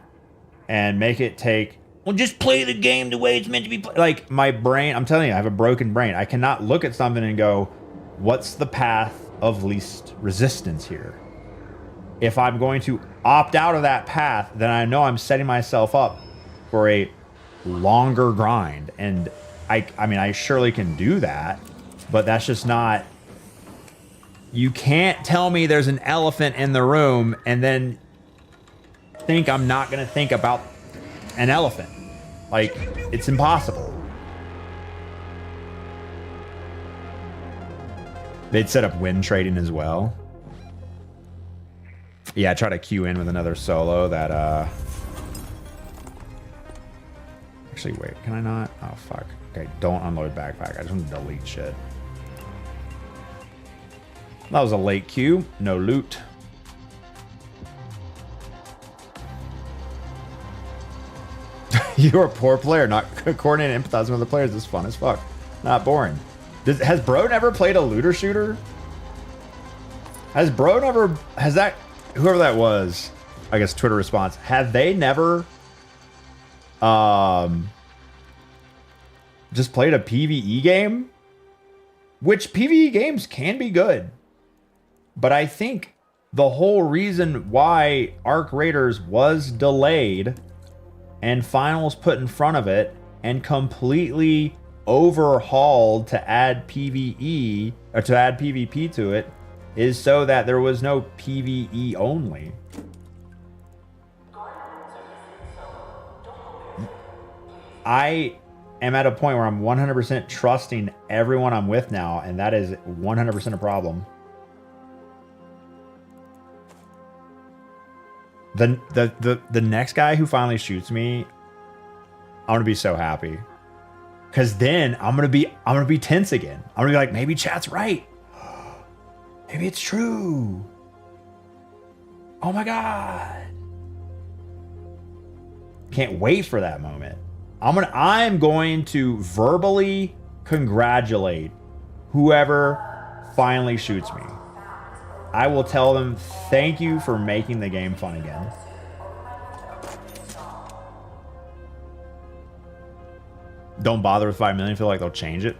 Speaker 2: and make it take, well, just play the game the way it's meant to be played. Like, my brain, I'm telling you, I have a broken brain. I cannot look at something and go, what's the path of least resistance here? If I'm going to opt out of that path, then I know I'm setting myself up for a longer grind. And I mean, I surely can do that, but that's just not... You can't tell me there's an elephant in the room and then think I'm not going to think about an elephant. Like, it's impossible. They'd set up win trading as well. Yeah, I try to queue in with another solo that, Actually, wait, can I not? Oh, fuck. Okay, don't unload backpack. I just want to delete shit. That was a late queue. No loot. You're a poor player, not coordinating and empathizing with other players is fun as fuck. Not boring. Has Bro never played a looter shooter? Has Bro never... Has that... Whoever that was, I guess Twitter response, have they never... just played a PvE game? Which PvE games can be good. But I think the whole reason why Arc Raiders was delayed and finals put in front of it and completely overhauled to add PvE or to add PvP to it is so that there was no PvE only. I am at a point where I'm 100% trusting everyone I'm with now, and that is 100% a problem. The next guy who finally shoots me, I'm gonna be so happy, because then I'm gonna be tense again. I'm gonna be like, maybe chat's right, maybe it's true. Oh my god, can't wait for that moment. I'm going to verbally congratulate whoever finally shoots me. I will tell them, thank you for making the game fun again. Don't bother with 5 million. Feel like they'll change it.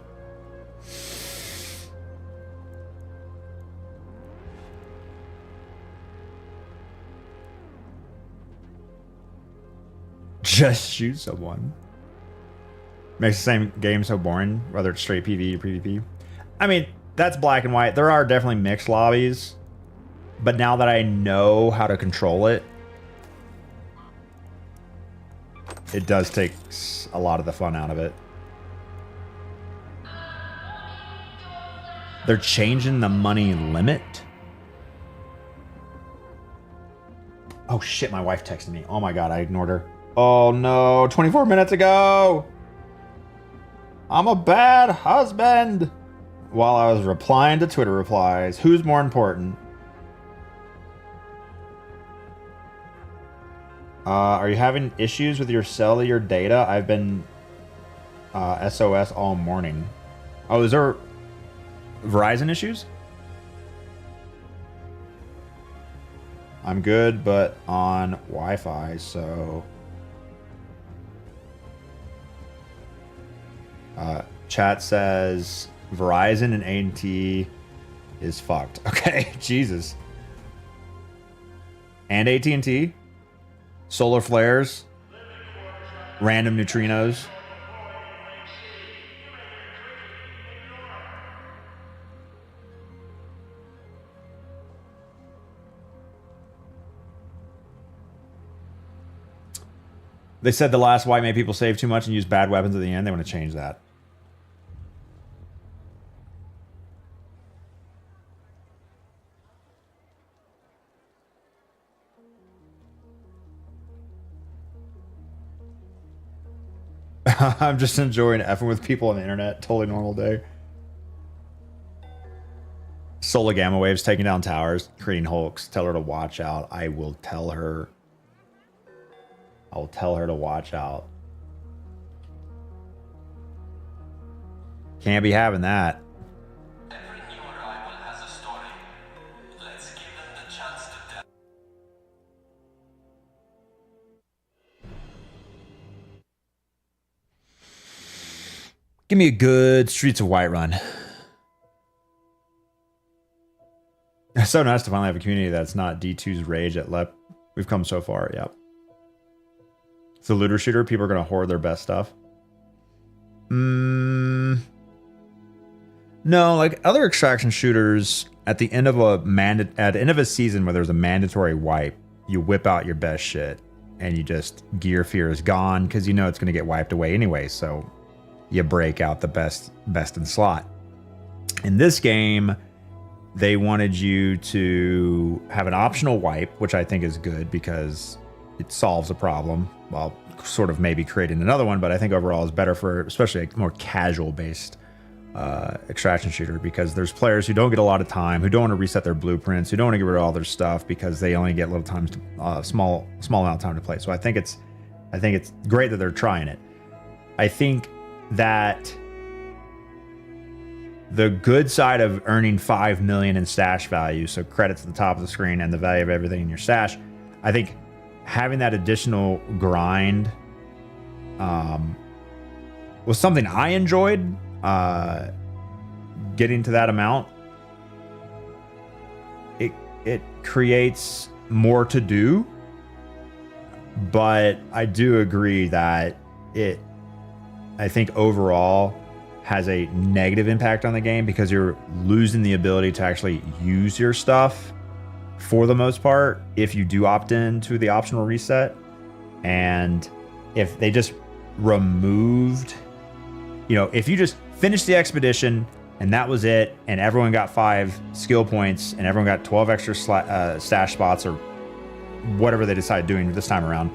Speaker 2: Just shoot someone. Makes the same game so boring, whether it's straight PvE or PvP. I mean, that's black and white. There are definitely mixed lobbies. But now that I know how to control it, it does take a lot of the fun out of it. They're changing the money limit. Oh shit, my wife texted me. Oh my god, I ignored her. Oh no, 24 minutes ago. I'm a bad husband. While I was replying to Twitter replies. Who's more important? Are you having issues with your cellular data? I've been SOS all morning. Oh, is there Verizon issues? I'm good, but on Wi-Fi, so... chat says Verizon and AT&T is fucked. Okay, Jesus. And AT&T? Solar flares, random neutrinos. They said the last white made people save too much and use bad weapons at the end. They want to change that. I'm just enjoying effing with people on the internet. Totally normal day. Solar gamma waves taking down towers, creating hulks. Tell her to watch out. I will tell her. I'll tell her to watch out. Can't be having that. Give me a good Streets of Whiterun. It's so nice to finally have a community that's not D2's rage at LEP. We've come so far, yep. It's a looter shooter. People are going to hoard their best stuff. No, like other extraction shooters, at the end of a season where there's a mandatory wipe, you whip out your best shit and you just gear fear is gone because you know it's going to get wiped away anyway. So you break out the best in slot. In this game, they wanted you to have an optional wipe, which I think is good because it solves a problem while sort of maybe creating another one. But I think overall is better for especially a more casual based extraction shooter, because there's players who don't get a lot of time, who don't want to reset their blueprints, who don't want to get rid of all their stuff because they only get little times to small amount of time to play. So I think it's great that they're trying it. I think that the good side of earning 5 million in stash value, so credits at the top of the screen and the value of everything in your stash, I think having that additional grind was something I enjoyed. Getting to that amount, it creates more to do, but I do agree that I think overall has a negative impact on the game because you're losing the ability to actually use your stuff for the most part if you do opt in to the optional reset. And if they just removed, if you just finished the expedition and that was it, and everyone got 5 skill points and everyone got 12 extra stash spots or whatever they decided doing this time around,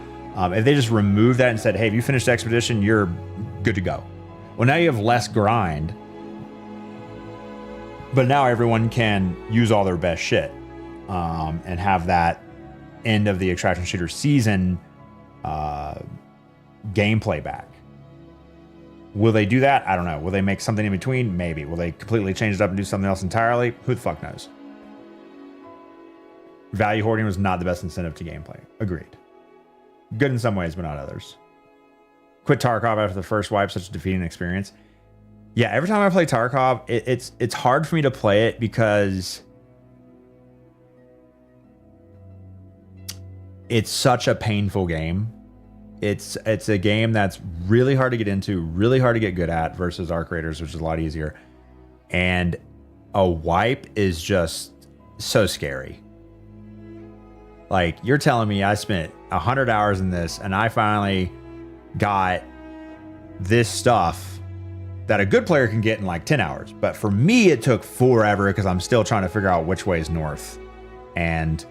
Speaker 2: if they just removed that and said, hey, if you finished the expedition, you're good to go. Well, now you have less grind, but now everyone can use all their best shit and have that end of the extraction shooter season gameplay back. Will they do that? I don't know. Will they make something in between? Maybe. Will they completely change it up and do something else entirely? Who the fuck knows? Value hoarding was not the best incentive to gameplay. Agreed. Good in some ways, but not others. Quit Tarkov after the first wipe, such a defeating experience. Yeah, every time I play Tarkov, it's hard for me to play it because it's such a painful game. It's a game that's really hard to get into, really hard to get good at versus Arc Raiders, which is a lot easier. And a wipe is just so scary. Like, you're telling me I spent 100 hours in this and I finally got this stuff that a good player can get in like 10 hours. But for me, it took forever because I'm still trying to figure out which way is north and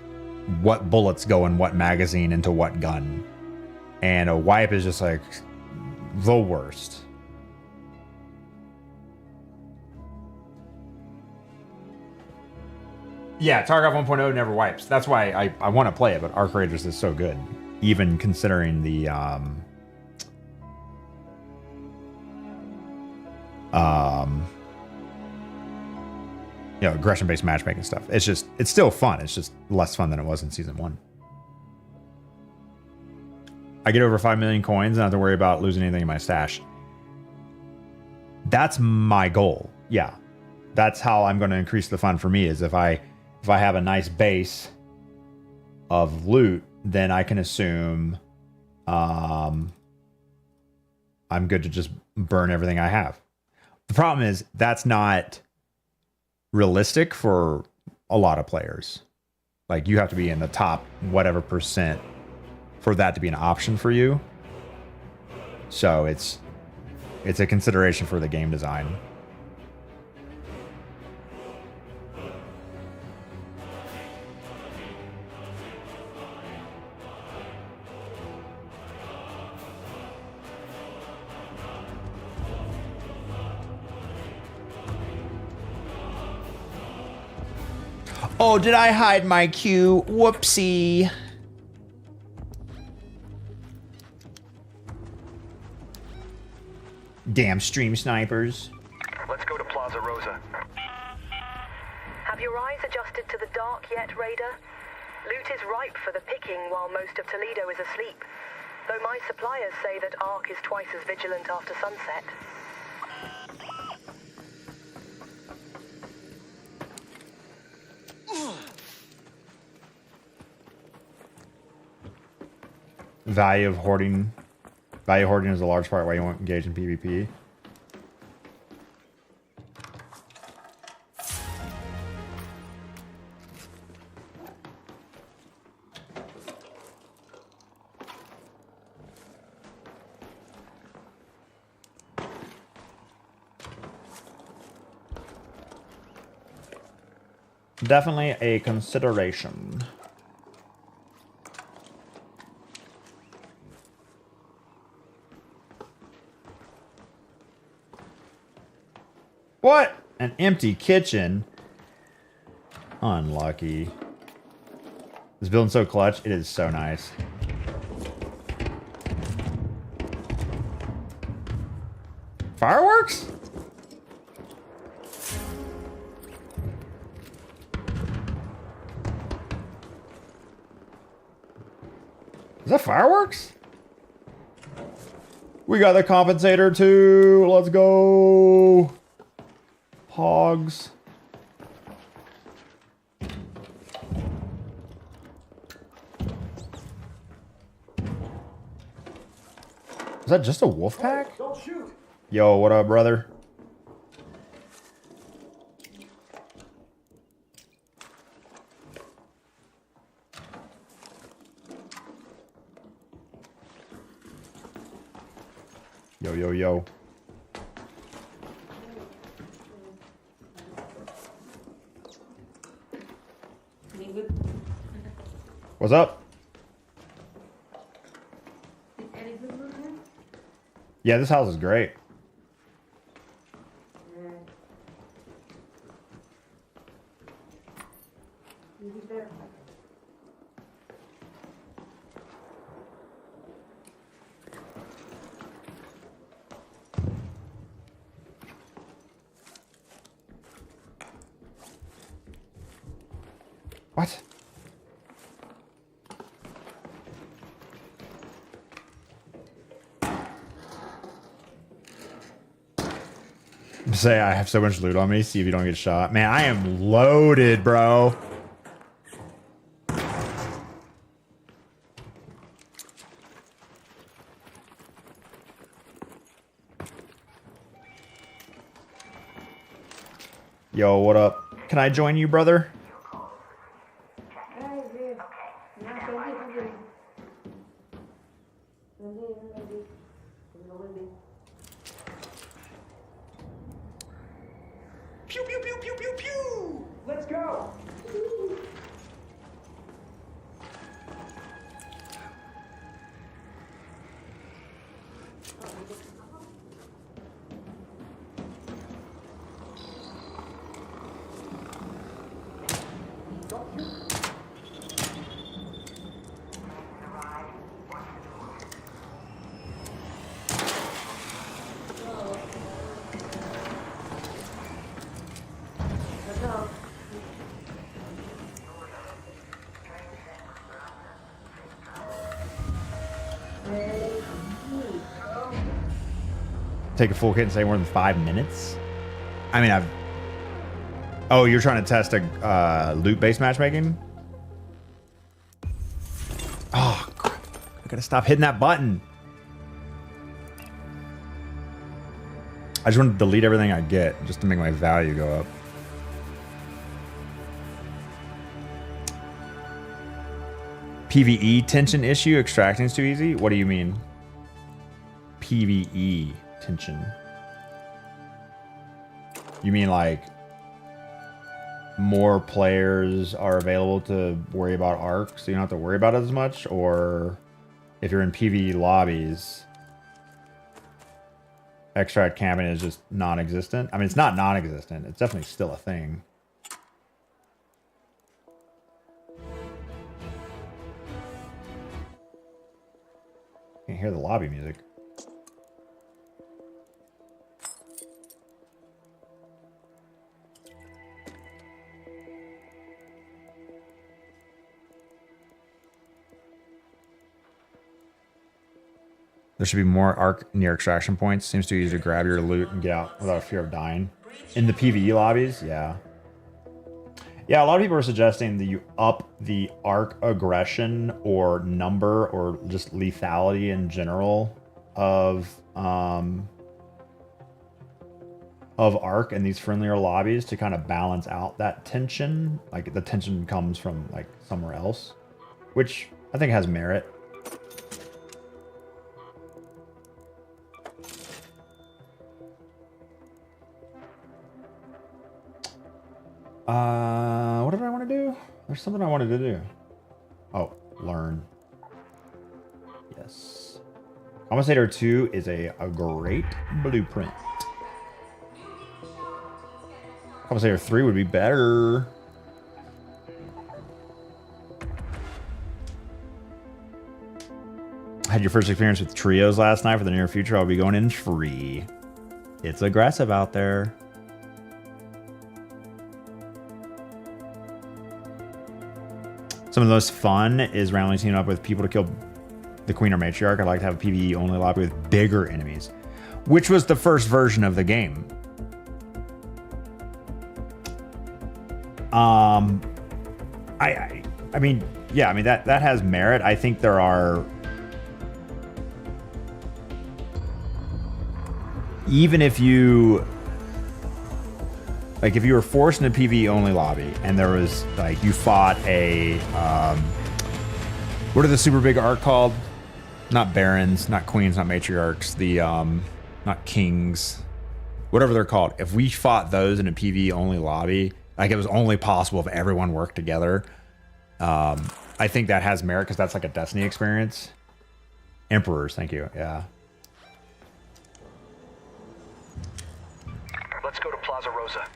Speaker 2: what bullets go in what magazine into what gun. And a wipe is just like the worst. Yeah, Tarkov 1.0 never wipes. That's why I want to play it, but Arc Raiders is so good. Even considering the aggression-based matchmaking stuff. It's still fun. It's just less fun than it was in Season 1. I get over 5 million coins and I don't have to worry about losing anything in my stash. That's my goal. Yeah. That's how I'm going to increase the fun for me, is if I have a nice base of loot, then I can assume I'm good to just burn everything I have. The problem is that's not realistic for a lot of players. Like, you have to be in the top whatever percent for that to be an option for you. So it's a consideration for the game design. Oh, did I hide my queue? Whoopsie. Damn stream snipers.
Speaker 11: Let's go to Plaza Rosa.
Speaker 12: Have your eyes adjusted to the dark yet, Raider? Loot is ripe for the picking while most of Toledo is asleep. Though my suppliers say that Ark is twice as vigilant after sunset.
Speaker 2: value hoarding is a large part why you won't engage in PvP. Definitely a consideration. What? An empty kitchen? Unlucky. This building's so clutch. It is so nice. Fireworks? Is that fireworks? We got the compensator too. Let's go. Hogs. Is that just a wolf pack?
Speaker 3: Don't shoot.
Speaker 2: Yo, what up, brother? Yo, yo, yo. What's up? Yeah, this house is great. What? Say I have so much loot on me. See if you don't get shot. Man, I am loaded, bro. Yo, what up? Can I join you, brother?
Speaker 3: Pew pew pew pew pew pew. Let's go.
Speaker 2: Take a full kit and say more than 5 minutes? I mean, Oh, you're trying to test a loot-based matchmaking? Oh, crap. I gotta stop hitting that button. I just want to delete everything I get just to make my value go up. PvE tension issue? Extracting's too easy? What do you mean? PvE tension. You mean like more players are available to worry about Ark, so you don't have to worry about it as much? Or if you're in PvE lobbies, extract camping is just non-existent? I mean, it's not non-existent. It's definitely still a thing. Can't hear the lobby music. There should be more Ark near extraction points. Seems too easy to grab your loot and get out without a fear of dying. In the PvE lobbies, yeah. Yeah, a lot of people are suggesting that you up the arc aggression or number or just lethality in general of arc in these friendlier lobbies to kind of balance out that tension. Like the tension comes from like somewhere else, which I think has merit. What did I want to do? There's something I wanted to do. Oh, learn. Yes. Compensator 2 is a great blueprint. Compensator 3 would be better. I had your first experience with trios last night. For the near future, I'll be going in free. It's aggressive out there. Some of the most fun is randomly teaming up with people to kill the queen or matriarch. I'd like to have a PvE only lobby with bigger enemies, which was the first version of the game. I mean, yeah, I mean that has merit. I think there are, even if you like, if you were forced in a PvE only lobby and there was like, you fought a what are the super big arc called? Not barons, not queens, not matriarchs, the not kings, whatever they're called. If we fought those in a PvE only lobby, like it was only possible if everyone worked together. I think that has merit because that's like a Destiny experience. Emperors, thank you. Yeah.
Speaker 11: Let's go to Plaza Rosa.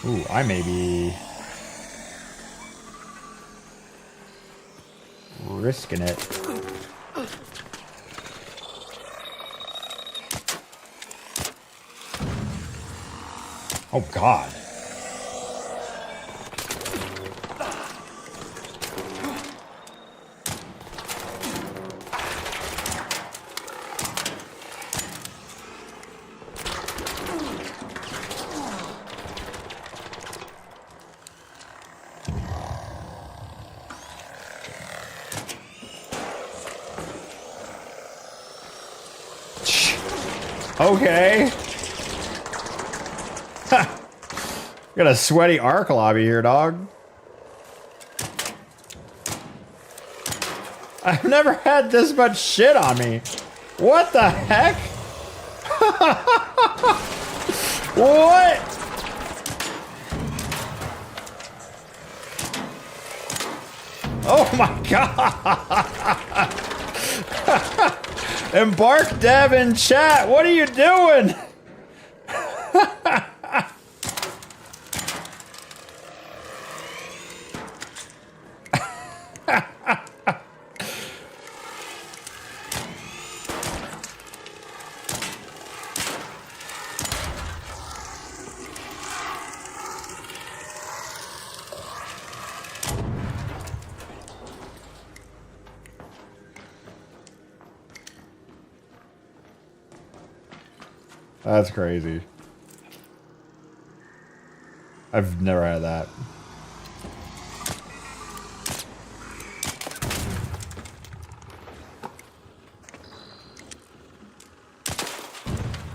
Speaker 2: Ooh, I may be risking it. Oh, God. Okay. Got a sweaty arc lobby here, dog. I've never had this much shit on me. What the heck? What? Oh my god. Embark Dev in chat. What are you doing? That's crazy. I've never had that.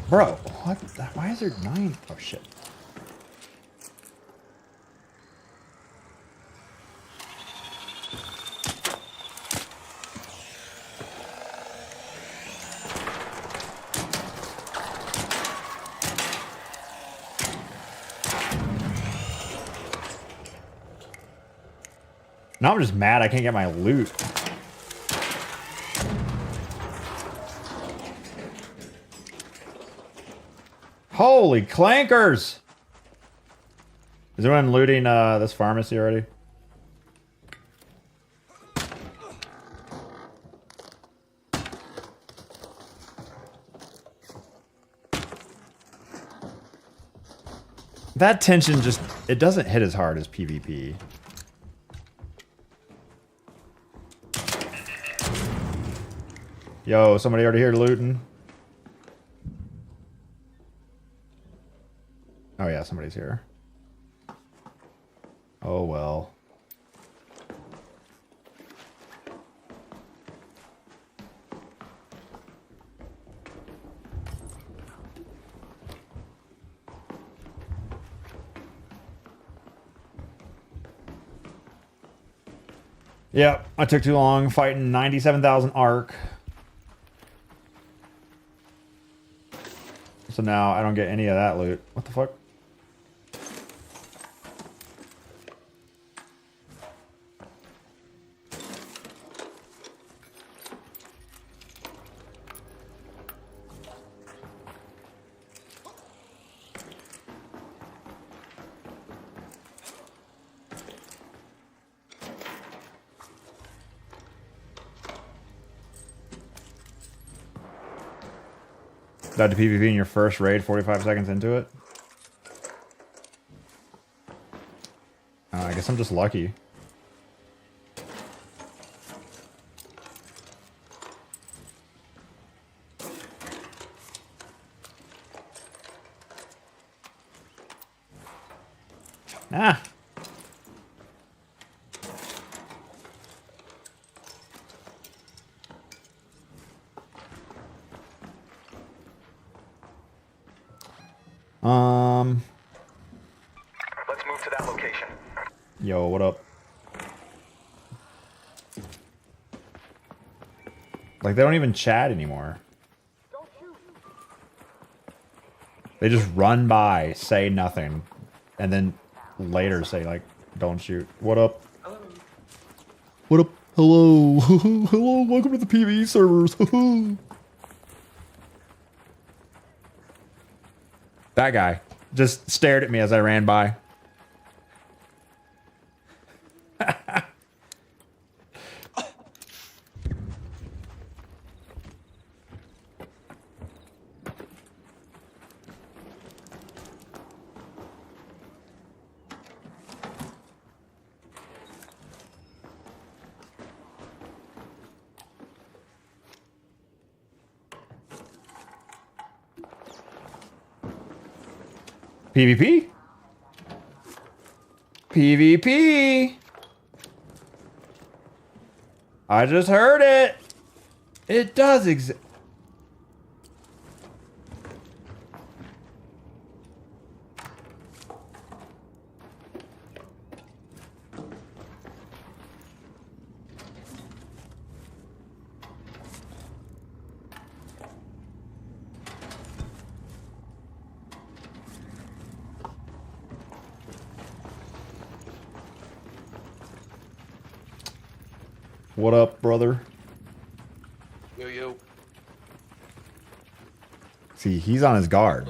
Speaker 2: Bro, what? Why is there 9? Oh shit. Now I'm just mad I can't get my loot. Holy clankers! Is anyone looting this pharmacy already? That tension just, it doesn't hit as hard as PvP. Yo, somebody already here looting? Oh yeah, somebody's here. Oh well. Yep, I took too long fighting 97,000 arc. So now I don't get any of that loot. What the fuck? Died to PvP in your first raid 45 seconds into it? I guess I'm just lucky. Ah!
Speaker 11: Let's move to that location.
Speaker 2: Yo, what up? Like, they don't even chat anymore. They just run by, say nothing, and then later say, like, don't shoot. What up? What up? Hello. Hello, welcome to the PvE servers. That guy just stared at me as I ran by. PvP? PvP! I just heard it! It does exist. What up, brother?
Speaker 13: Yo, yo.
Speaker 2: See, he's on his guard.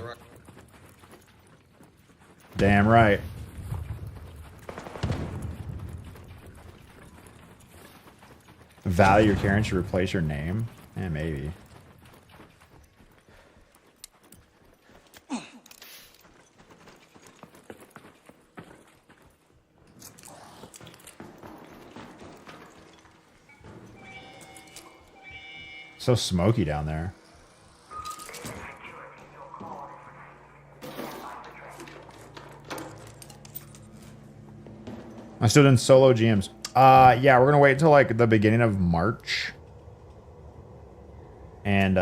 Speaker 2: Damn right. Value your Karen should replace your name? Eh, maybe. So smoky down there. I still in solo GMs. Yeah, we're gonna wait until like the beginning of March. And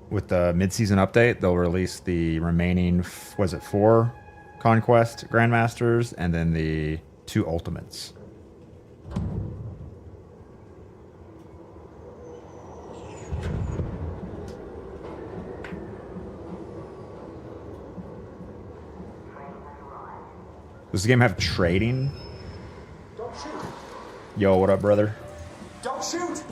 Speaker 2: with the mid-season update, they'll release the remaining, was it 4 Conquest Grandmasters and then the 2 Ultimates. Does the game have trading?
Speaker 3: Don't shoot.
Speaker 2: Yo, what up, brother?
Speaker 3: Don't shoot.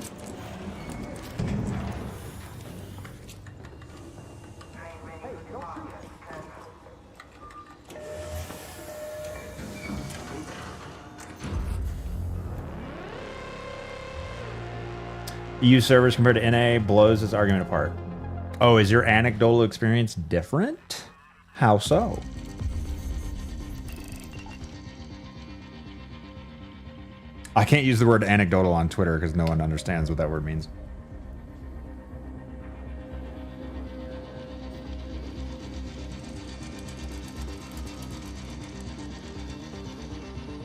Speaker 2: EU servers compared to NA blows this argument apart. Oh, is your anecdotal experience different? How so? I can't use the word anecdotal on Twitter because no one understands what that word means.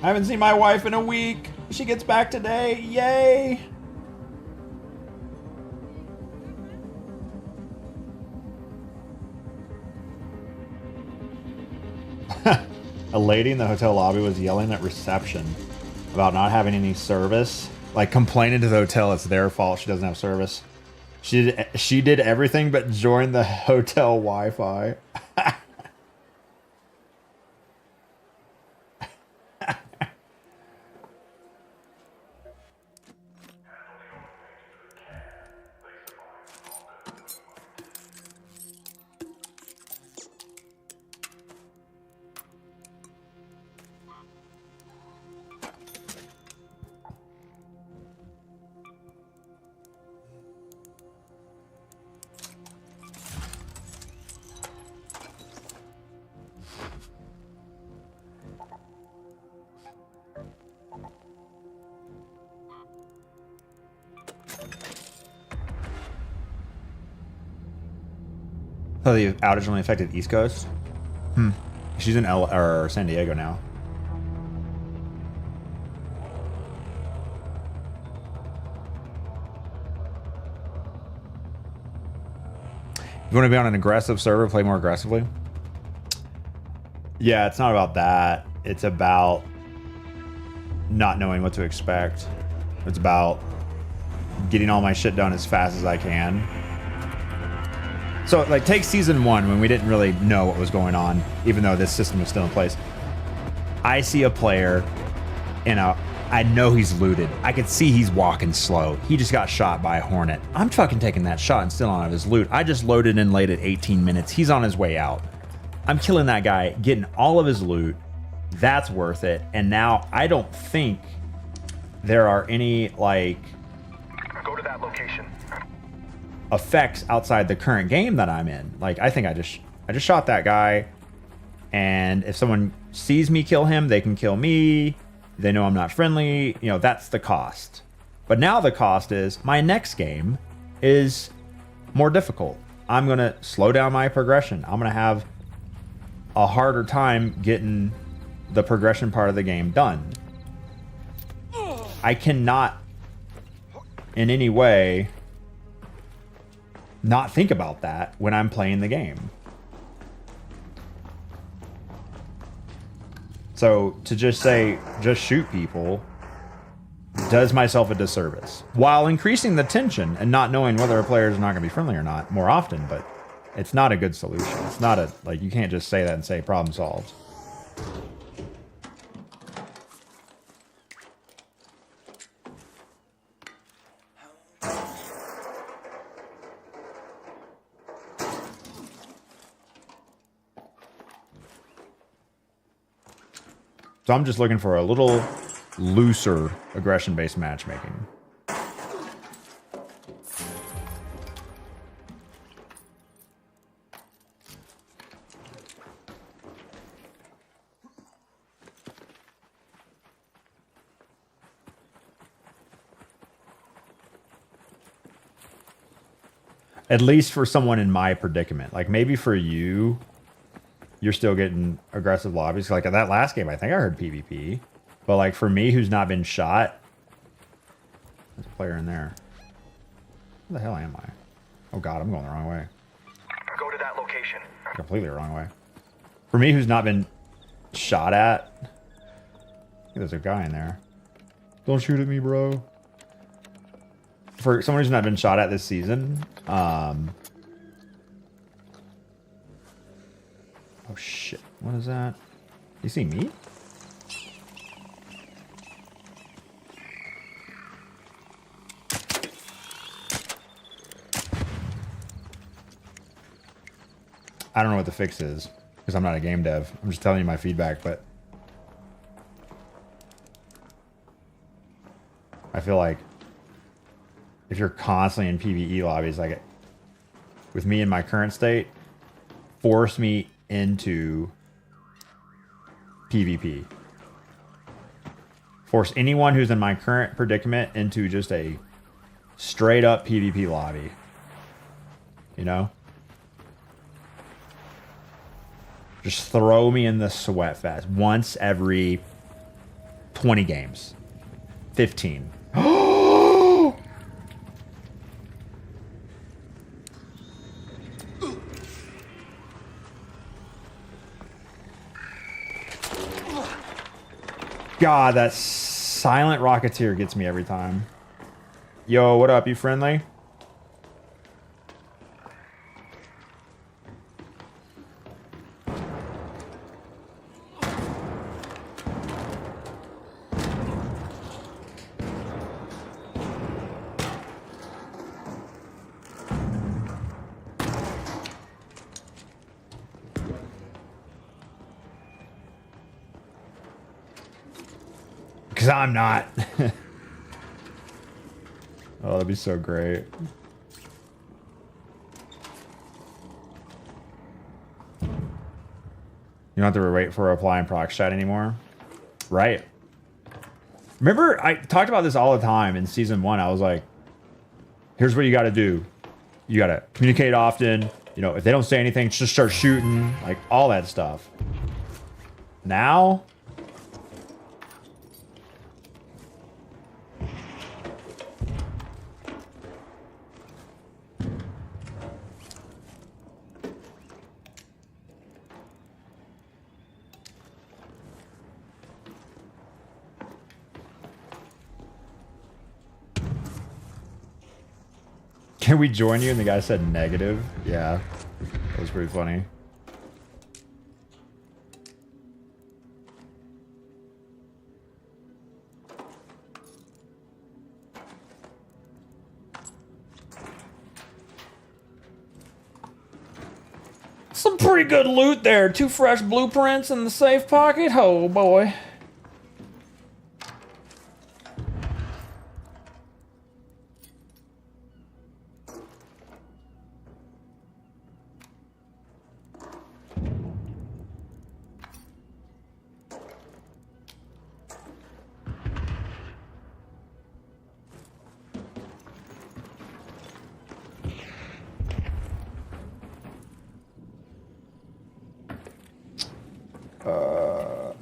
Speaker 2: I haven't seen my wife in a week. She gets back today. Yay! A lady in the hotel lobby was yelling at reception about not having any service, like complaining to the hotel it's their fault she doesn't have service. She did everything but join the hotel Wi-Fi. Oh, the outage only affected East Coast? She's in or San Diego now. You want to be on an aggressive server, play more aggressively? Yeah, it's not about that. It's about not knowing what to expect. It's about getting all my shit done as fast as I can. So, like, take season 1 when we didn't really know what was going on, even though this system was still in place. I see a player, and I know he's looted. I could see he's walking slow. He just got shot by a Hornet. I'm fucking taking that shot and stealing out of his loot. I just loaded in late at 18 minutes. He's on his way out. I'm killing that guy, getting all of his loot. That's worth it. And now I don't think there are any, like,
Speaker 11: go to that location.
Speaker 2: Effects outside the current game that I'm in. Like, I think I just shot that guy, and if someone sees me kill him, they can kill me. They know I'm not friendly. You know, that's the cost. But now the cost is my next game is more difficult. I'm going to slow down my progression. I'm going to have a harder time getting the progression part of the game done. I cannot in any way not think about that when I'm playing the game. So to just say, just shoot people, does myself a disservice while increasing the tension and not knowing whether a player is not going to be friendly or not more often. But it's not a good solution. It's not a, like, you can't just say that and say problem solved. So I'm just looking for a little looser aggression-based matchmaking. At least for someone in my predicament. Like, maybe for you, you're still getting aggressive lobbies. Like, at that last game, I think I heard PvP. But, like, for me, who's not been shot... There's a player in there. Where the hell am I? Oh, God, I'm going the wrong way.
Speaker 11: Go to that location.
Speaker 2: Completely the wrong way. For me, who's not been shot at... I think there's a guy in there. Don't shoot at me, bro. For someone who's not been shot at this season... Oh, shit. What is that? You see me? I don't know what the fix is, because I'm not a game dev. I'm just telling you my feedback, but... I feel like... if you're constantly in PvE lobbies, like... with me in my current state... force me into PvP. Force anyone who's in my current predicament into just a straight up PvP lobby. You know? Just throw me in the sweat fest once every 20 games. 15. God, that silent Rocketeer gets me every time. Yo, what up? You friendly? Because I'm not. Oh, that'd be so great. You don't have to wait for reply in prox chat anymore. Right. Remember, I talked about this all the time in season 1. I was like, here's what you got to do. You got to communicate often. You know, if they don't say anything, just start shooting. Like, all that stuff. Now... Can we join you? And the guy said negative. Yeah, that was pretty funny. Some pretty good loot there. 2 fresh blueprints in the safe pocket. Oh boy.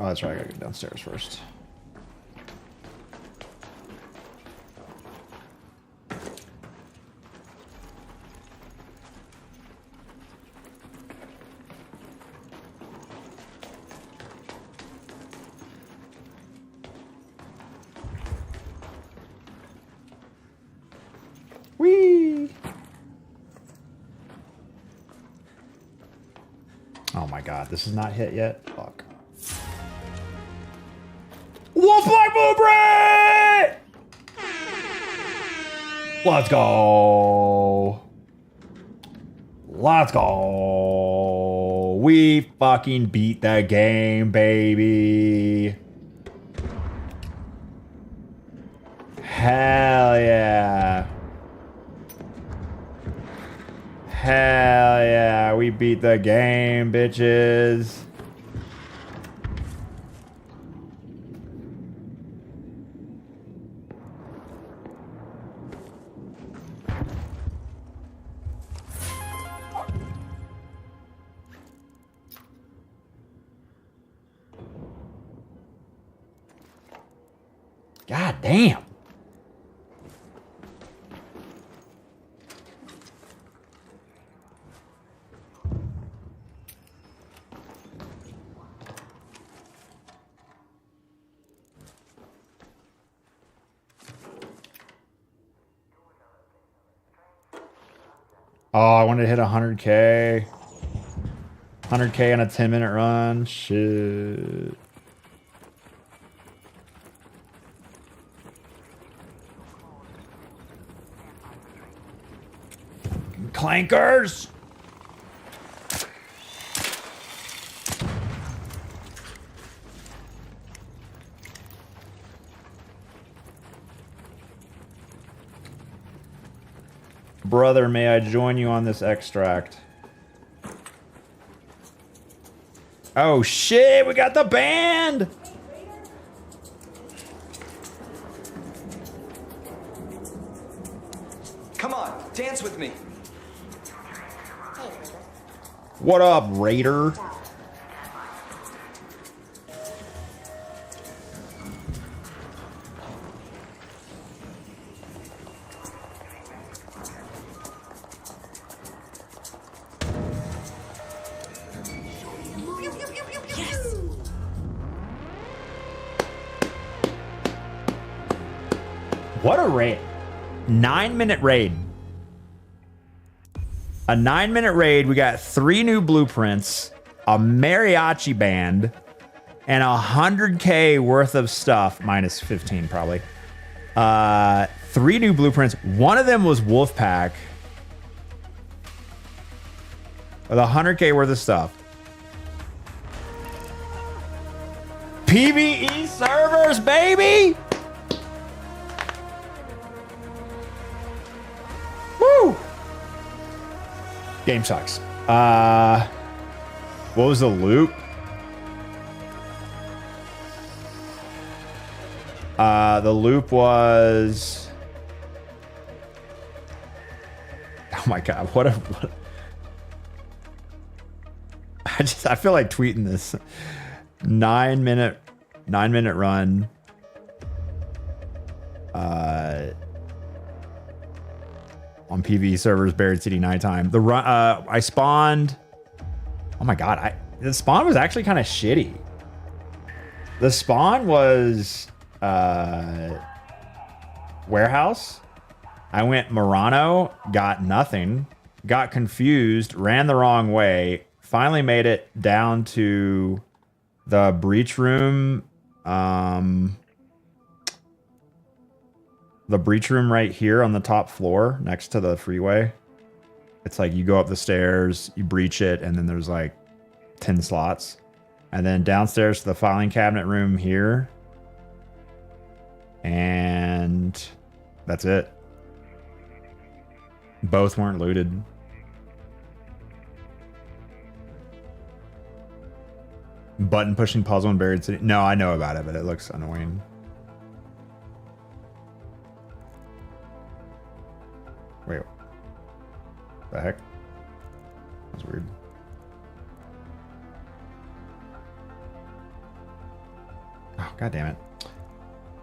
Speaker 2: Oh, that's right. I gotta go downstairs first. Whee! Oh my god, this is not hit yet? Fuck. Wolf Black Blueprint! Let's go. Let's go. We fucking beat the game, baby. Hell yeah. Hell yeah. We beat the game, bitches. God damn. Oh, I wanted to hit 100K. 100K on a 10-minute run. Shit. Clankers! Brother, may I join you on this extract? Oh shit, we got the band!
Speaker 14: Come on, dance with me.
Speaker 2: What up, Raider? What a raid. 9-minute raid. A 9-minute raid. We got 3 new blueprints, a mariachi band, and 100K worth of stuff. Minus 15 probably. 3 new blueprints. One of them was Wolfpack. With 100K worth of stuff. PvE servers, baby! Woo! Game sucks. What was the loop? The loop was... Oh my god, what I feel like tweeting this. 9-minute run. On PvE servers, Buried City Nighttime. The run, I spawned. Oh my god, the spawn was actually kind of shitty. The spawn was warehouse. I went Murano, got nothing, got confused, ran the wrong way. Finally made it down to the breach room. The breach room right here on the top floor next to the freeway. It's like you go up the stairs, you breach it, and then there's like 10 slots. And then downstairs to the filing cabinet room here. And that's it. Both weren't looted. Button pushing puzzle in Buried City. No, I know about it, but it looks annoying. Wait. The heck? That's weird. Oh, god damn it.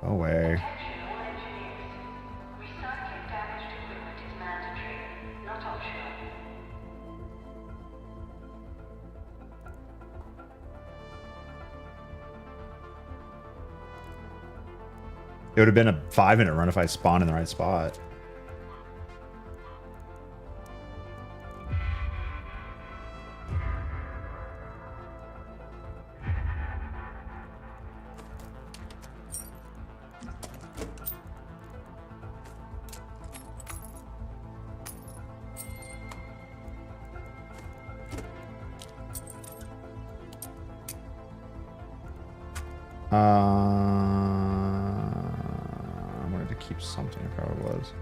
Speaker 2: Go away. It would have been a 5-minute run if I spawned in the right spot. I wanted to keep something, it probably was.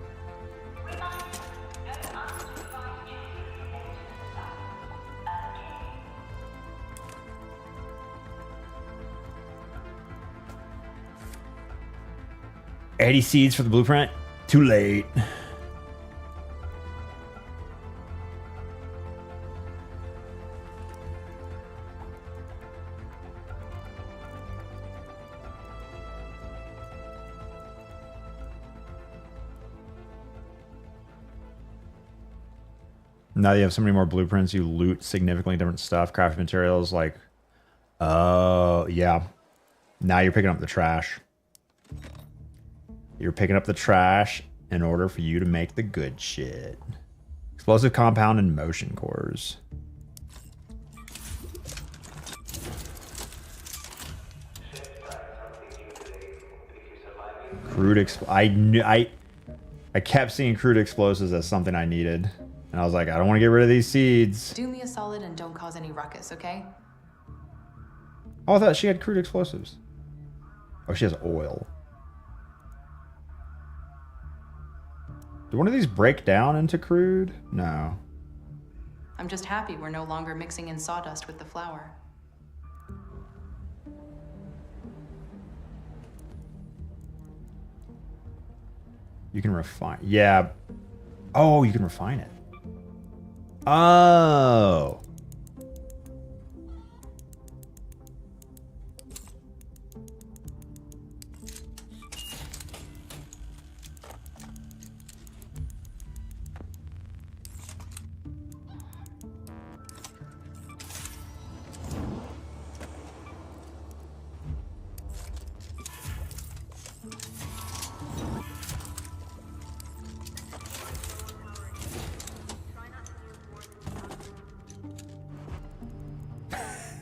Speaker 2: $80 seeds for the blueprint? Too late. Now that you have so many more blueprints, you loot significantly different stuff. Craft materials like... Oh, yeah. Now you're picking up the trash. You're picking up the trash in order for you to make the good shit. Explosive compound and motion cores. Crude I kept seeing crude explosives as something I needed. And I was like, I don't want to get rid of these seeds.
Speaker 15: Do me a solid and don't cause any ruckus, okay?
Speaker 2: Oh, I thought she had crude explosives. Oh, she has oil. Do one of these break down into crude? No.
Speaker 15: I'm just happy we're no longer mixing in sawdust with the flour.
Speaker 2: You can refine. Yeah. Oh, you can refine it. Oh.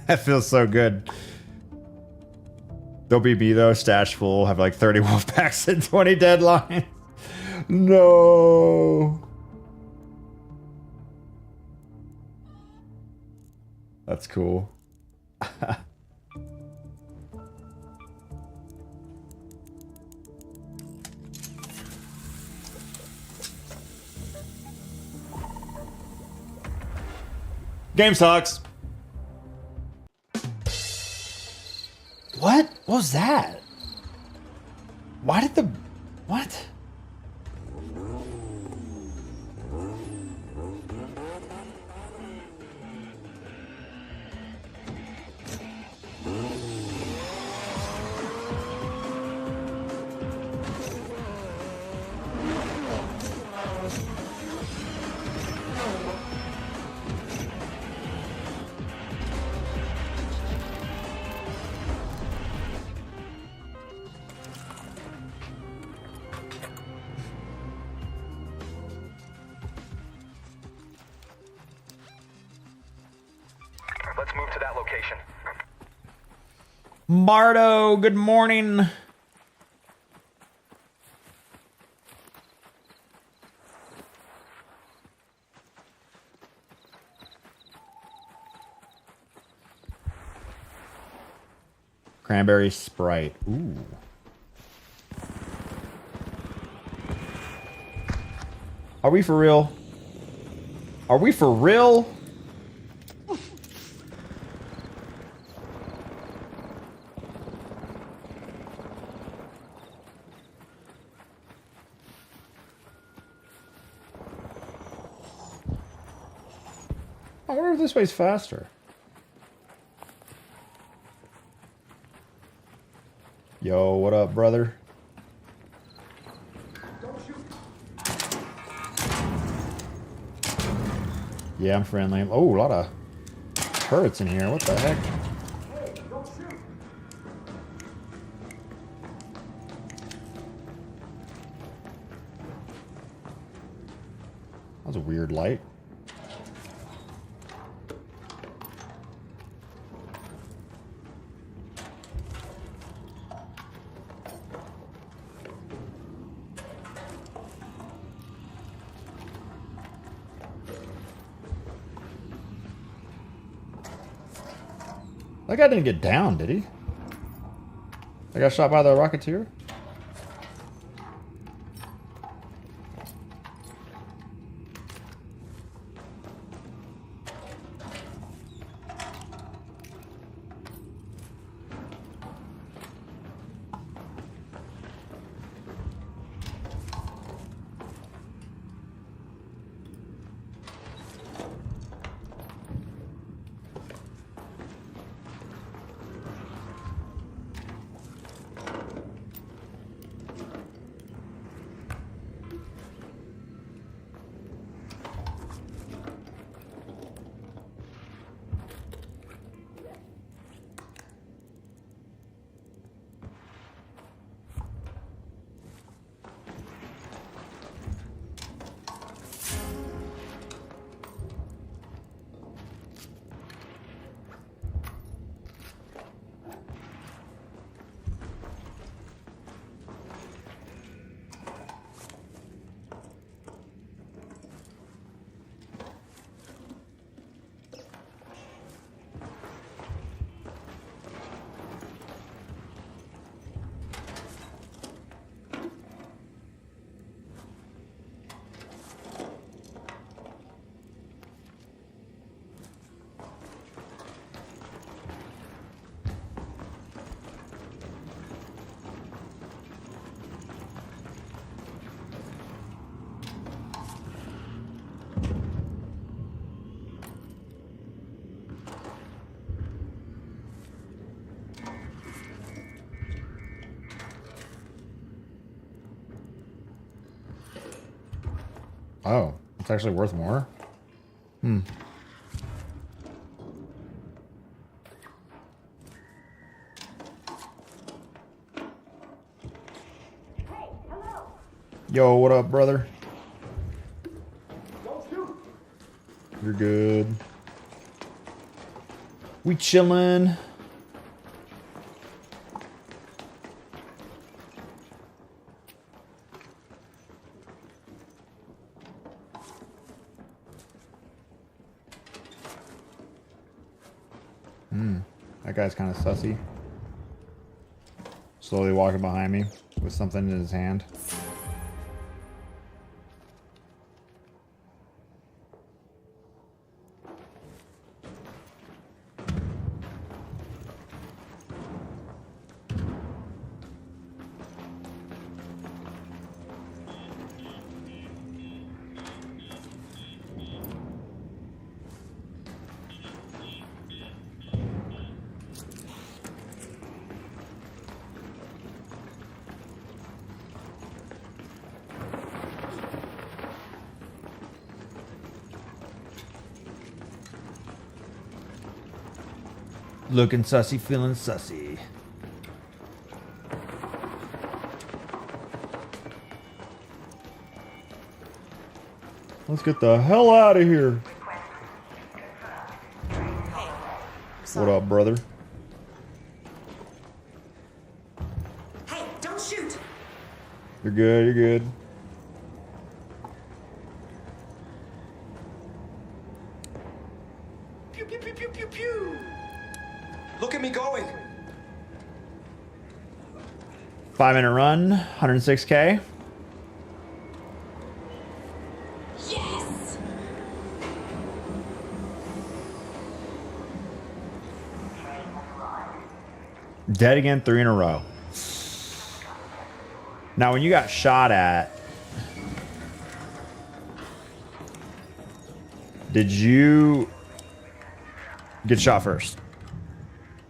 Speaker 2: That feels so good. There'll be me though, stash full, have like 30 wolf packs and 20 deadlines. No. That's cool. Game sucks. What? What was that? Why did the... What?
Speaker 11: Let's move to that location.
Speaker 2: Mardo, good morning. Cranberry Sprite. Ooh. Are we for real? Are we for real? I wonder if this way's faster. Yo, what up, brother? Yeah, I'm friendly. Oh, a lot of turrets in here. What the heck? That was a weird light. That guy didn't get down, did he? I got shot by the Rocketeer? Oh, it's actually worth more? Hmm. Yo, what up, brother? You're good. We chillin'. That guy's kind of sussy. Slowly walking behind me with something in his hand. Looking sussy, feeling sussy. Let's get the hell out of here. What up, brother?
Speaker 16: Hey, don't shoot.
Speaker 2: You're good, you're good.
Speaker 14: Pew, pew, pew, pew, pew, pew. Look at me going.
Speaker 2: 5-minute run, 106K.
Speaker 16: Yes.
Speaker 2: Dead again, 3 in a row. Now, when you got shot at, did you get shot first?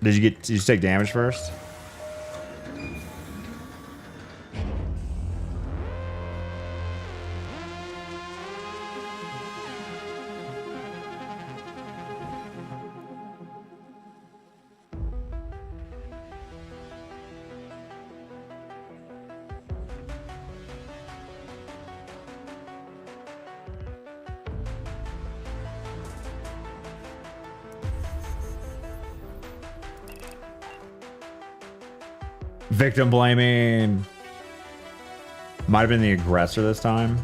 Speaker 2: Did you take damage first? Victim blaming. Might have been the aggressor this time.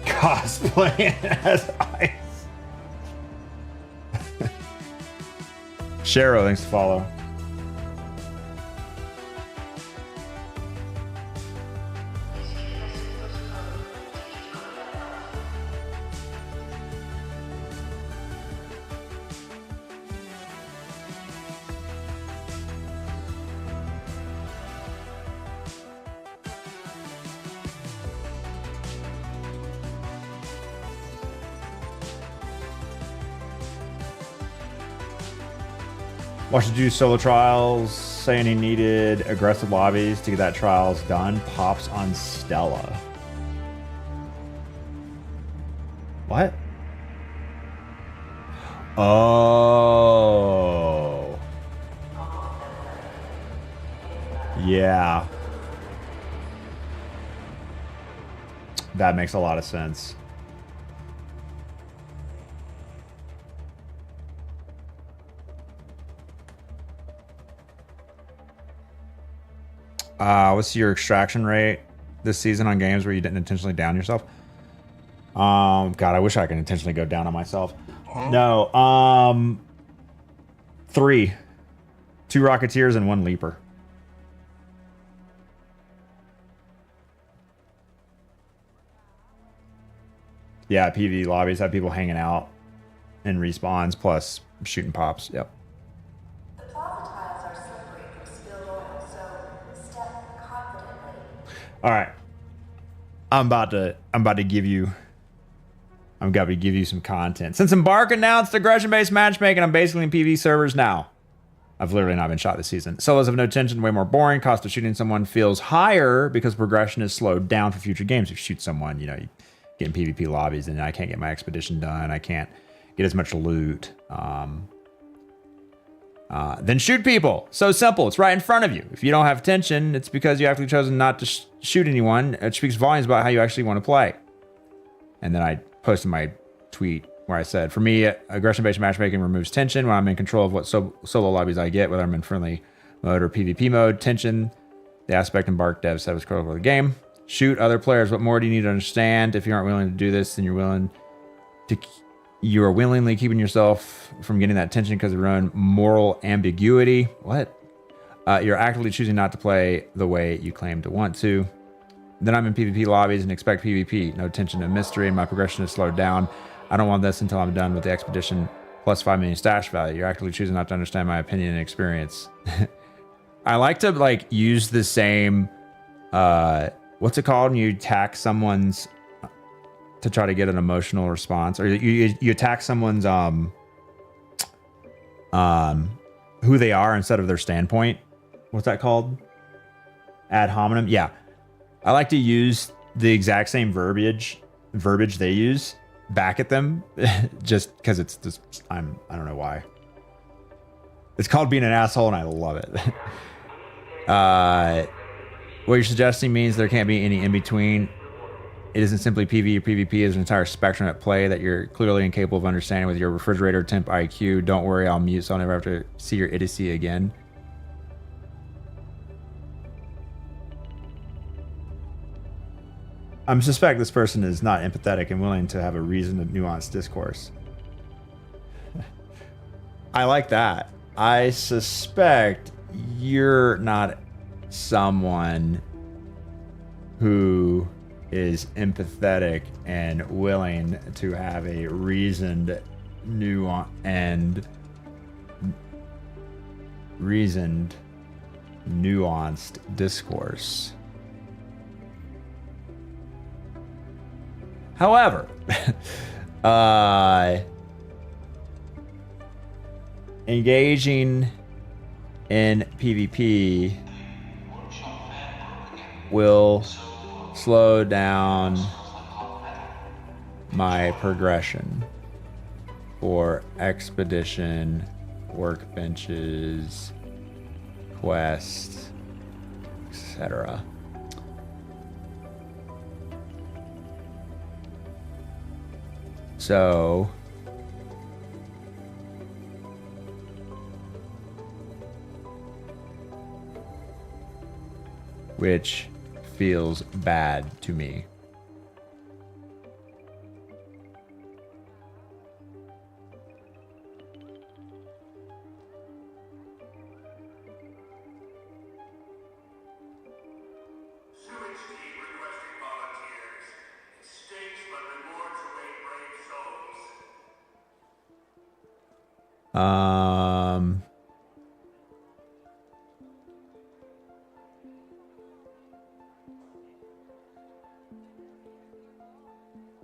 Speaker 2: Cosplaying as Ice. Cheryl, thanks to follow. Watched do solo trials, saying he needed aggressive lobbies to get that trials done. Pops on Stella. What? Oh. Yeah. That makes a lot of sense. What's your extraction rate this season on games where you didn't intentionally down yourself? God, I wish I could intentionally go down on myself. Huh? No. 3. 2 Rocketeers and 1 Leaper. Yeah, PvE lobbies have people hanging out and respawns plus shooting pops. Yep.
Speaker 16: The plaza tiles are slippery from spilled oil, so step confidently.
Speaker 2: All right. I'm about to give you some content. Since Embark announced aggression-based matchmaking, I'm basically in PvE servers now. I've literally not been shot this season. Solos have no tension, way more boring. Cost of shooting someone feels higher because progression is slowed down for future games. If you shoot someone, you know, you get in PvP lobbies and I can't get my expedition done. I can't get as much loot. Then shoot people. So simple. It's right in front of you. If you don't have tension, it's because you actually chosen not to shoot anyone. It speaks volumes about how you actually want to play. And then I posted my tweet where I said, for me, aggression-based matchmaking removes tension when I'm in control of what solo lobbies I get, whether I'm in friendly mode or PvP mode. Tension, the aspect Embark devs said was critical for the game. Shoot other players. What more do you need to understand? If you aren't willing to do this, then you are willingly keeping yourself from getting that tension because of your own moral ambiguity. What? You're actively choosing not to play the way you claim to want to. Then I'm in PvP lobbies and expect PvP. No tension and mystery, and my progression is slowed down. I don't want this until I'm done with the expedition plus 5 million stash value. You're actively choosing not to understand my opinion and experience. I like to like use the same, what's it called when you attack someone's, to try to get an emotional response, or you attack someone's, who they are instead of their standpoint. What's that called? Ad hominem. Yeah. I like to use the exact same verbiage they use back at them just because it's just, I don't know why. It's called being an asshole and I love it. What you're suggesting means there can't be any in between. It isn't simply PvE or PvP. There's an entire spectrum at play that you're clearly incapable of understanding with your refrigerator temp IQ. Don't worry, I'll mute so I'll never have to see your idiocy again. I suspect this person is not empathetic and willing to have a reasoned and nuanced discourse. I like that. I suspect you're not someone who is empathetic and willing to have a reasoned, nuanced discourse. However, engaging in PvP will slow down my progression for expedition, workbenches, quests, etc. So which feels bad to me.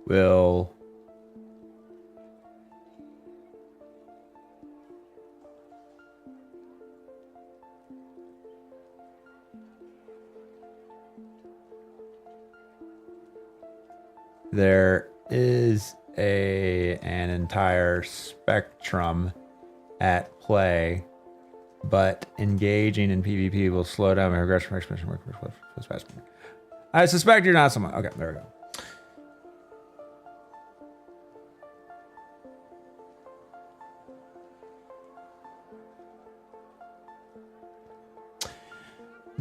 Speaker 2: Will there is an entire spectrum at play, but engaging in PvP will slow down my regression. I suspect you're not someone. Okay, there we go.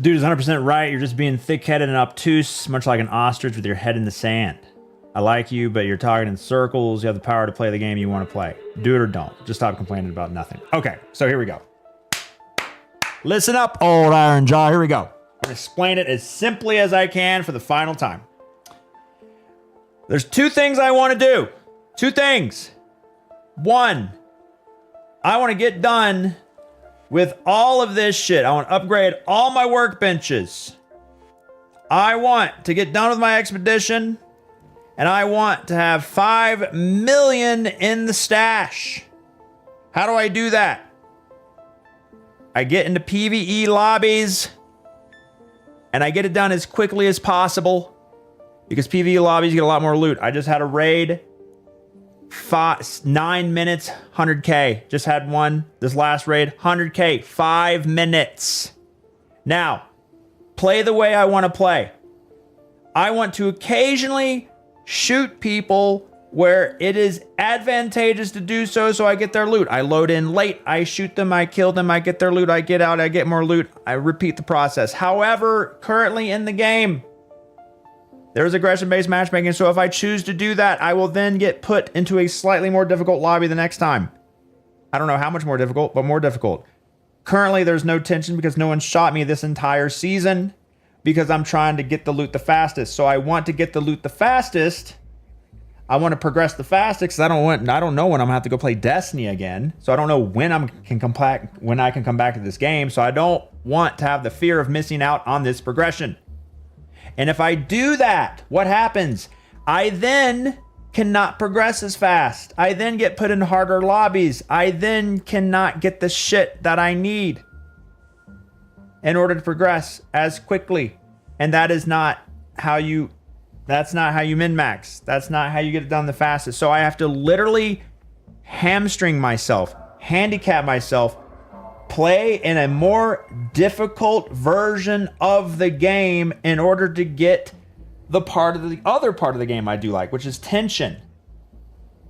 Speaker 2: Dude is 100% right. You're just being thick-headed and obtuse, much like an ostrich with your head in the sand. I like you, but you're talking in circles. You have the power to play the game you want to play. Do it or don't. Just stop complaining about nothing. Okay, so here we go. Listen up, old iron jaw. Here we go. I'm going to explain it as simply as I can for the final time. There's two things I want to do. Two things. One, I want to get done with all of this shit. I want to upgrade all my workbenches. I want to get done with my expedition. And I want to have 5 million in the stash. How do I do that? I get into PvE lobbies. And I get it done as quickly as possible. Because PvE lobbies get a lot more loot. I just had a raid. 9 minutes, 100k. Just had one. This last raid, 100k. 5 minutes. Now, play the way I want to play. I want to occasionally shoot people where it is advantageous to do so I get their loot. I load in late, I shoot them, I kill them, I get their loot, I get out, I get more loot. I repeat the process. However, currently in the game, there's aggression-based matchmaking, so if I choose to do that, I will then get put into a slightly more difficult lobby the next time. I don't know how much more difficult, but more difficult. Currently, there's no tension because no one shot me this entire season because I'm trying to get the loot the fastest. So I want to get the loot the fastest. I want to progress the fastest because I don't know when I'm gonna have to go play Destiny again. So I don't know when I can come back to this game. So I don't want to have the fear of missing out on this progression. And if I do that, what happens? I then cannot progress as fast. I then get put in harder lobbies. I then cannot get the shit that I need in order to progress as quickly. And that is not how you min-max. That's not how you get it done the fastest. So I have to literally hamstring myself, handicap myself, play in a more difficult version of the game in order to get the other part of the game I do like, which is tension.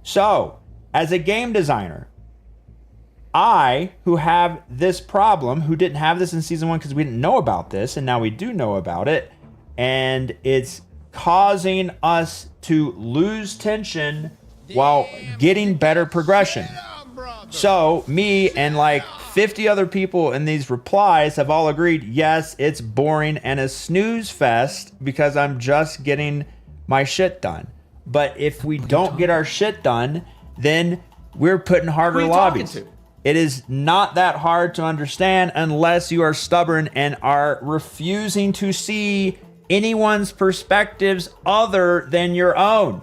Speaker 2: So, as a game designer, I, who have this problem, who didn't have this in season 1 because we didn't know about this, and now we do know about it, and it's causing us to lose tension while getting better progression. So, me and like 50 other people in these replies have all agreed, yes, it's boring and a snooze fest because I'm just getting my shit done. But if we don't get our shit done, then we're put in harder lobbies. It is not that hard to understand unless you are stubborn and are refusing to see anyone's perspectives other than your own.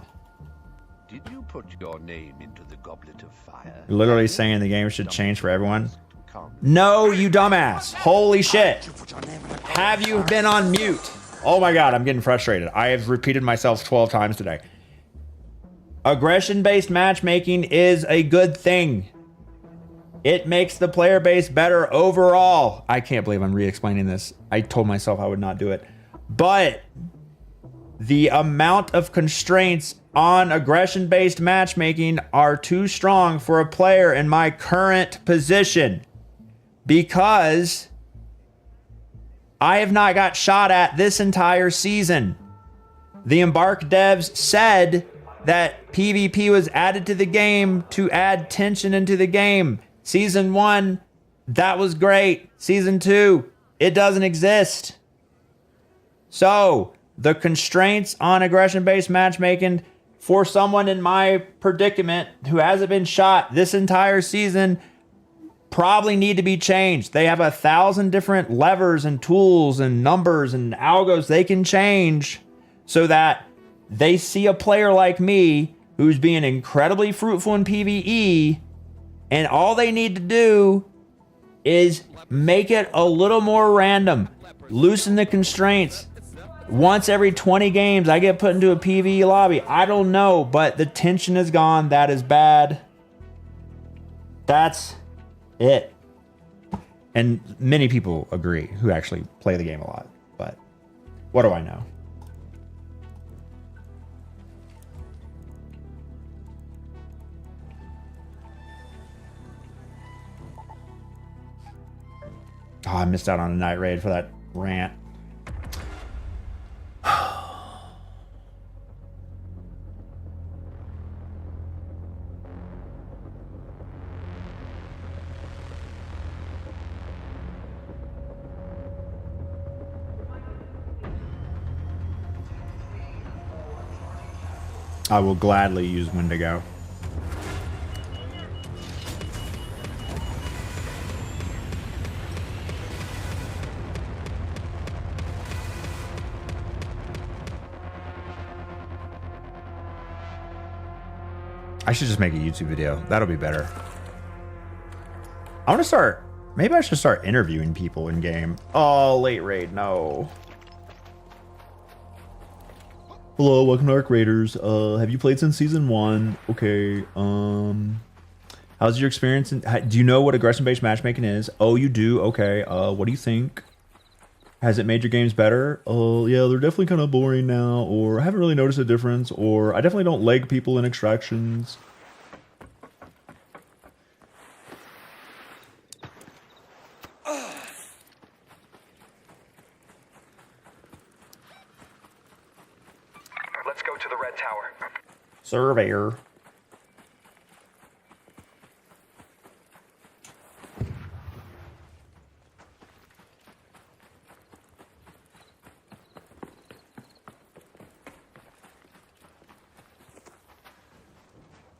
Speaker 17: Did you put your name into the goblet of fire?
Speaker 2: Literally saying the game should change for everyone. No, you dumbass. Holy shit. Have you been on mute? Oh my god, I'm getting frustrated. I have repeated myself 12 times today. Aggression-based matchmaking is a good thing. It makes the player base better overall. I can't believe I'm re-explaining this. I told myself I would not do it. But the amount of constraints on aggression-based matchmaking are too strong for a player in my current position. Because I have not got shot at this entire season. The Embark devs said that PvP was added to the game to add tension into the game. Season 1, that was great. Season 2, it doesn't exist. So, the constraints on aggression-based matchmaking for someone in my predicament who hasn't been shot this entire season probably need to be changed. They have 1,000 different levers and tools and numbers and algos they can change so that they see a player like me who's being incredibly fruitful in PvE, and all they need to do is make it a little more random, loosen the constraints. Once every 20 games, I get put into a PvE lobby. I don't know, but the tension is gone. That is bad. That's it. And many people agree who actually play the game a lot. But what do I know? Oh, I missed out on a night raid for that rant. I will gladly use Wendigo. I should just make a YouTube video. That'll be better. I want to start... Maybe I should start interviewing people in game. Oh, late raid. No. Hello, welcome to Arc Raiders. Have you played since season 1? Okay. How's your experience? Do you know what aggression-based matchmaking is? Oh, you do? Okay. What do you think? Has it made your games better? Oh, yeah, they're definitely kind of boring now. Or I haven't really noticed a difference. Or I definitely don't leg people in extractions.
Speaker 11: Let's go to the Red Tower.
Speaker 2: Surveyor.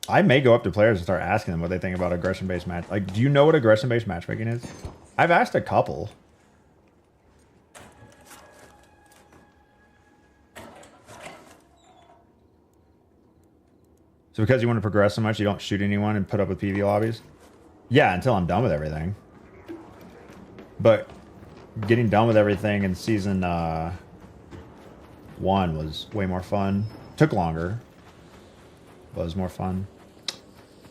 Speaker 2: I may go up to players and start asking them what they think about aggression-based match. Like, do you know what aggression-based matchmaking is? I've asked a couple. So because you want to progress so much, you don't shoot anyone and put up with PV lobbies? Yeah, until I'm done with everything. But getting done with everything in season 1 was way more fun. Took longer, but it was more fun.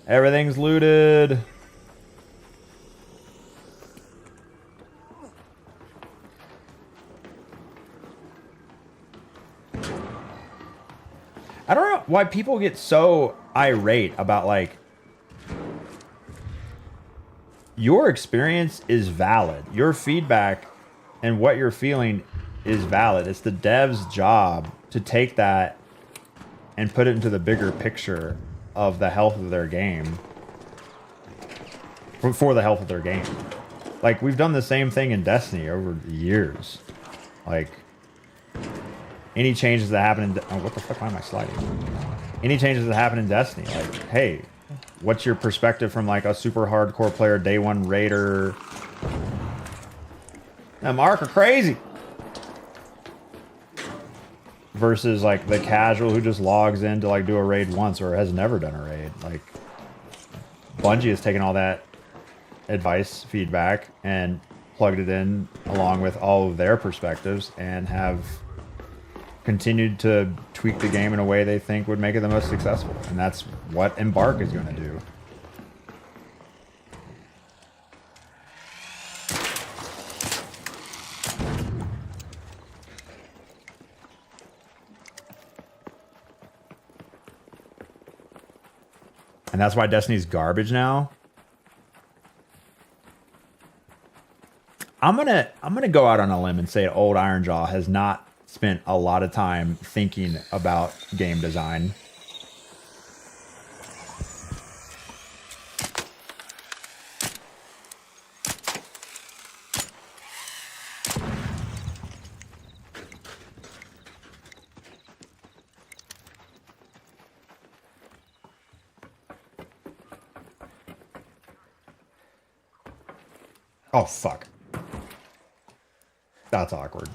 Speaker 2: Everything's looted. I don't know why people get so irate about, like, your experience is valid. Your feedback and what you're feeling is valid. It's the dev's job to take that and put it into the bigger picture of the health of their game. For the health of their game. Like, we've done the same thing in Destiny over the years. Like, any changes that happen in... Oh, what the fuck? Why am I sliding? Any changes that happen in Destiny. Like, hey, what's your perspective from, like, a super hardcore player, day one raider? Them Ark are crazy! Versus, like, the casual who just logs in to, like, do a raid once or has never done a raid. Like, Bungie has taken all that advice, feedback, and plugged it in along with all of their perspectives and have continued to tweak the game in a way they think would make it the most successful. And that's what Embark is going to do. And that's why Destiny's garbage now. I'm gonna go out on a limb and say Old Ironjaw has not spent a lot of time thinking about game design. Oh, fuck. That's awkward.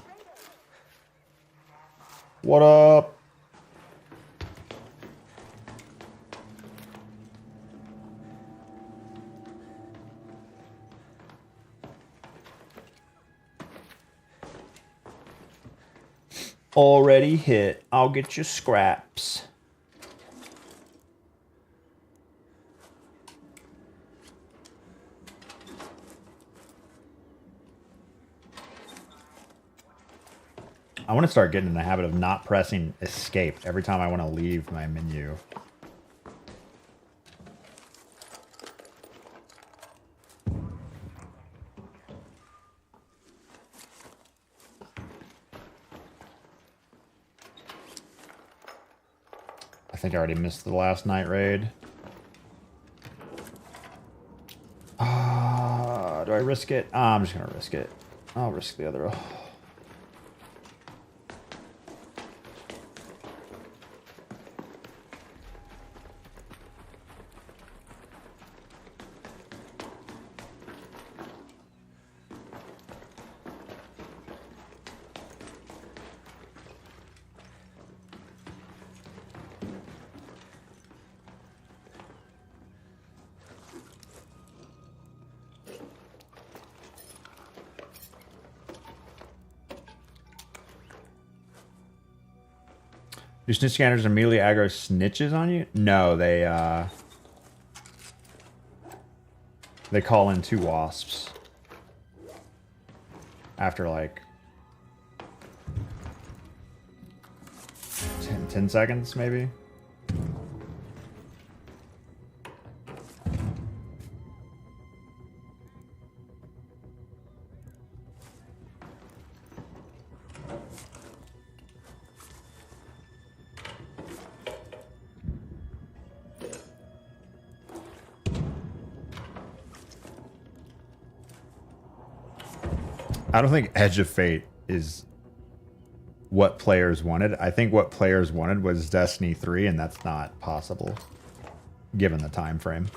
Speaker 2: What up? Already hit. I'll get you scraps. I want to start getting in the habit of not pressing escape every time I want to leave my menu. I think I already missed the last night raid. Do I risk it? I'm just going to risk it. I'll risk the other. Do snitch scanners immediately aggro snitches on you? No, they call in 2 wasps. After like 10 seconds, maybe. I don't think Edge of Fate is what players wanted. I think what players wanted was Destiny 3, and that's not possible given the time frame.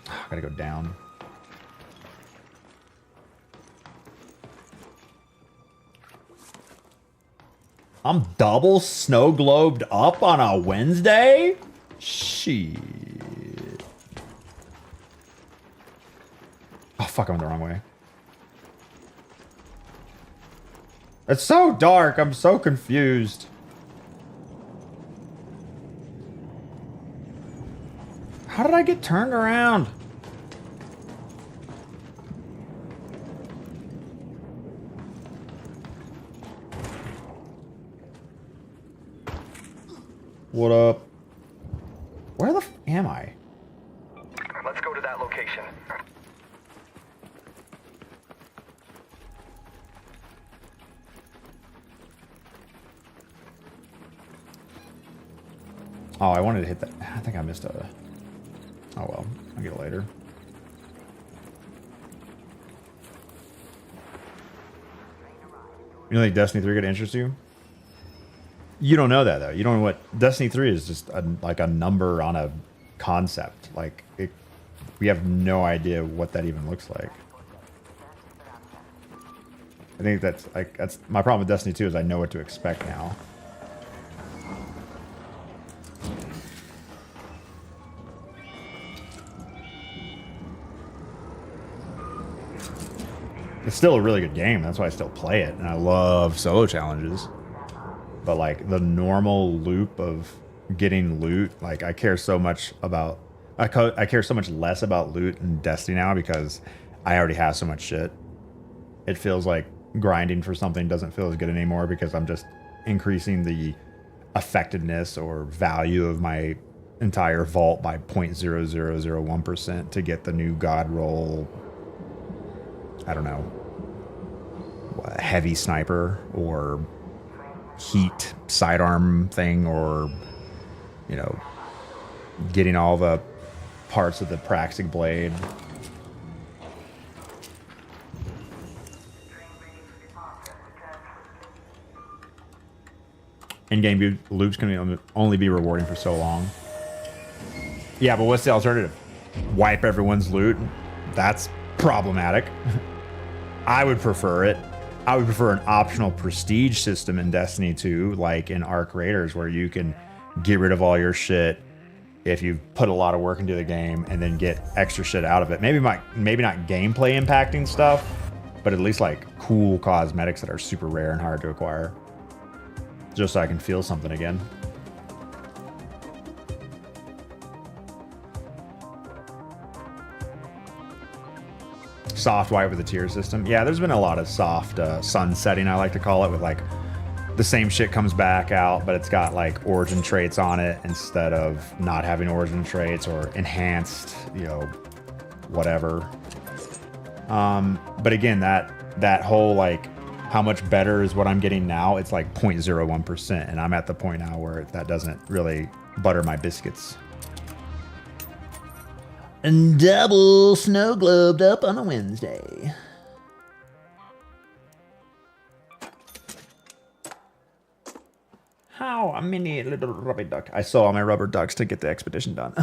Speaker 2: I gotta go down. I'm double snow globed up on a Wednesday? Shit. Oh, fuck, I went the wrong way. It's so dark. I'm so confused. How did I get turned around? What up? Where the f am I?
Speaker 11: Let's go to that location.
Speaker 2: Oh, I wanted to hit that. I think I missed a... Oh well, I'll get it later. You don't think Destiny 3 could interest you? You don't know that though. You don't know what Destiny 3 is. Just like a number on a concept. Like we have no idea what that even looks like. I think that's my problem with Destiny 2 is I know what to expect now. It's still a really good game. That's why I still play it. And I love solo challenges. But like the normal loop of getting loot, like I care so much about... I care so much less about loot in Destiny now because I already have so much shit. It feels like grinding for something doesn't feel as good anymore because I'm just increasing the effectiveness or value of my entire vault by 0.0001% to get the new God roll... I don't know, heavy sniper or heat sidearm thing, or, you know, getting all the parts of the Praxic blade. In-game loops can only be rewarding for so long. Yeah, but what's the alternative? Wipe everyone's loot? That's problematic. I would prefer it. I would prefer an optional prestige system in Destiny 2, like in Arc Raiders, where you can get rid of all your shit if you've put a lot of work into the game and then get extra shit out of it. Maybe not gameplay impacting stuff, but at least like cool cosmetics that are super rare and hard to acquire. Just so I can feel something again. Soft white with a tier system. Yeah, there's been a lot of soft sunsetting, I like to call it, with like the same shit comes back out, but it's got like origin traits on it instead of not having origin traits, or enhanced, you know, whatever. But again, that whole like how much better is what I'm getting now, it's like 0.01%, and I'm at the point now where that doesn't really butter my biscuits. And double snow globed up on a Wednesday. How a mini little rubber duck. I saw all my rubber ducks to get the expedition done.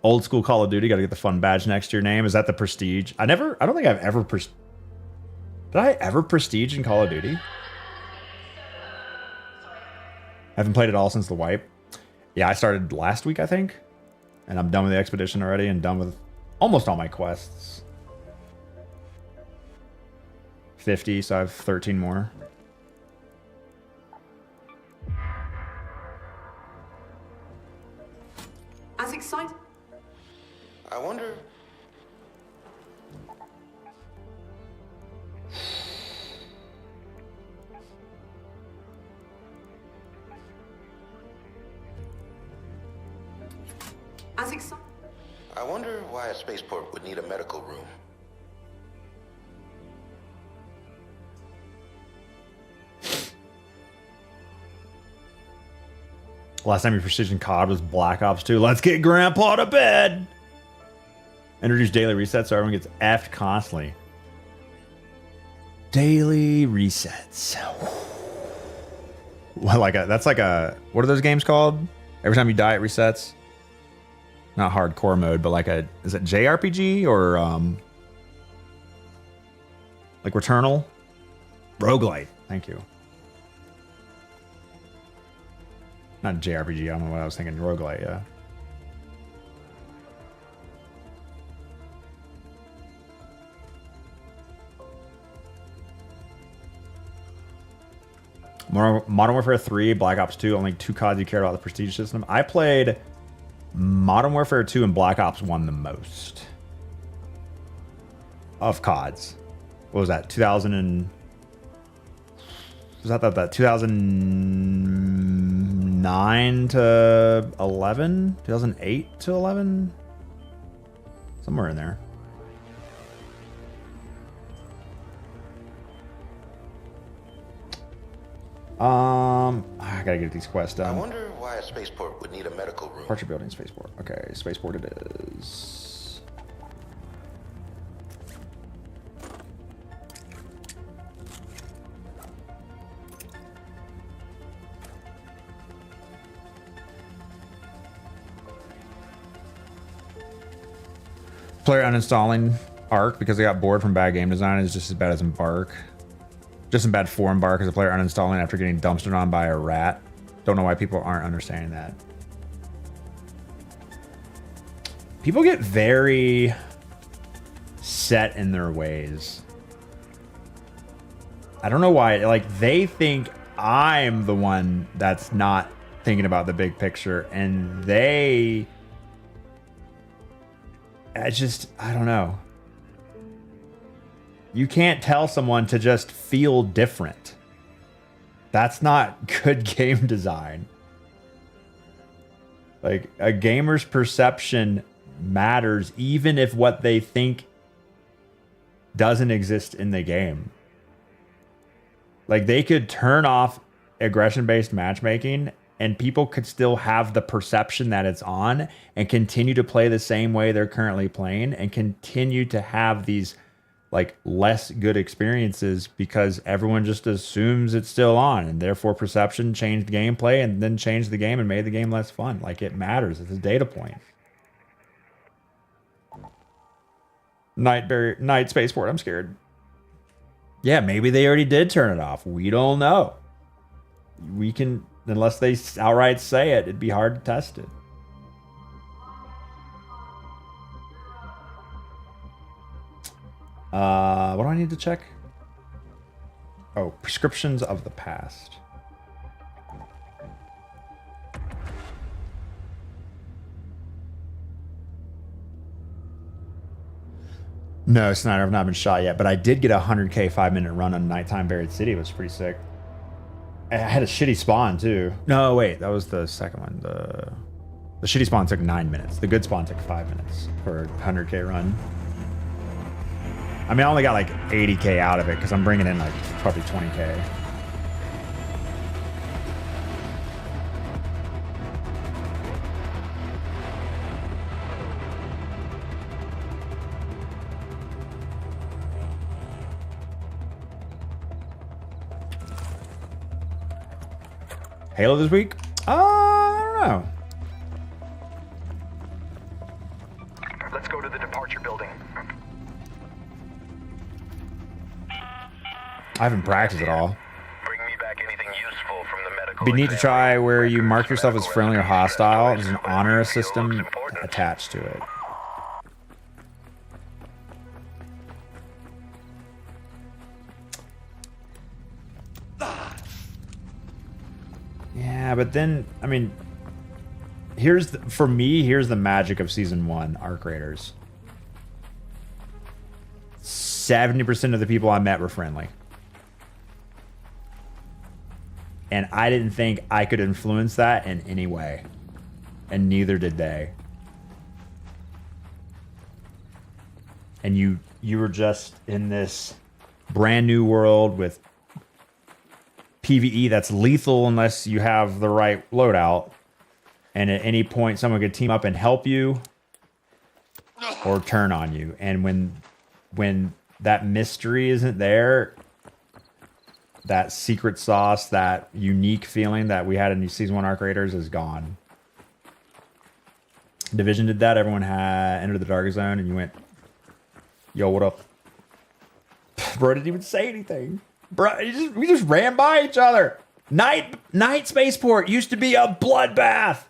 Speaker 2: Old school Call of Duty, gotta get the fun badge next to your name. Is that the prestige? I don't think I've ever did I ever prestige in Call of Duty? I haven't played it all since the wipe. Yeah, I started last week, I think. And I'm done with the expedition already and done with almost all my quests. 50, so I have 13 more.
Speaker 18: As excited.
Speaker 13: I wonder.
Speaker 18: As excited.
Speaker 13: I wonder why a spaceport would need a medical room.
Speaker 2: Last time you precision COD was Black Ops 2. Let's get Grandpa to bed. Introduce daily resets so everyone gets effed constantly. Daily resets. Well, that's like a, what are those games called? Every time you die, it resets. Not hardcore mode, but like is it JRPG or like Returnal? Roguelite. Thank you. Not JRPG, I don't know what I was thinking. Roguelite, yeah. Modern Warfare 3, Black Ops 2, only 2 CODs you cared about the prestige system. I played Modern Warfare 2 and Black Ops 1 the most of CODs. What was that? 2000 and... Was that 2009 to 11? 2008 to 11? Somewhere in there. I gotta get these quests done.
Speaker 13: I wonder why a spaceport would need a medical room.
Speaker 2: Departure building, spaceport. Okay, spaceport it is. Player uninstalling Ark because they got bored from bad game design is just as bad as Embark. Just as bad for Embark as a player uninstalling after getting dumpstered on by a rat. Don't know why people aren't understanding that. People get very set in their ways. I don't know why. Like, they think I'm the one that's not thinking about the big picture, and I don't know. You can't tell someone to just feel different. That's not good game design. Like, a gamer's perception matters even if what they think doesn't exist in the game. Like, they could turn off aggression-based matchmaking and people could still have the perception that it's on and continue to play the same way they're currently playing and continue to have these like less good experiences because everyone just assumes it's still on, and therefore perception changed the gameplay and then changed the game and made the game less fun. Like, it matters. It's a data point. Night Spaceport, I'm scared. Yeah, maybe they already did turn it off. We don't know. We can, unless they outright say it, it'd be hard to test it. What do I need to check? Oh, prescriptions of the past. No, Snyder, I've not been shot yet, but I did get a 100k 5-minute run on Nighttime Buried City. It was pretty sick. I had a shitty spawn too. No, wait, that was the second one. The shitty spawn took 9 minutes. The good spawn took 5 minutes for a 100k run. I mean, I only got like 80k out of it because I'm bringing in like probably 20k. Halo this week? I don't know.
Speaker 11: Let's go to the departure building.
Speaker 2: I haven't practiced at all.
Speaker 11: Bring me back anything useful from the medical.
Speaker 2: Be neat to try where you mark yourself as friendly or hostile. There's an honor system attached to it. Yeah, but then, I mean, for me, here's the magic of season 1 Arc Raiders. 70% of the people I met were friendly. And I didn't think I could influence that in any way. And neither did they. And you were just in this brand new world with PvE that's lethal unless you have the right loadout. And at any point, someone could team up and help you or turn on you. And when that mystery isn't there, that secret sauce, that unique feeling that we had in season 1 Arc Raiders is gone. Division did that. Everyone had entered the dark zone, and you went, "Yo, what up?" Bro didn't even say anything. Bro, we just ran by each other. Night Spaceport used to be a bloodbath.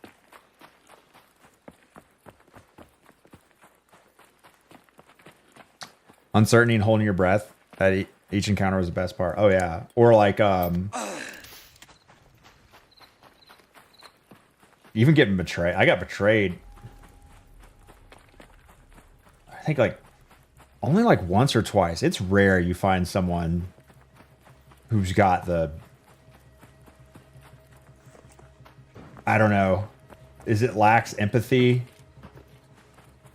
Speaker 2: Uncertainty and holding your breath. That each encounter was the best part. Oh yeah, or like even getting betrayed. I got betrayed. I think like only like once or twice. It's rare you find someone who's got the, I don't know, is it lacks empathy?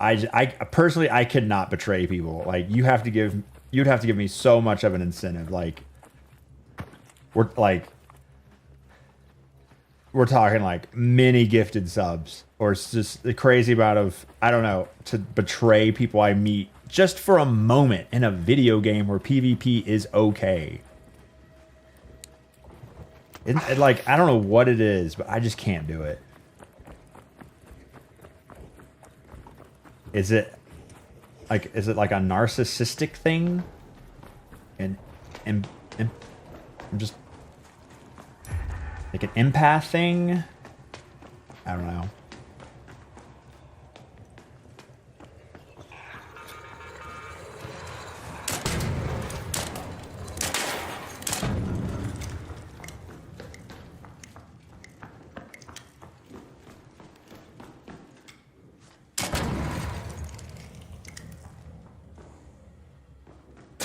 Speaker 2: I personally, I could not betray people. Like you'd have to give me so much of an incentive. Like we're talking like many gifted subs, or it's just the crazy amount of, I don't know, to betray people I meet just for a moment in a video game where PvP is okay. Like, I don't know what it is, but I just can't do it. Is it like a narcissistic thing? And I'm just like an empath thing? I don't know.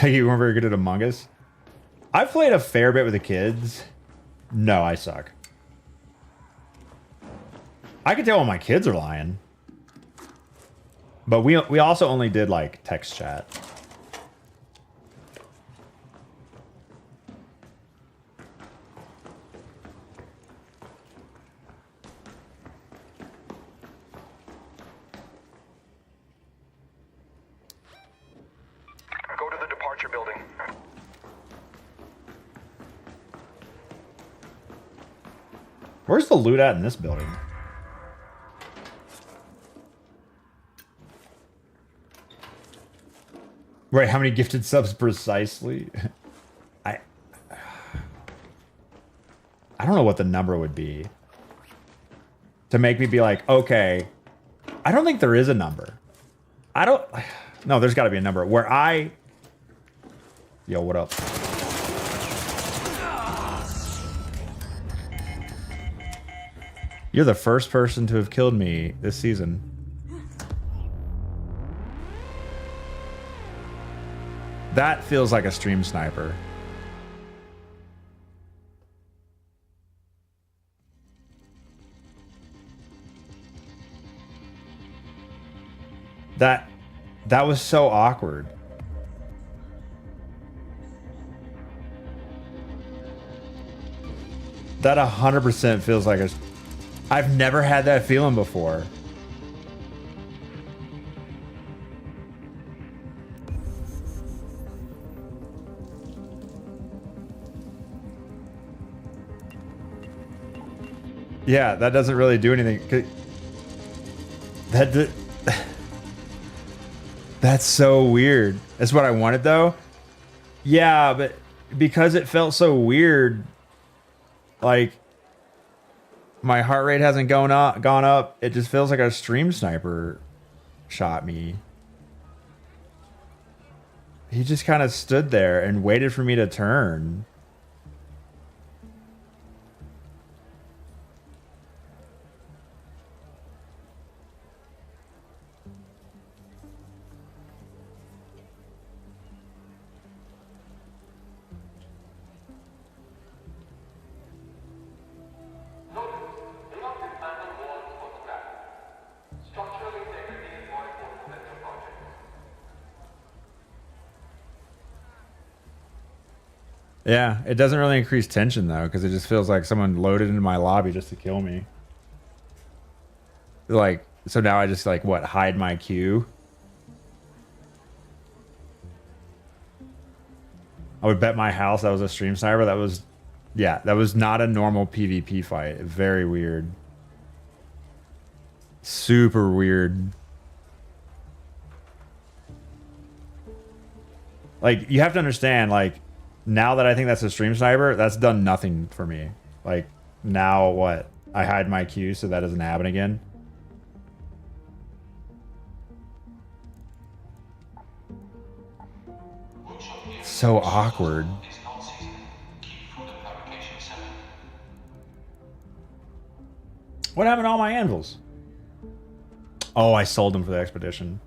Speaker 2: You weren't very good at Among Us. I've played a fair bit with the kids. No, I suck. I can tell when my kids are lying. But we also only did like text chat.
Speaker 11: Go to the departure building.
Speaker 2: Where's the loot at in this building? Right, how many gifted subs precisely? I don't know what the number would be to make me be like, okay, I don't think there is a number. No, there's got to be a number where yo, what up? You're the first person to have killed me this season. That feels like a stream sniper. That was so awkward. That 100% feels like I've never had that feeling before. Yeah, that doesn't really do anything. That's so weird. That's what I wanted, though. Yeah, but because it felt so weird, like my heart rate hasn't gone up. It just feels like a stream sniper shot me. He just kind of stood there and waited for me to turn. Yeah, it doesn't really increase tension though, because it just feels like someone loaded into my lobby just to kill me. Like, so now I just like what, hide my queue. I would bet my house that was a stream sniper. That was, yeah, that was not a normal PvP fight. Very weird. Super weird. Like, you have to understand, like, now that I think that's a stream sniper, that's done nothing for me. Like, now what? I hide my queue so that doesn't happen again. So awkward. What happened to all my anvils? Oh, I sold them for the expedition.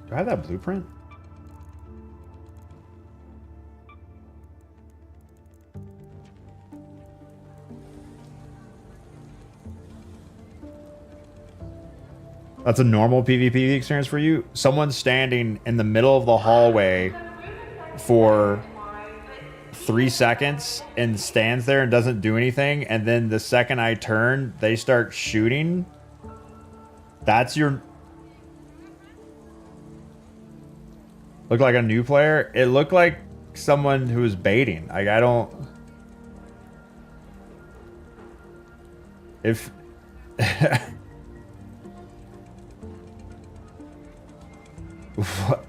Speaker 2: Do I have that blueprint? That's a normal PvP experience for you? Someone standing in the middle of the hallway for 3 seconds and stands there and doesn't do anything, and then the second I turn, they start shooting? That's your... Look like a new player? It looked like someone who was baiting. Like, I don't... If... What?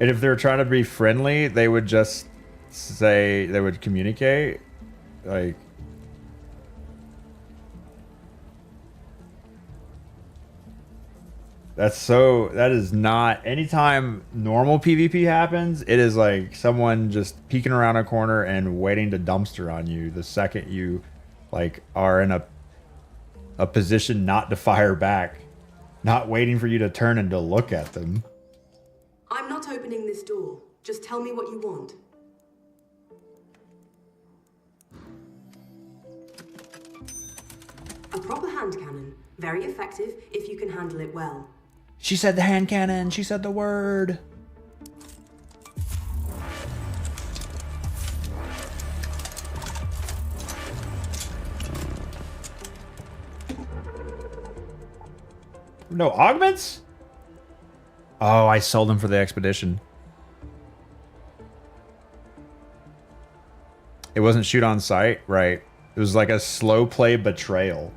Speaker 2: And if they were trying to be friendly, they would just say, they would communicate. Like... that is not, anytime normal PvP happens, it is like someone just peeking around a corner and waiting to dumpster on you the second you like are in a position not to fire back, not waiting for you to turn and to look at them.
Speaker 18: I'm not opening this door. Just tell me what you want. A proper hand cannon. Very effective if you can handle it well.
Speaker 2: She said the hand cannon. She said the word. No augments? Oh, I sold them for the expedition. It wasn't shoot on sight, right? It was like a slow play betrayal.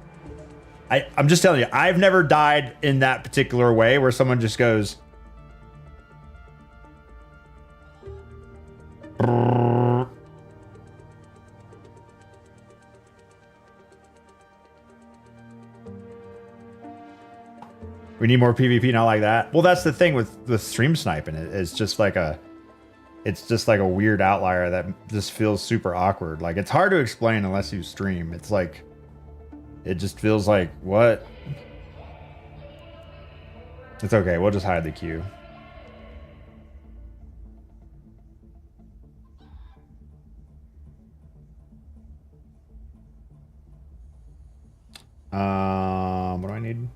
Speaker 2: I'm just telling you, I've never died in that particular way where someone just goes... We need more PvP, not like that. Well, that's the thing with stream sniping. It's just like a weird outlier that just feels super awkward. Like, it's hard to explain unless you stream. It's like... It just feels like, what? It's okay, we'll just hide the queue. What do I need?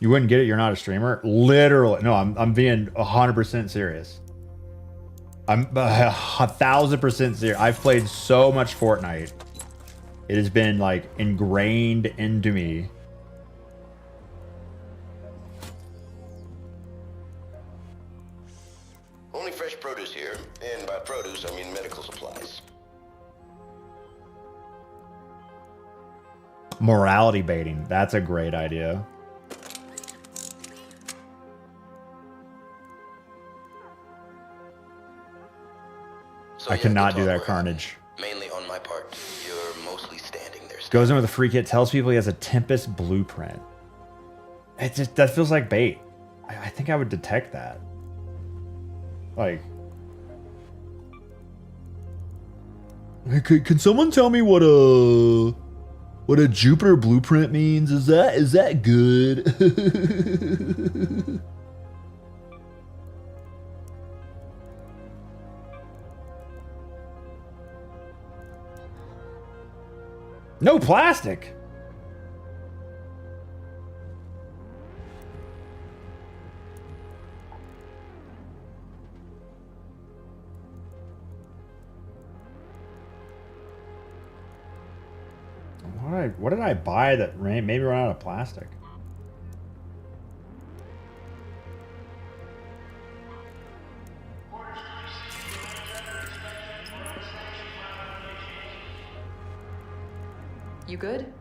Speaker 2: You wouldn't get it, you're not a streamer? Literally, no, I'm being 100% serious. I'm 1000% serious. I've played so much Fortnite. It has been like ingrained into me.
Speaker 13: Only fresh produce here, and by produce I mean medical supplies.
Speaker 2: Morality baiting. That's a great idea.
Speaker 13: So
Speaker 2: I cannot do that, Carnage.
Speaker 13: Mainly on my part. You're mostly standing there.
Speaker 2: Goes in with a free kit, tells people he has a Tempest blueprint. It just, that feels like bait. I think I would detect that. Like... Can someone tell me what a Jupiter blueprint means? Is that good? No plastic. What did I buy that maybe run out of plastic?
Speaker 15: You good?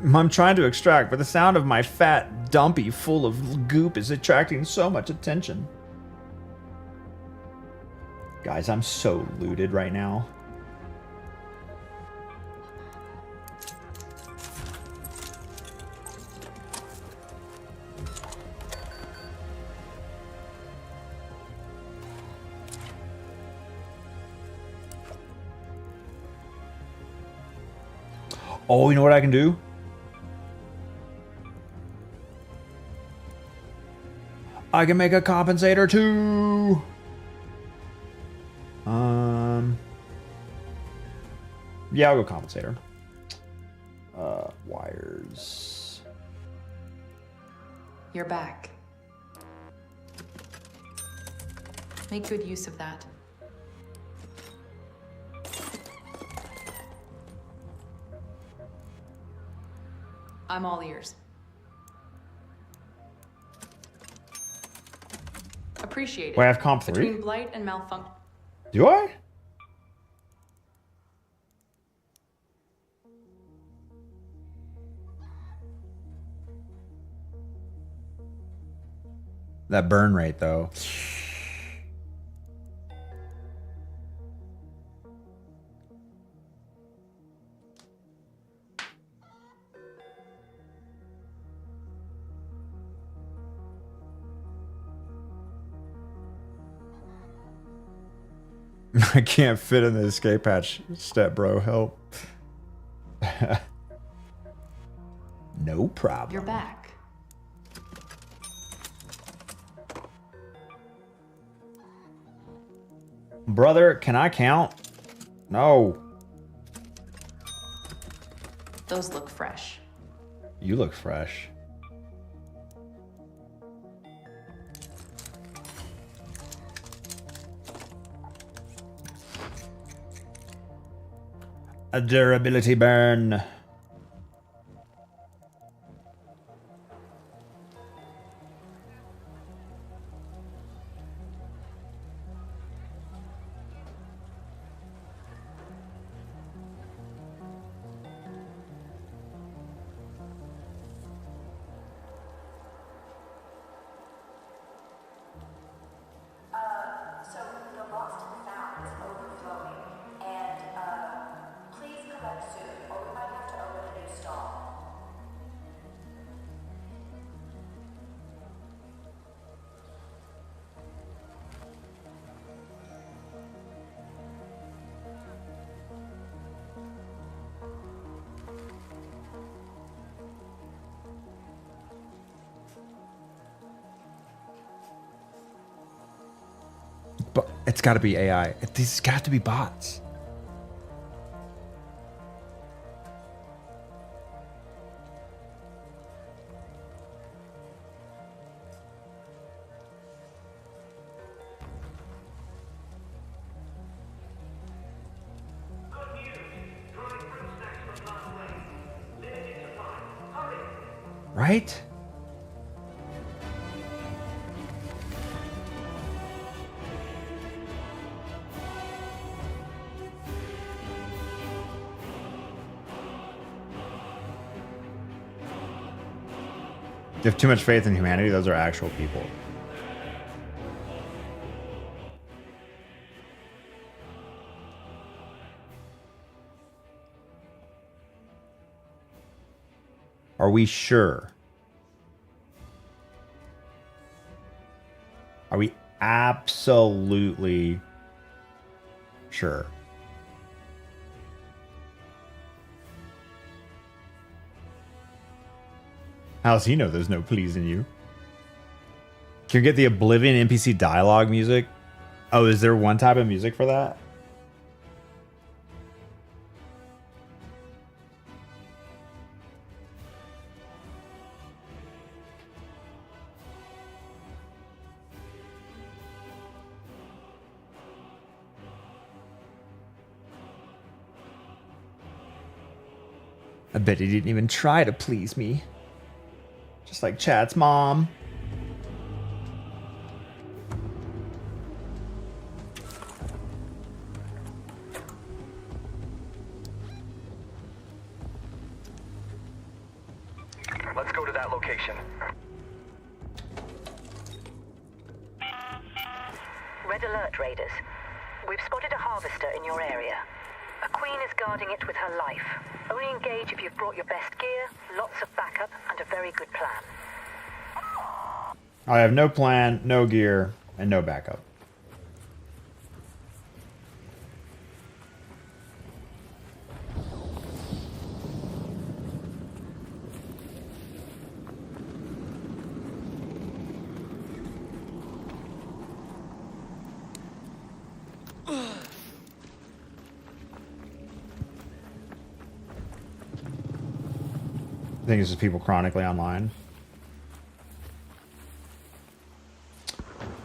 Speaker 2: I'm trying to extract, but the sound of my fat dumpy full of goop is attracting so much attention. Guys, I'm so looted right now. Oh, you know what I can do? I can make a compensator too. Yeah, I'll go compensator. Wires.
Speaker 15: You're back. Make good use of that. I'm all ears. Appreciate it.
Speaker 2: Wait, I have comp 3?
Speaker 15: Between blight and malfunction.
Speaker 2: Do I? That burn rate, though. I can't fit in the escape hatch step, bro. Help. No problem.
Speaker 15: You're back.
Speaker 2: Brother, can I count? No.
Speaker 15: Those look fresh.
Speaker 2: You look fresh. A durability burn.
Speaker 16: So the lost and found is overflowing, and please collect soon, or we might have to open a new stall.
Speaker 2: But it's got to be AI. These got to be bots. Right? You have too much faith in humanity. Those are actual people. Are we sure? Are we absolutely sure? How does he know there's no pleasing you? Can you get the Oblivion NPC dialogue music? Oh, is there one type of music for that? I bet he didn't even try to please me. Just like Chad's mom.
Speaker 11: Let's go to that location.
Speaker 12: Red alert, Raiders. We've spotted a harvester in your area. A queen is guarding it with her life. Only engage if you've brought your best gear, lots of backup, and a very good plan.
Speaker 2: I have no plan, no gear, and no backup. I think it's just people chronically online.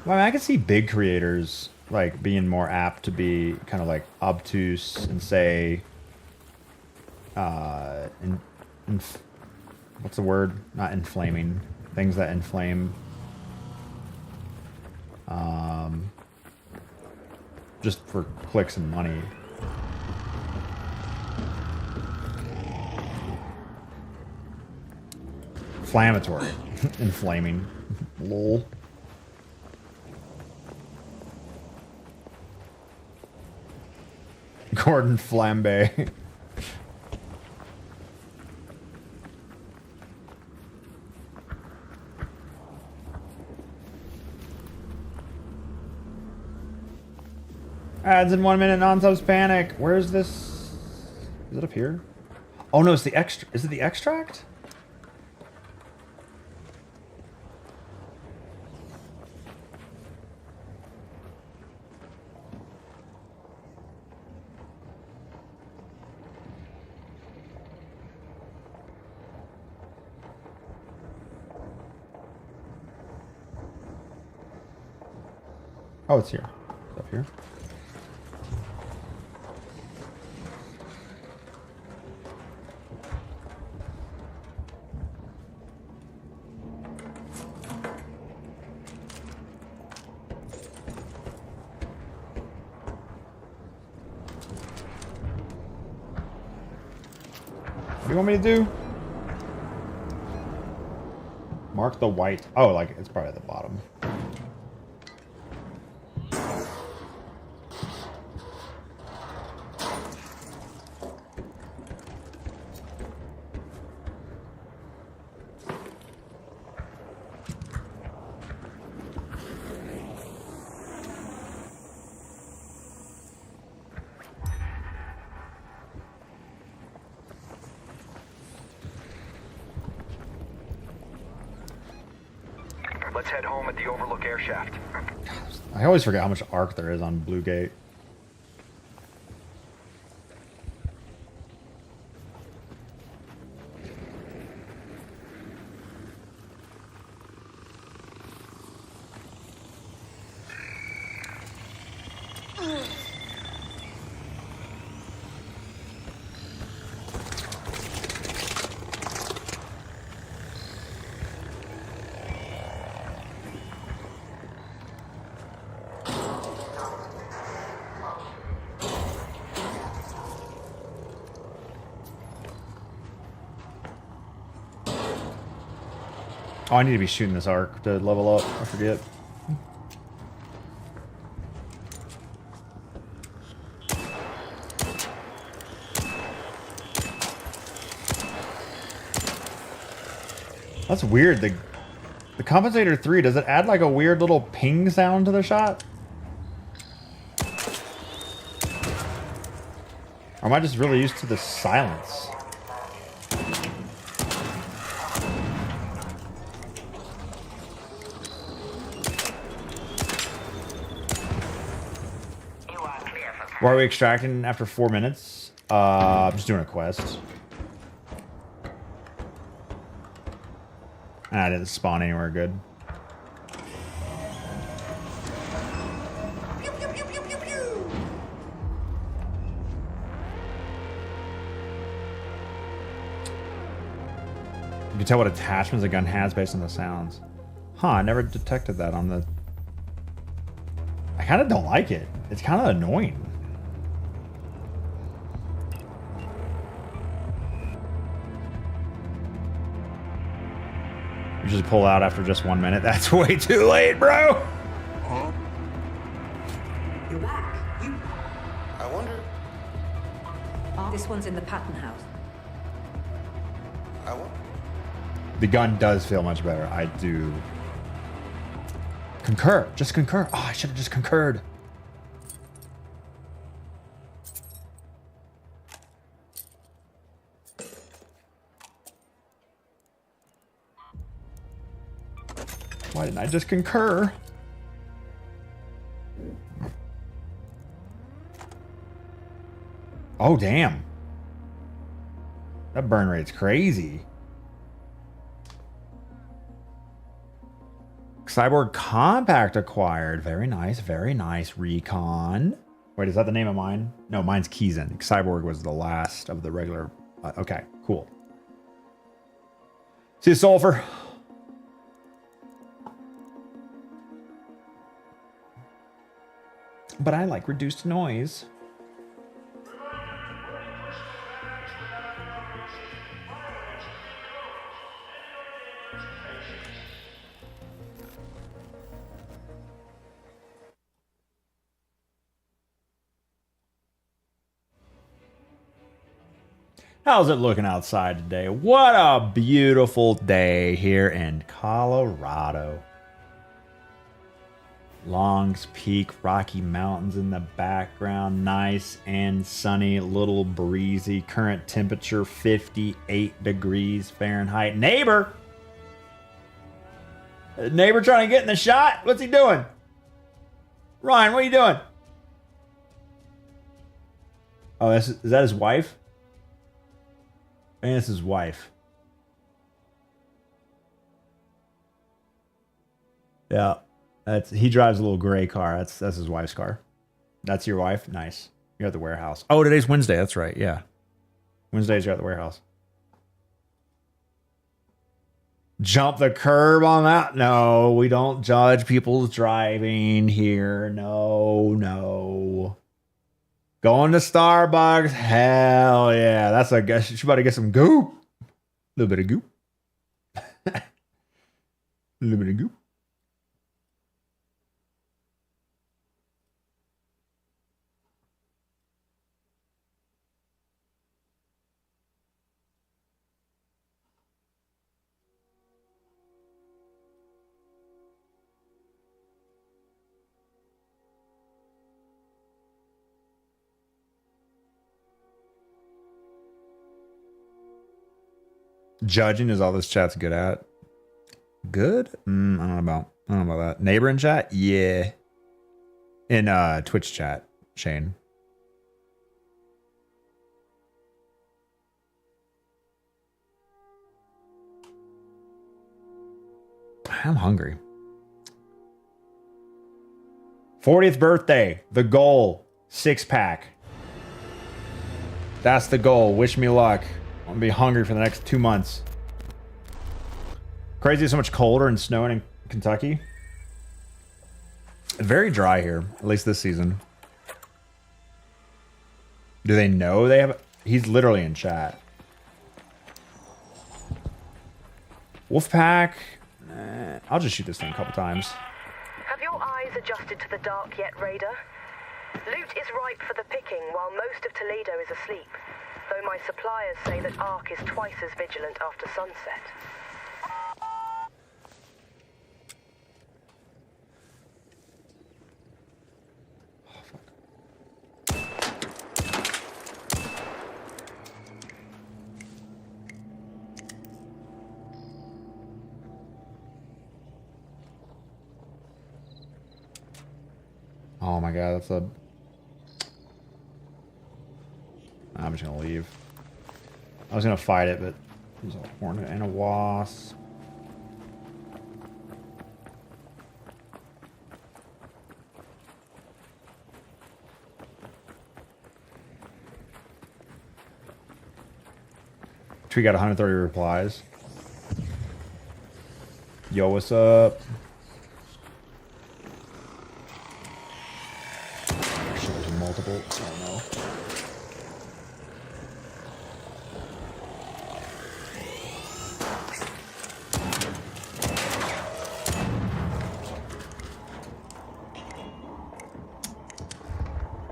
Speaker 2: Well, I mean, I can see big creators like being more apt to be kind of like obtuse and say, what's the word? Not inflaming. Things that inflame. Just for clicks and money. Inflammatory. Inflaming. Lol. Gordon Flambe. Ads in 1 minute, non-subs panic. Where's this? Is it up here? Oh no, it's the extra. Is it the extract? Oh, it's here. It's up here. What do you want me to do? Mark the white. Oh, like it's probably at the bottom.
Speaker 11: Let's head home at the Overlook air shaft.
Speaker 2: I always forget how much arc there is on Blue Gate. Oh, I need to be shooting this arc to level up. I forget. That's weird. The Compensator 3, does it add like a weird little ping sound to the shot? Or am I just really used to the silence? Why are we extracting after 4 minutes? I'm just doing a quest. And I didn't spawn anywhere good. You can tell what attachments a gun has based on the sounds. Huh, I never detected that on the... I kind of don't like it. It's kind of annoying. You just pull out after just 1 minute. That's way too late, bro.
Speaker 18: You're back. You.
Speaker 13: I wonder.
Speaker 12: This one's in the Patton house.
Speaker 13: I wonder.
Speaker 2: The gun does feel much better. I do. Concur. Just concur. Oh, I should have just concurred. Why didn't I just concur? Oh, damn. That burn rate's crazy. Cyborg Compact acquired. Very nice, very nice. Recon. Wait, is that the name of mine? No, mine's Keyzen. Cyborg was the last of the regular. Okay, cool. See you, Sulfur. But I like reduced noise. How's it looking outside today? What a beautiful day here in Colorado. Longs Peak, Rocky Mountains in the background. Nice and sunny, a little breezy. Current temperature 58 degrees Fahrenheit. Neighbor! Neighbor trying to get in the shot? What's he doing? Ryan, what are you doing? Oh, is that his wife? I think it's his wife. Yeah. He drives a little gray car. That's his wife's car. That's your wife? Nice. You're at the warehouse. Oh, today's Wednesday. That's right. Yeah. Wednesdays you're at the warehouse. Jump the curb on that? No, we don't judge people's driving here. No. Going to Starbucks? Hell yeah. That's a guess. She's about to get some goop. A little bit of goop. A little bit of goop. Judging is all this chat's good at. Good? I don't know about that. Neighbor in chat? Yeah. In Twitch chat, Shane. I'm hungry. 40th birthday. The goal. 6-pack. That's the goal. Wish me luck. I'm gonna be hungry for the next 2 months. Crazy, so much colder and snowing in Kentucky. Very dry here, at least this season. Do they know they have? He's literally in chat. Wolfpack. I'll just shoot this thing a couple times.
Speaker 12: Have your eyes adjusted to the dark yet, Raider? Loot is ripe for the picking while most of Toledo is asleep. Though my suppliers say that Ark is twice as vigilant after sunset.
Speaker 2: Oh my god, that's a... I'm just gonna leave. I was gonna fight it, but there's a hornet and a wasp. We got 130 replies. Yo, what's up? There's multiple. Oh no.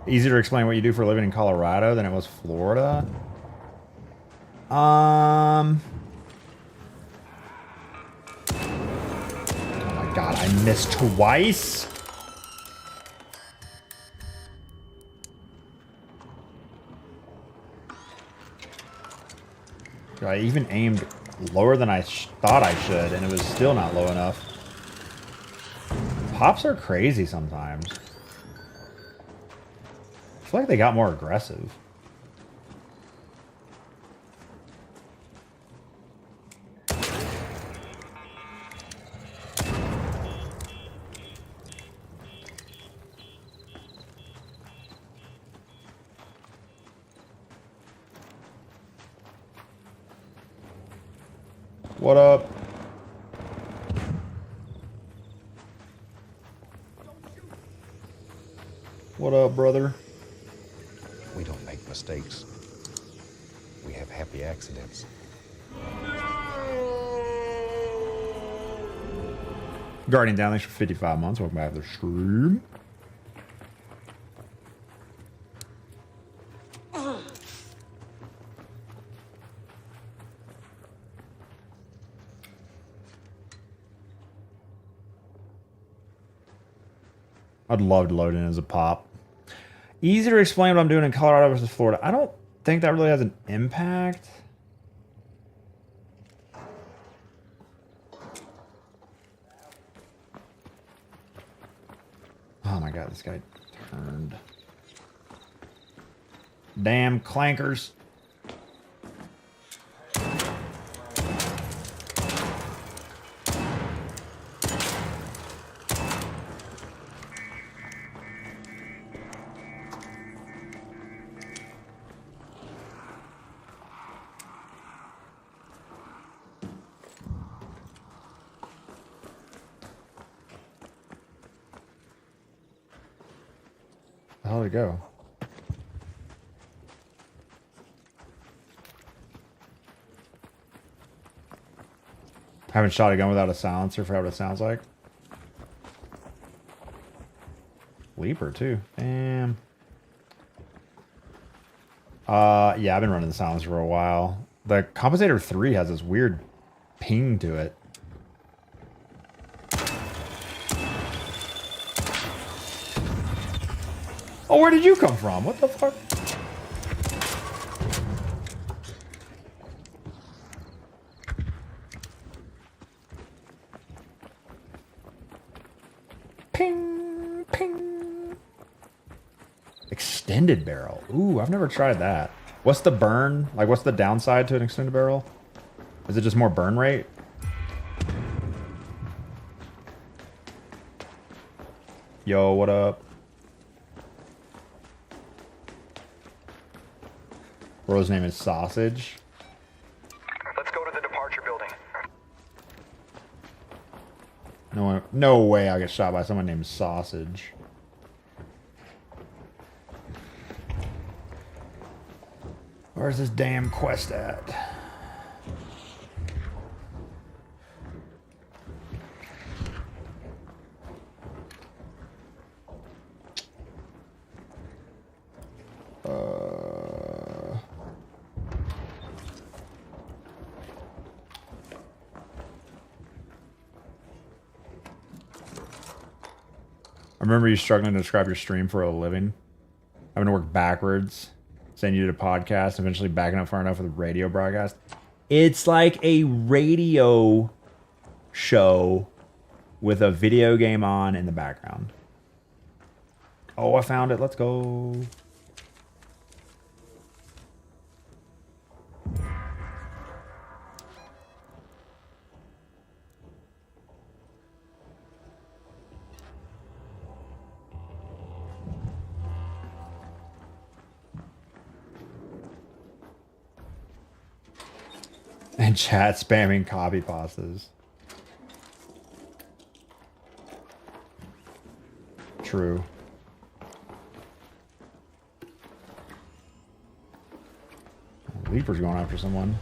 Speaker 2: Easier to explain what you do for a living in Colorado than it was Florida. Oh my god, I missed twice. I even aimed lower than I thought I should, and it was still not low enough. Pops are crazy sometimes. I feel like they got more aggressive. What up? What up, brother?
Speaker 1: We don't make mistakes. We have happy accidents.
Speaker 2: Guardian down, thanks for 55 months. Welcome back to the stream. I'd love to load in as a pop. Easier to explain what I'm doing in Colorado versus Florida. I don't think that really has an impact. Oh my god, this guy turned. Damn clankers. How'd it go? Haven't shot a gun without a silencer for what it sounds like. Leaper too. Damn. Yeah, I've been running the silencer for a while. The Compensator 3 has this weird ping to it. Oh, where did you come from? What the fuck? Ping, ping. Extended barrel. Ooh, I've never tried that. What's the burn? Like, what's the downside to an extended barrel? Is it just more burn rate? Yo, what up? Bro's name is Sausage.
Speaker 11: Let's go to the departure building.
Speaker 2: No way I'll get shot by someone named Sausage. Where's this damn quest at? I remember you struggling to describe your stream for a living. Having to work backwards. Saying you did a podcast, eventually backing up far enough for the radio broadcast. It's like a radio show with a video game on in the background. Oh, I found it. Let's go. And chat spamming copy pastas. True. Leaper's going after someone.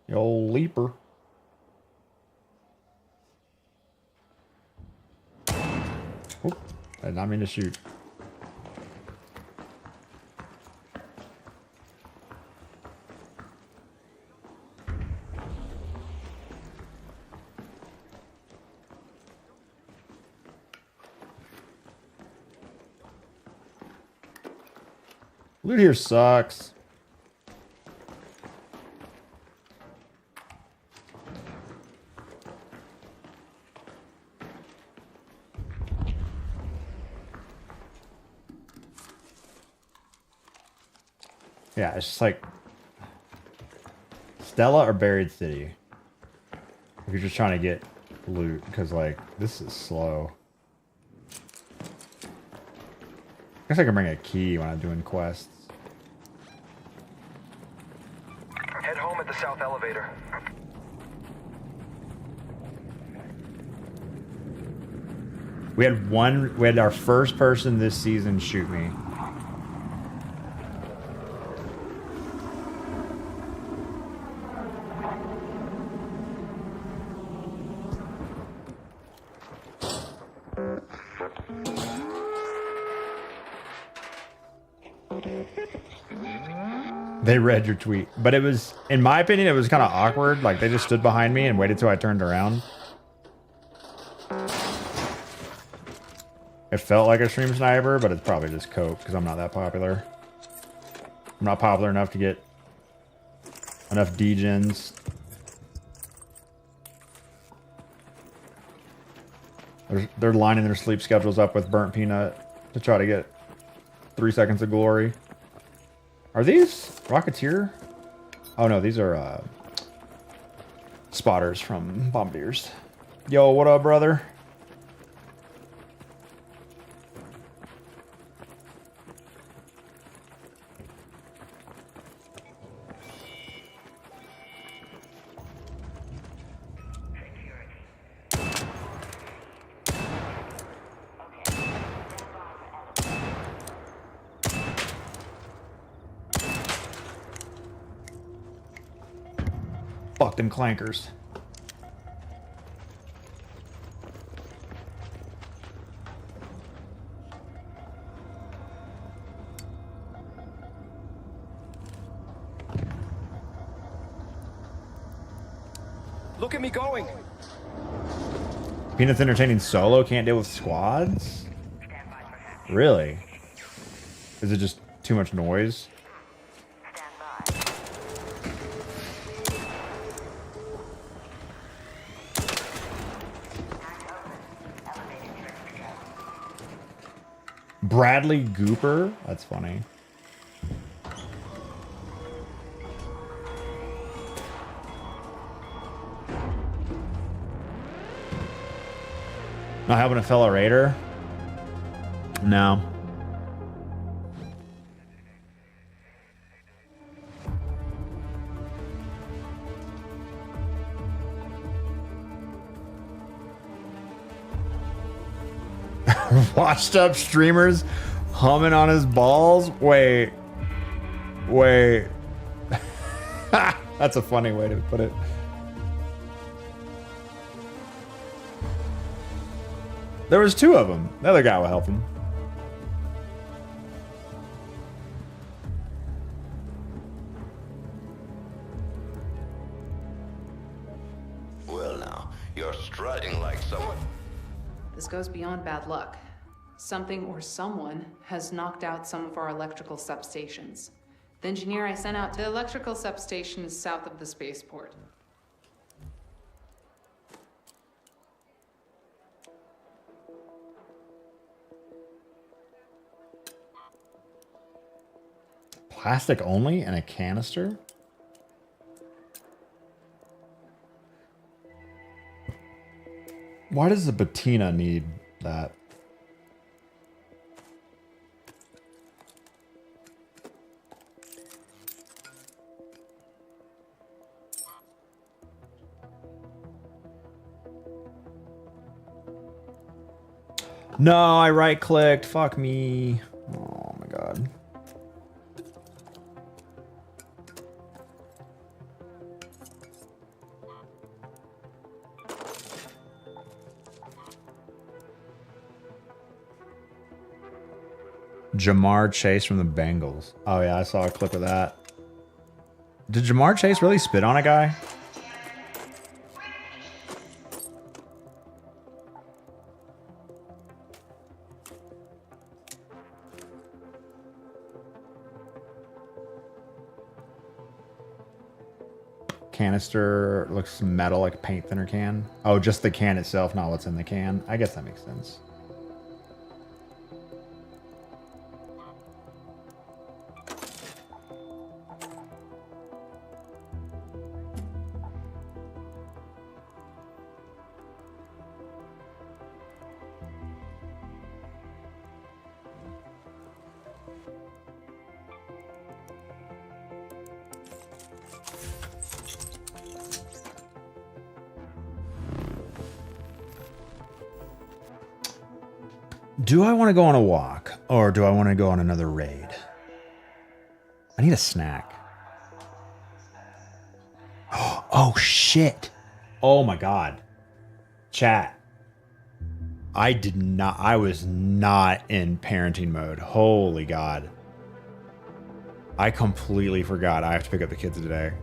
Speaker 2: The old leaper. Oop, I did not mean to shoot. Loot here sucks. Yeah, it's just like Stella or Buried City. If you're just trying to get loot, because like this is slow. I guess I can bring a key when I'm doing quests.
Speaker 11: Head home at the south elevator.
Speaker 2: We had our first person this season shoot me. They read your tweet, but it was, in my opinion, it was kind of awkward. Like they just stood behind me and waited till I turned around. It felt like a stream sniper, but it's probably just cope because I'm not that popular. I'm not popular enough to get enough degens. They're lining their sleep schedules up with Burnt Peanut to try to get 3 seconds of glory. Are these Rocketeer? Oh no, these are spotters from Bombardiers. Yo, what up, brother? Fuck them clankers.
Speaker 14: Look at me going.
Speaker 2: Peanut's entertaining solo, can't deal with squads? Really? Is it just too much noise? Bradley Gooper? That's funny. Not helping a fellow raider? No. Washed up streamers humming on his balls? Wait. That's a funny way to put it. There was 2 of them. The other guy will help him.
Speaker 13: Well now, you're strutting like someone.
Speaker 15: This goes beyond bad luck. Something or someone has knocked out some of our electrical substations. The engineer I sent out to the electrical substation is south of the spaceport.
Speaker 2: Plastic only and a canister? Why does the Bettina need that? No, I right clicked. Fuck me. Oh my god. Jamar Chase from the Bengals. Oh yeah, I saw a clip of that. Did Jamar Chase really spit on a guy? Canister looks metal, like a paint thinner can. Oh, just the can itself, not what's in the can. I guess that makes sense. Do I want to go on a walk or do I want to go on another raid? I need a snack. Oh shit. Oh my god. Chat. I was not in parenting mode. Holy god. I completely forgot I have to pick up the kids today.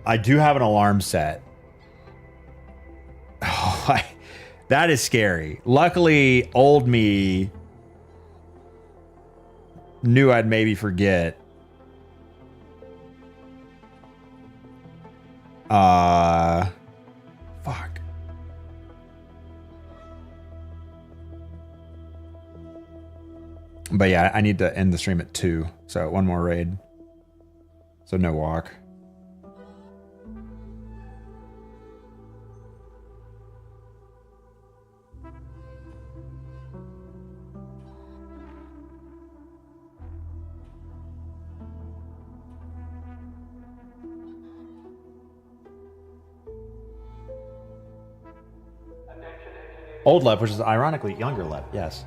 Speaker 2: I do have an alarm set. Oh, that is scary. Luckily, old me knew I'd maybe forget. Fuck. But yeah, I need to end the stream at 2. So one more raid. So no walk. Old Lep, which is ironically younger Lep, yes.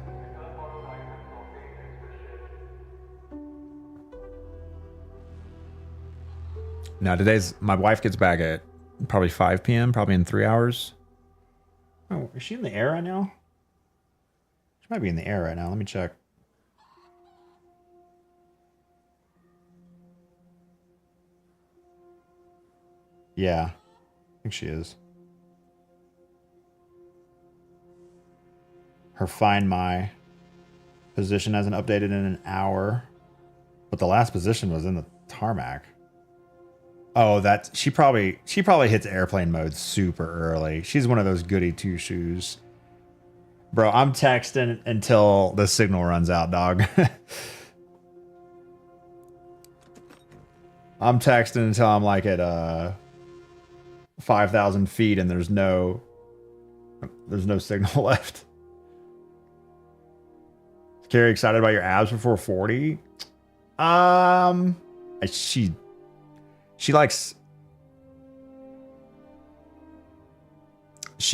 Speaker 2: Now my wife gets back at probably 5 p.m., probably in 3 hours. Oh, is she in the air right now? She might be in the air right now. Let me check. Yeah, I think she is. Her Find My position hasn't updated in an hour, but the last position was in the tarmac. Oh, she probably hits airplane mode super early. She's one of those goody two shoes. Bro, I'm texting until the signal runs out, dog. I'm texting until I'm like at 5,000 feet and there's no signal left. Carrie, excited about your abs before 40? She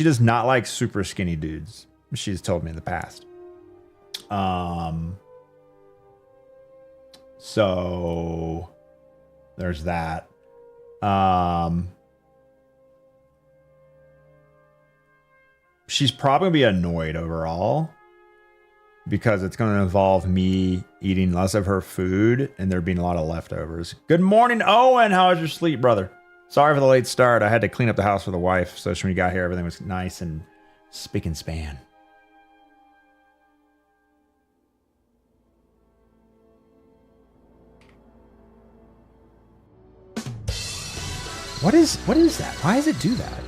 Speaker 2: does not like super skinny dudes. She's told me in the past. So there's that. She's probably gonna be annoyed overall because it's going to involve me eating less of her food and there being a lot of leftovers. Good morning, Owen. How was your sleep, brother? Sorry for the late start. I had to clean up the house for the wife, so when we got here, everything was nice and spick and span. What is that? Why does it do that?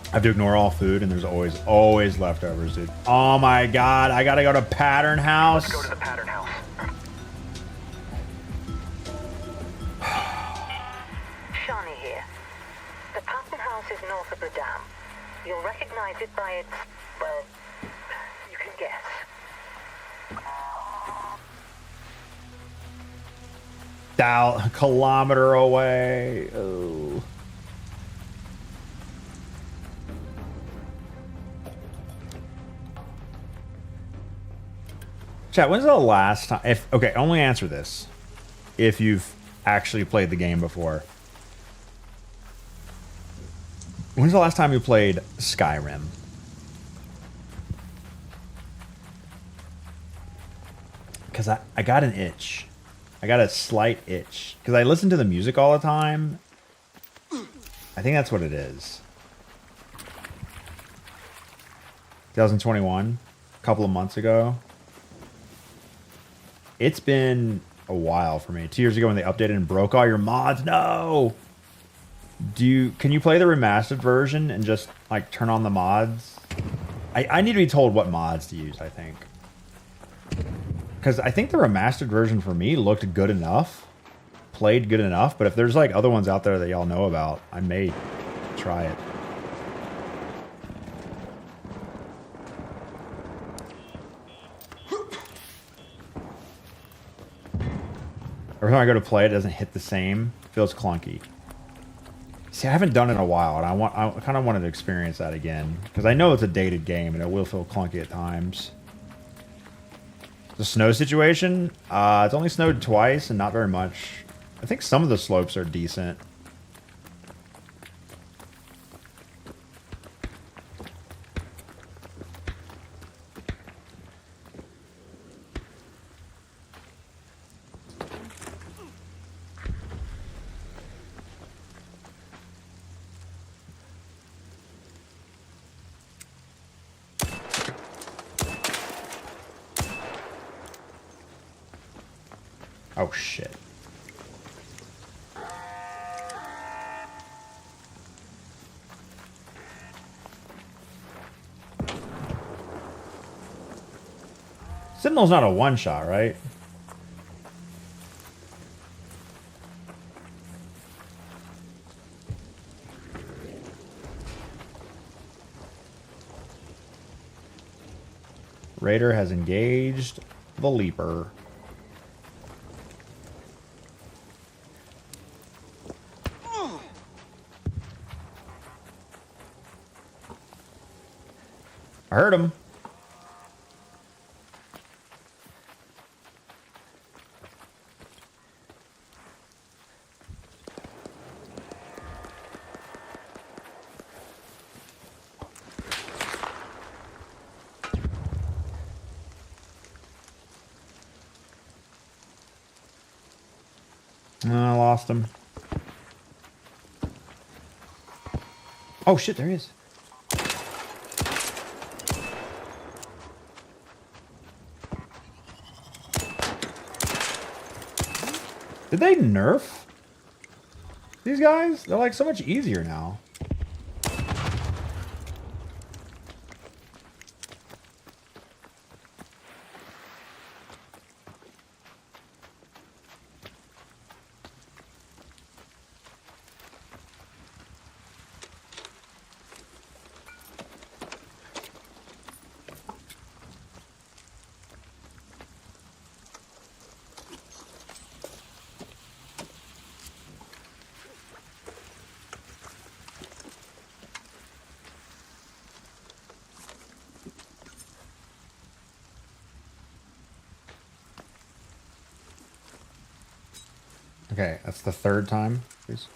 Speaker 2: I have to ignore all food, and there's always leftovers, dude. Oh my god, I gotta go to Pattern House.
Speaker 11: Let's go to the Pattern House.
Speaker 12: Shani here. The Pattern House is north of the dam. You'll recognize it by its, well, you can guess.
Speaker 2: A kilometer away. Oh. Chat, when's the last time? Okay, only answer this if you've actually played the game before. When's the last time you played Skyrim? Because I got an itch. I got a slight itch. Because I listen to the music all the time. I think that's what it is. 2021, a couple of months ago. It's been a while for me. 2 years ago when they updated and broke all your mods. No! Can you play the remastered version and just like turn on the mods? I need to be told what mods to use, I think. Because I think the remastered version for me looked good enough. Played good enough. But if there's like other ones out there that y'all know about, I may try it. Every time I go to play it, doesn't hit the same. It feels clunky. See, I haven't done it in a while, and I kind of wanted to experience that again. Because I know it's a dated game, and it will feel clunky at times. The snow situation, it's only snowed twice, and not very much. I think some of the slopes are decent. Oh, shit. Sentinel's not a one-shot, right? Raider has engaged the Leaper. I heard him. I lost him. Oh shit, there he is. Did they nerf these guys? They're like so much easier now. Okay, that's the third time please.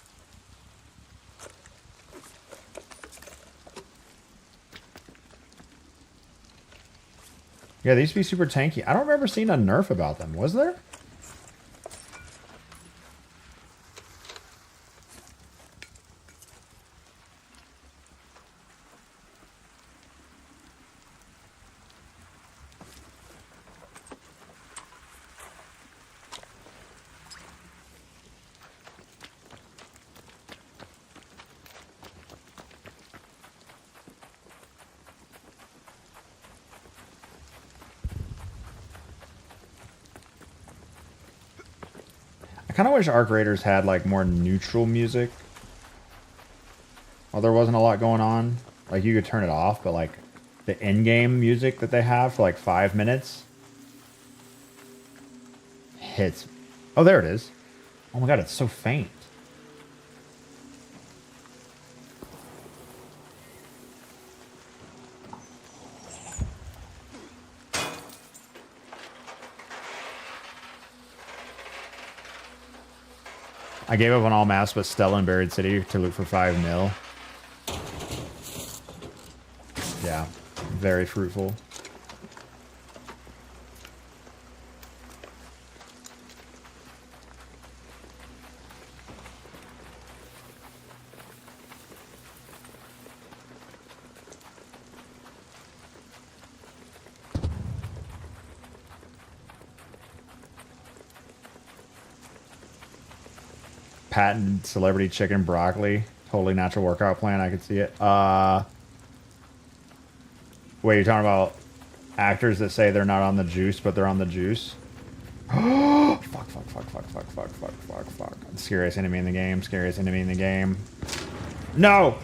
Speaker 2: Yeah, they used to be super tanky. I don't remember seeing a nerf about them. Was there? I kind of wish Arc Raiders had like more neutral music. Well, there wasn't a lot going on. Like you could turn it off, but like the in-game music that they have for like 5 minutes hits. Oh, there it is. Oh my god, it's so faint. I gave up on all maps but Stella and Buried City to look for 5 mil. Yeah, very fruitful. Patent celebrity chicken broccoli. Totally natural workout plan. I could see it. Wait, you're talking about actors that say they're not on the juice, but they're on the juice? Fuck. Scariest enemy in the game. Scariest enemy in the game. No!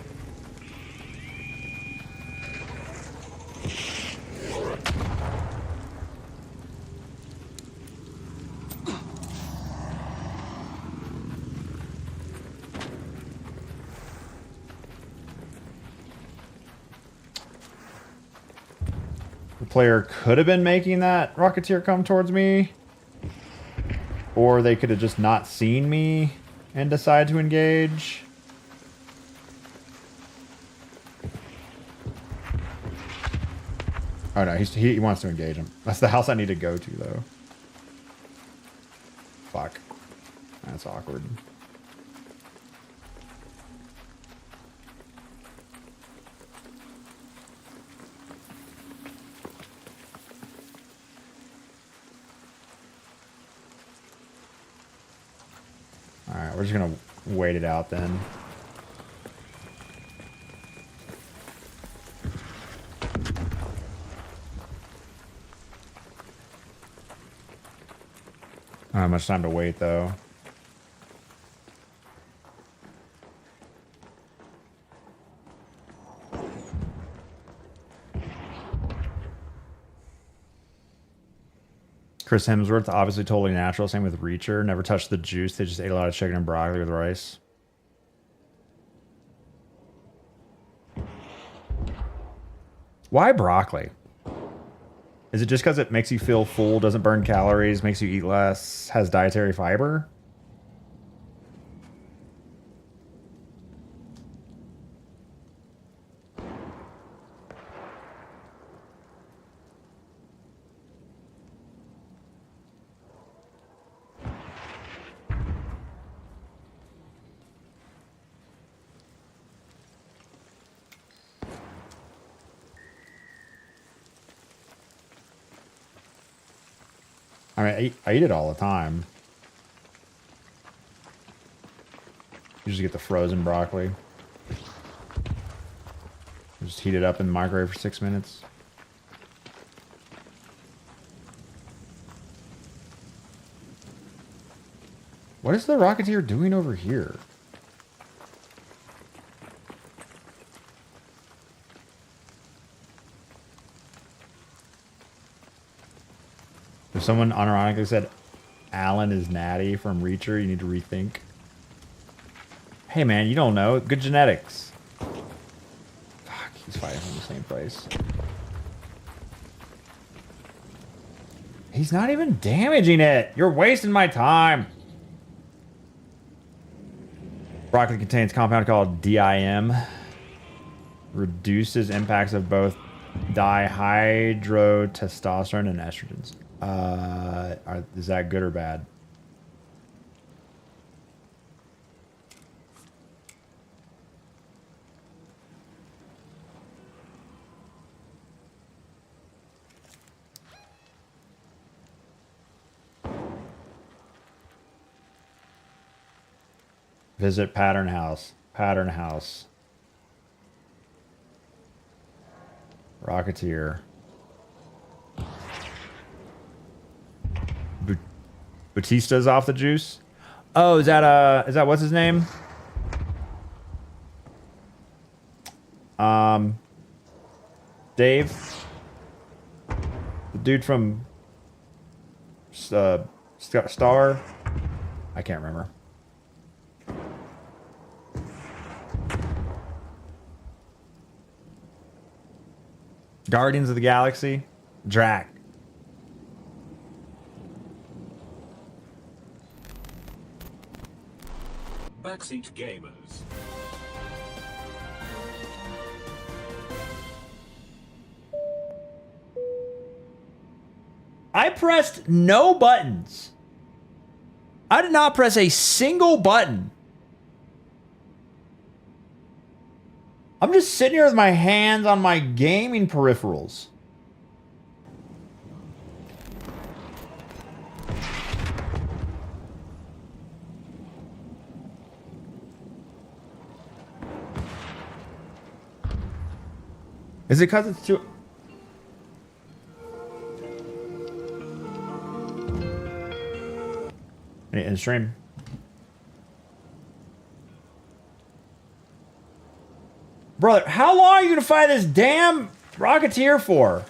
Speaker 2: Player could have been making that Rocketeer come towards me, or they could have just not seen me and decide to engage. Oh no, he wants to engage him. That's the house I need to go to though. Fuck, that's awkward. Alright, we're just gonna wait it out then. I don't have much time to wait though. Chris Hemsworth, obviously totally natural. Same with Reacher. Never touched the juice. They just ate a lot of chicken and broccoli with rice. Why broccoli? Is it just because it makes you feel full, doesn't burn calories, makes you eat less, has dietary fiber? I mean, I eat it all the time. You just get the frozen broccoli. Just heat it up in the microwave for 6 minutes. What is the Rocketeer doing over here? If someone unironically said Alan is natty from Reacher, you need to rethink. Hey man, you don't know. Good genetics. Fuck, he's fighting from the same place. He's not even damaging it. You're wasting my time. Broccoli contains a compound called DIM. Reduces impacts of both dihydrotestosterone and estrogens. Is that good or bad? Visit Pattern House. Pattern House. Rocketeer. Batista's off the juice. Oh, is that what's his name? Dave. The dude from Star. I can't remember. Guardians of the Galaxy. Drac.
Speaker 19: Backseat Gamers.
Speaker 2: I pressed no buttons. I did not press a single button. I'm just sitting here with my hands on my gaming peripherals. Is it because it's too... In stream. Brother, how long are you gonna fight this damn Rocketeer for?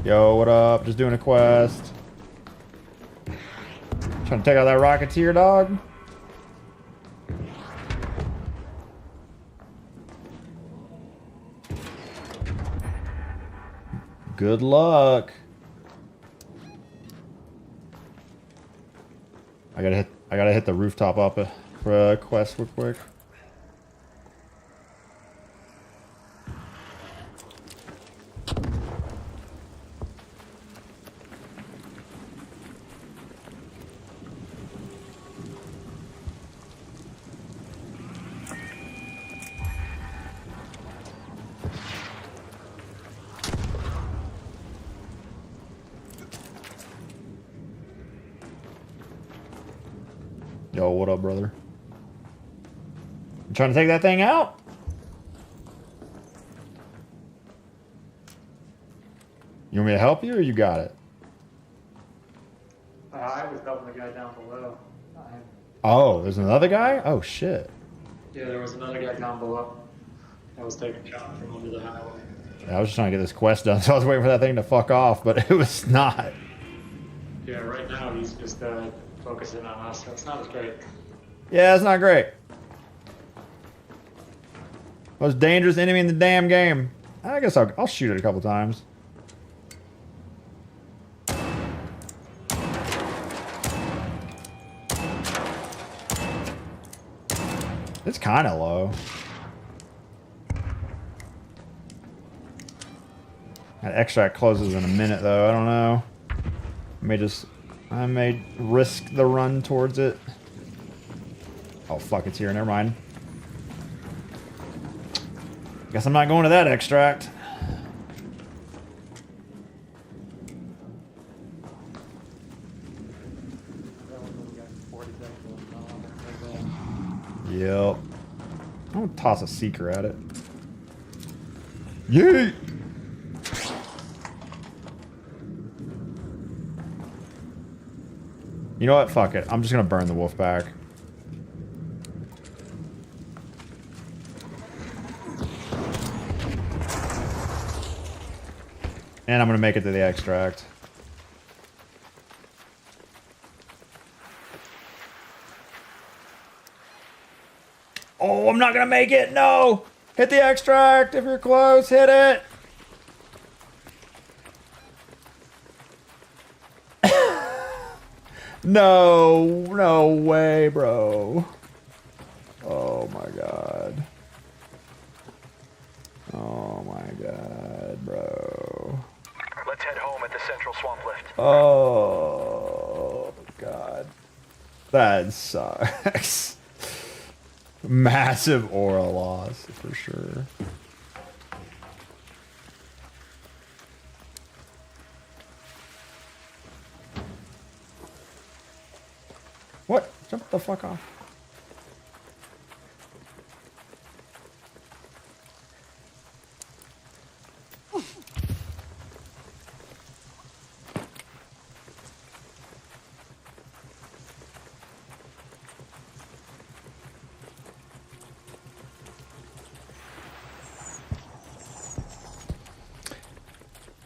Speaker 2: Yo, what up? Just doing a quest. Trying to take out that Rocketeer, dog. Good luck. I gotta hit the rooftop up for a quest real quick. Yo, what up, brother? You trying to take that thing out? You want me to help you, or you got it?
Speaker 20: I was helping the guy down below.
Speaker 2: Oh, there's another guy? Oh, shit.
Speaker 20: Yeah, there was another guy down below. I was taking a shot from under the highway.
Speaker 2: Yeah, I was just trying to get this quest done, so I was waiting for that thing to fuck off, but it was not.
Speaker 20: Yeah, right now he's just focusing on us, so it's not as great.
Speaker 2: Yeah, it's not great. Most dangerous enemy in the damn game. I guess I'll shoot it a couple times. It's kind of low. That extract closes in a minute, though. I don't know. I may risk the run towards it. Oh, fuck, it's here. Never mind. Guess I'm not going to that extract. Yep. I'm gonna toss a seeker at it. Yeet! You know what? Fuck it. I'm just gonna burn the wolf pack. And I'm gonna make it to the extract. Oh, I'm not gonna make it. No, hit the extract if you're close. Hit it. No way, bro. Oh my god. Oh my god, bro.
Speaker 11: Let's head home at the central swamp lift.
Speaker 2: Oh god. That sucks. Massive aura loss for sure. What? Jump the fuck off.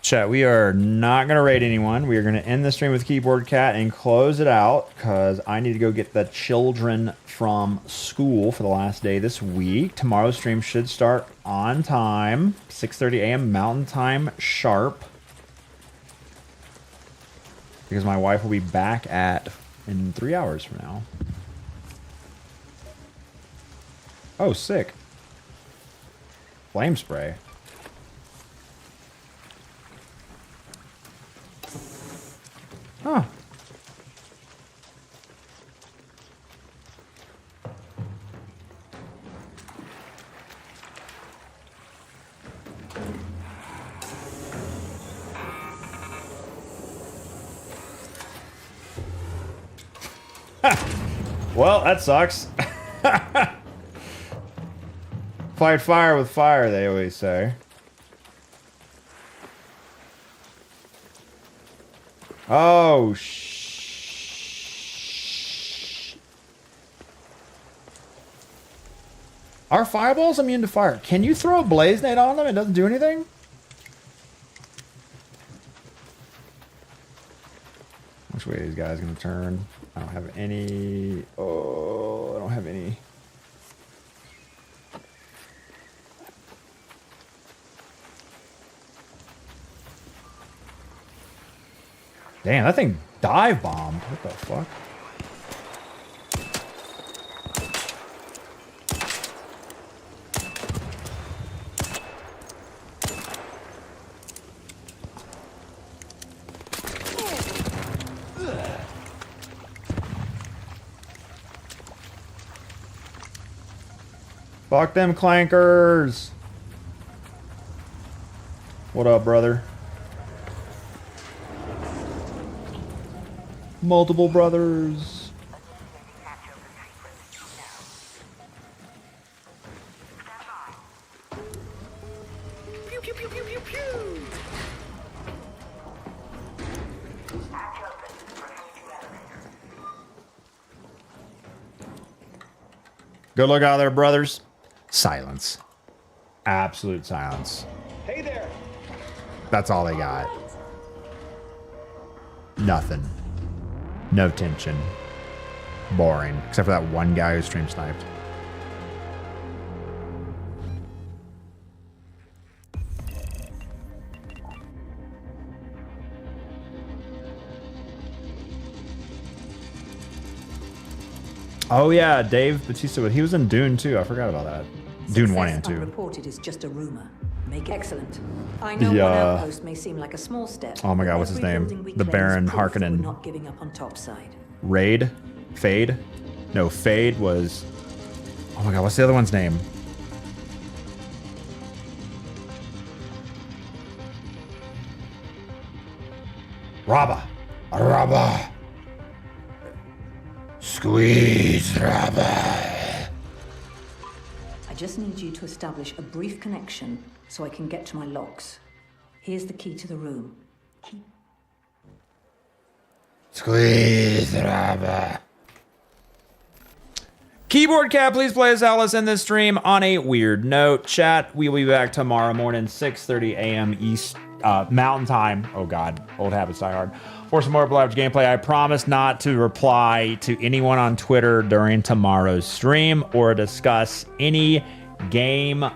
Speaker 2: Chat, we are not going to raid anyone. We are going to end the stream with Keyboard Cat and close it out because I need to go get the children from school for the last day this week. Tomorrow's stream should start on time, 6:30 a.m. Mountain Time sharp. Because my wife will be back in 3 hours from now. Oh, sick. Flame spray. Huh. Well, that sucks. Fight fire with fire, they always say. Oh, Are fireballs immune to fire? Can you throw a blaze nade on them? It doesn't do anything? Which way are these guys gonna turn? I don't have any. Oh, I don't have any. Damn, that thing dive bombed. What the fuck? Fuck them clankers. What up, brother? Multiple brothers.
Speaker 8: Pew, pew, pew, pew, pew, pew.
Speaker 2: Good luck out there, brothers. Silence. Absolute silence.
Speaker 14: Hey there.
Speaker 2: That's all they got. Nothing. No tension. Boring. Except for that one guy who stream sniped. Oh yeah, Dave Bautista. He was in Dune too. I forgot about that. Dune 1 and 2.
Speaker 21: Unreported is just a rumor. Make excellent. I know
Speaker 2: Yeah.
Speaker 21: one outpost may seem like a small step.
Speaker 2: Oh my god,
Speaker 21: but
Speaker 2: what's his
Speaker 21: every
Speaker 2: name?
Speaker 21: building we
Speaker 2: The
Speaker 21: claim is
Speaker 2: Baron
Speaker 21: proof that
Speaker 2: Harkonnen.
Speaker 21: we're not giving up on topside.
Speaker 2: Raid? Fade? No, Fade was... Oh my god, what's the other one's name? Rabba. Rabba. Squeeze Rabba.
Speaker 21: I just need you to establish a brief connection so I can get to my logs. Here's the key to the room.
Speaker 2: Squeeze Rabba. Keyboard Cat, please play us out. Let's end this stream on a weird note. Chat, we will be back tomorrow morning, 6:30 a.m. Mountain Time. Oh God, old habits die hard. For some more Below Average gameplay, I promise not to reply to anyone on Twitter during tomorrow's stream or discuss any gameplay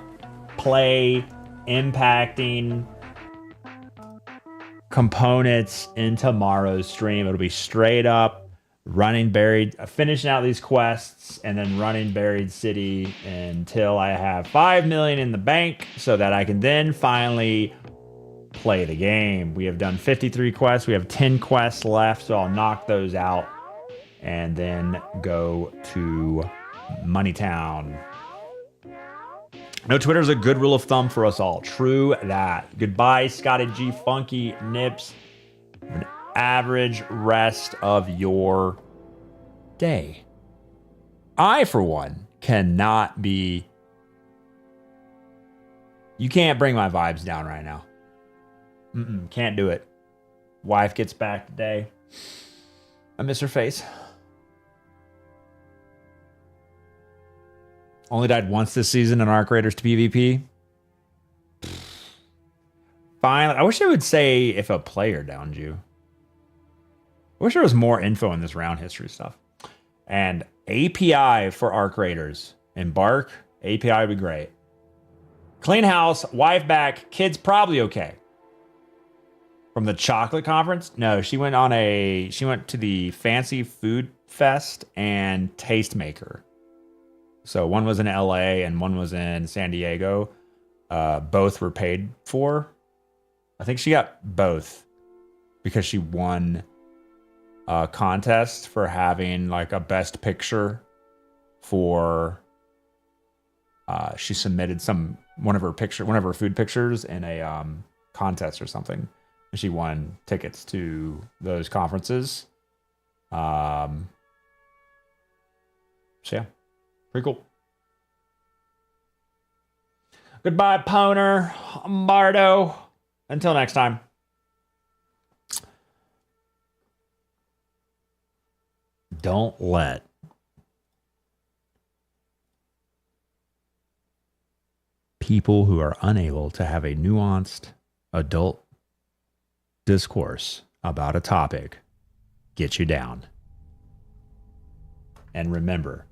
Speaker 2: impacting components in tomorrow's stream. It'll be straight up running Buried, finishing out these quests, and then running Buried City until I have 5 million in the bank so that I can then finally play the game. We have done 53 quests. We have 10 quests left, so I'll knock those out and then go to Moneytown. No, Twitter's a good rule of thumb for us all. True that. Goodbye, Scotty G. Funky Nips. An average rest of your day. I, for one, cannot be... You can't bring my vibes down right now. Can't do it. Wife gets back today. I miss her face. Only died once this season in Arc Raiders to PvP. Finally, I wish it would say if a player downed you. I wish there was more info in this round history stuff. And API for Arc Raiders. Embark, API would be great. Clean house, wife back, kids probably okay. From the chocolate conference? No, she went to the Fancy Food Fest and Tastemaker. So one was in LA and one was in San Diego. Both were paid for. I think she got both because she won a contest for having like a best picture for she submitted one of her food pictures in a contest or something. And she won tickets to those conferences. So yeah. Pretty cool. Goodbye, Poner, Bardo. Until next time. Don't let people who are unable to have a nuanced adult discourse about a topic get you down. And remember,